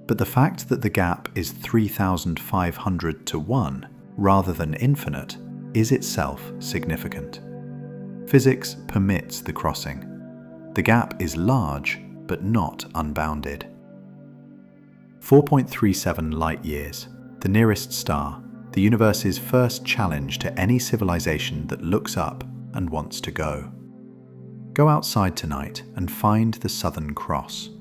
But the fact that the gap is 3,500 to 1 rather than infinite is itself significant. Physics permits the crossing. The gap is large, but not unbounded. 4.37 light-years, the nearest star, the universe's first challenge to any civilization that looks up and wants to go. Go outside tonight and find the Southern Cross.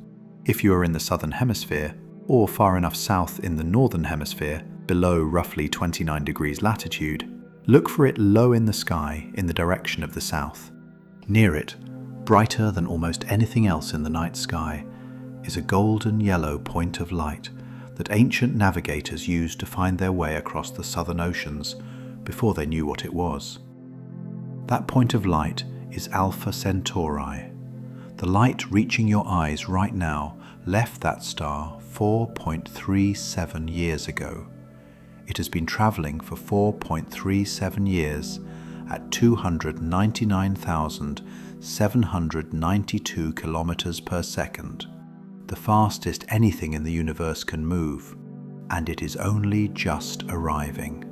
If you are in the Southern Hemisphere, or far enough south in the Northern Hemisphere, below roughly 29 degrees latitude, look for it low in the sky in the direction of the south. Near it, brighter than almost anything else in the night sky, is a golden yellow point of light that ancient navigators used to find their way across the southern oceans before they knew what it was. That point of light is Alpha Centauri. The light reaching your eyes right now left that star 4.37 years ago. It has been traveling for 4.37 years at 299,792 kilometers per second, the fastest anything in the universe can move, and it is only just arriving.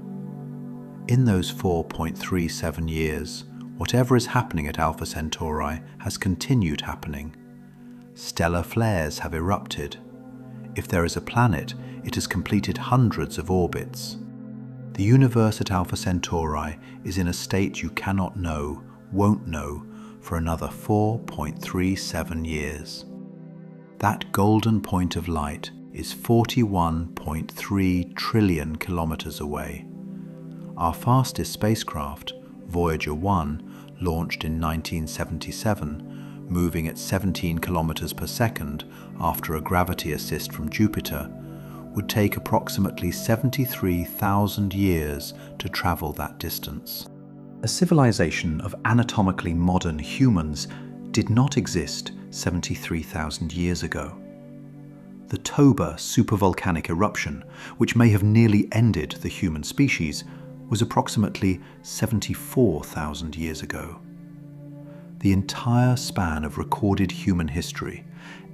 In those 4.37 years, whatever is happening at Alpha Centauri has continued happening. Stellar flares have erupted. If there is a planet, it has completed hundreds of orbits. The universe at Alpha Centauri is in a state you cannot know, won't know, for another 4.37 years. That golden point of light is 41.3 trillion kilometers away. Our fastest spacecraft, Voyager 1, launched in 1977, moving at 17 kilometers per second after a gravity assist from Jupiter, would take approximately 73,000 years to travel that distance. A civilization of anatomically modern humans did not exist 73,000 years ago. The Toba supervolcanic eruption, which may have nearly ended the human species, was approximately 74,000 years ago. The entire span of recorded human history,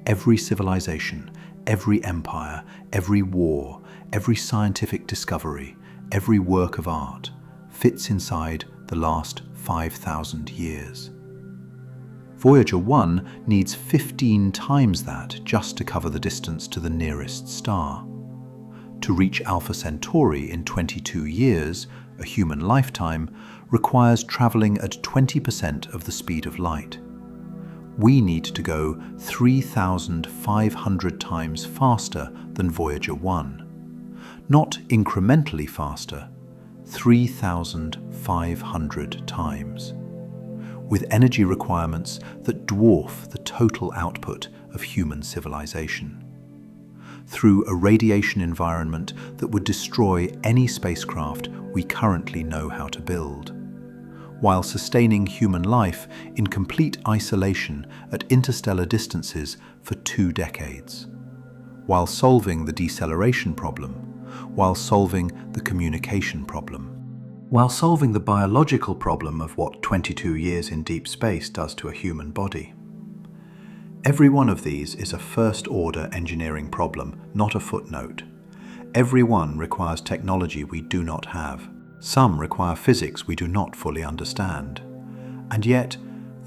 every civilization, every empire, every war, every scientific discovery, every work of art, fits inside the last 5,000 years. Voyager 1 needs 15 times that just to cover the distance to the nearest star. To reach Alpha Centauri in 22 years, a human lifetime, requires traveling at 20% of the speed of light. We need to go 3,500 times faster than Voyager 1. Not incrementally faster, 3,500 times. With energy requirements that dwarf the total output of human civilization. Through a radiation environment that would destroy any spacecraft we currently know how to build, while sustaining human life in complete isolation at interstellar distances for 2 decades, while solving the deceleration problem, while solving the communication problem, while solving the biological problem of what 22 years in deep space does to a human body. Every one of these is a first-order engineering problem, not a footnote. Every one requires technology we do not have. Some require physics we do not fully understand. And yet,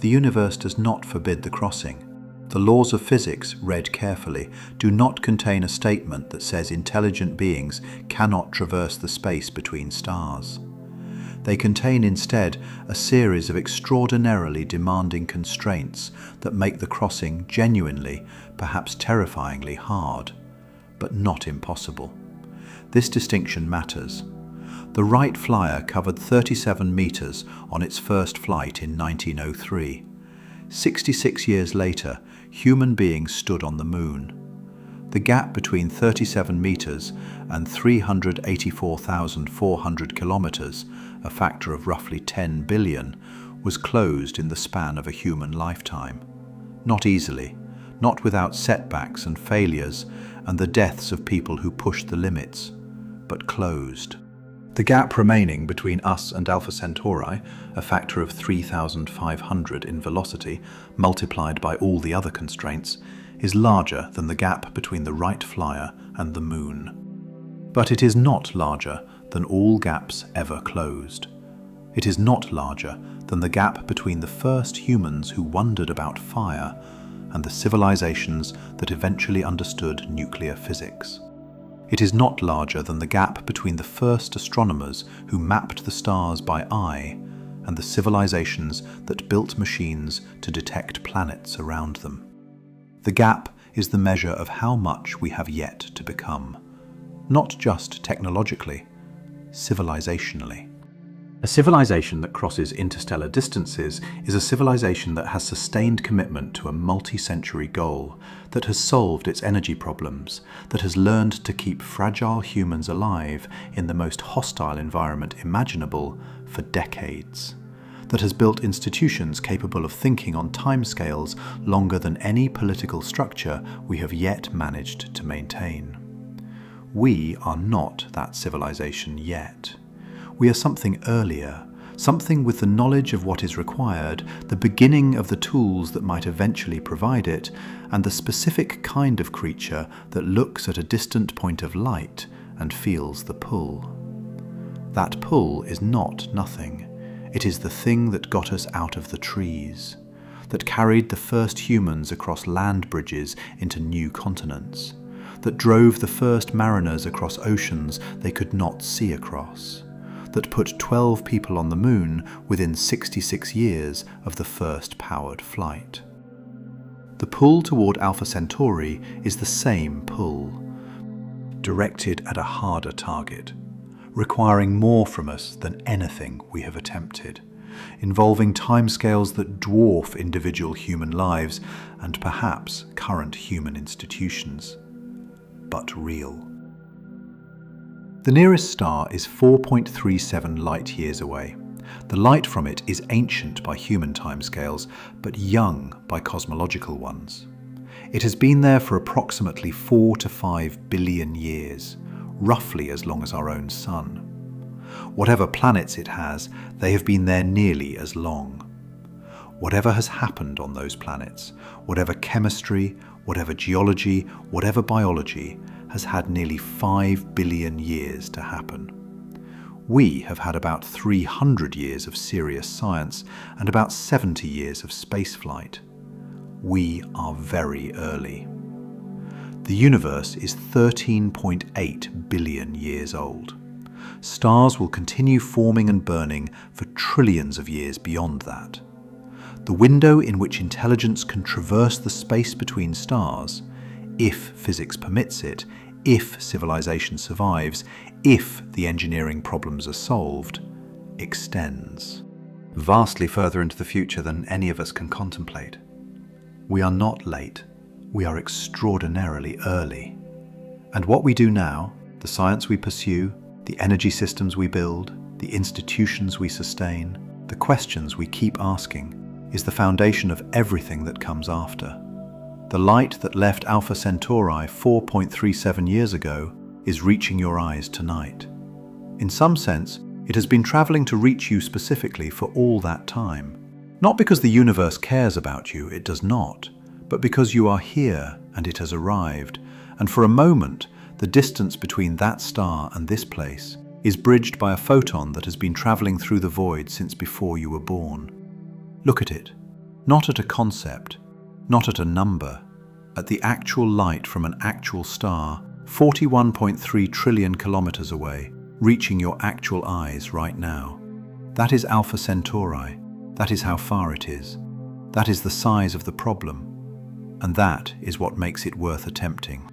the universe does not forbid the crossing. The laws of physics, read carefully, do not contain a statement that says intelligent beings cannot traverse the space between stars. They contain instead a series of extraordinarily demanding constraints that make the crossing genuinely, perhaps terrifyingly hard, but not impossible. This distinction matters. The Wright Flyer covered 37 meters on its first flight in 1903. 66 years later, human beings stood on the moon. The gap between 37 meters and 384,400 kilometers, a factor of roughly 10 billion, was closed in the span of a human lifetime. Not easily, not without setbacks and failures and the deaths of people who pushed the limits, but closed. The gap remaining between us and Alpha Centauri, a factor of 3,500 in velocity, multiplied by all the other constraints, is larger than the gap between the Wright Flyer and the Moon. But it is not larger than all gaps ever closed. It is not larger than the gap between the first humans who wondered about fire and the civilizations that eventually understood nuclear physics. It is not larger than the gap between the first astronomers who mapped the stars by eye and the civilizations that built machines to detect planets around them. The gap is the measure of how much we have yet to become, not just technologically, civilizationally. A civilization that crosses interstellar distances is a civilization that has sustained commitment to a multi-century goal, that has solved its energy problems, that has learned to keep fragile humans alive in the most hostile environment imaginable for decades, that has built institutions capable of thinking on timescales longer than any political structure we have yet managed to maintain. We are not that civilization yet. We are something earlier, something with the knowledge of what is required, the beginning of the tools that might eventually provide it, and the specific kind of creature that looks at a distant point of light and feels the pull. That pull is not nothing. It is the thing that got us out of the trees, that carried the first humans across land bridges into new continents, that drove the first mariners across oceans they could not see across, that put 12 people on the Moon within 66 years of the first powered flight. The pull toward Alpha Centauri is the same pull, directed at a harder target, requiring more from us than anything we have attempted, involving timescales that dwarf individual human lives and perhaps current human institutions, but real. The nearest star is 4.37 light-years away. The light from it is ancient by human timescales, but young by cosmological ones. It has been there for approximately 4 to 5 billion years, roughly as long as our own Sun. Whatever planets it has, they have been there nearly as long. Whatever has happened on those planets, whatever chemistry, whatever geology, whatever biology, has had nearly 5 billion years to happen. We have had about 300 years of serious science and about 70 years of spaceflight. We are very early. The universe is 13.8 billion years old. Stars will continue forming and burning for trillions of years beyond that. The window in which intelligence can traverse the space between stars, if physics permits it, if civilization survives, if the engineering problems are solved, extends vastly further into the future than any of us can contemplate. We are not late, we are extraordinarily early. And what we do now, the science we pursue, the energy systems we build, the institutions we sustain, the questions we keep asking, is the foundation of everything that comes after. The light that left Alpha Centauri 4.37 years ago is reaching your eyes tonight. In some sense, it has been traveling to reach you specifically for all that time. Not because the universe cares about you, it does not, but because you are here and it has arrived, and for a moment, the distance between that star and this place is bridged by a photon that has been traveling through the void since before you were born. Look at it, not at a concept, not at a number, at the actual light from an actual star, 41.3 trillion kilometers away, reaching your actual eyes right now. That is Alpha Centauri. That is how far it is. That is the size of the problem. And that is what makes it worth attempting.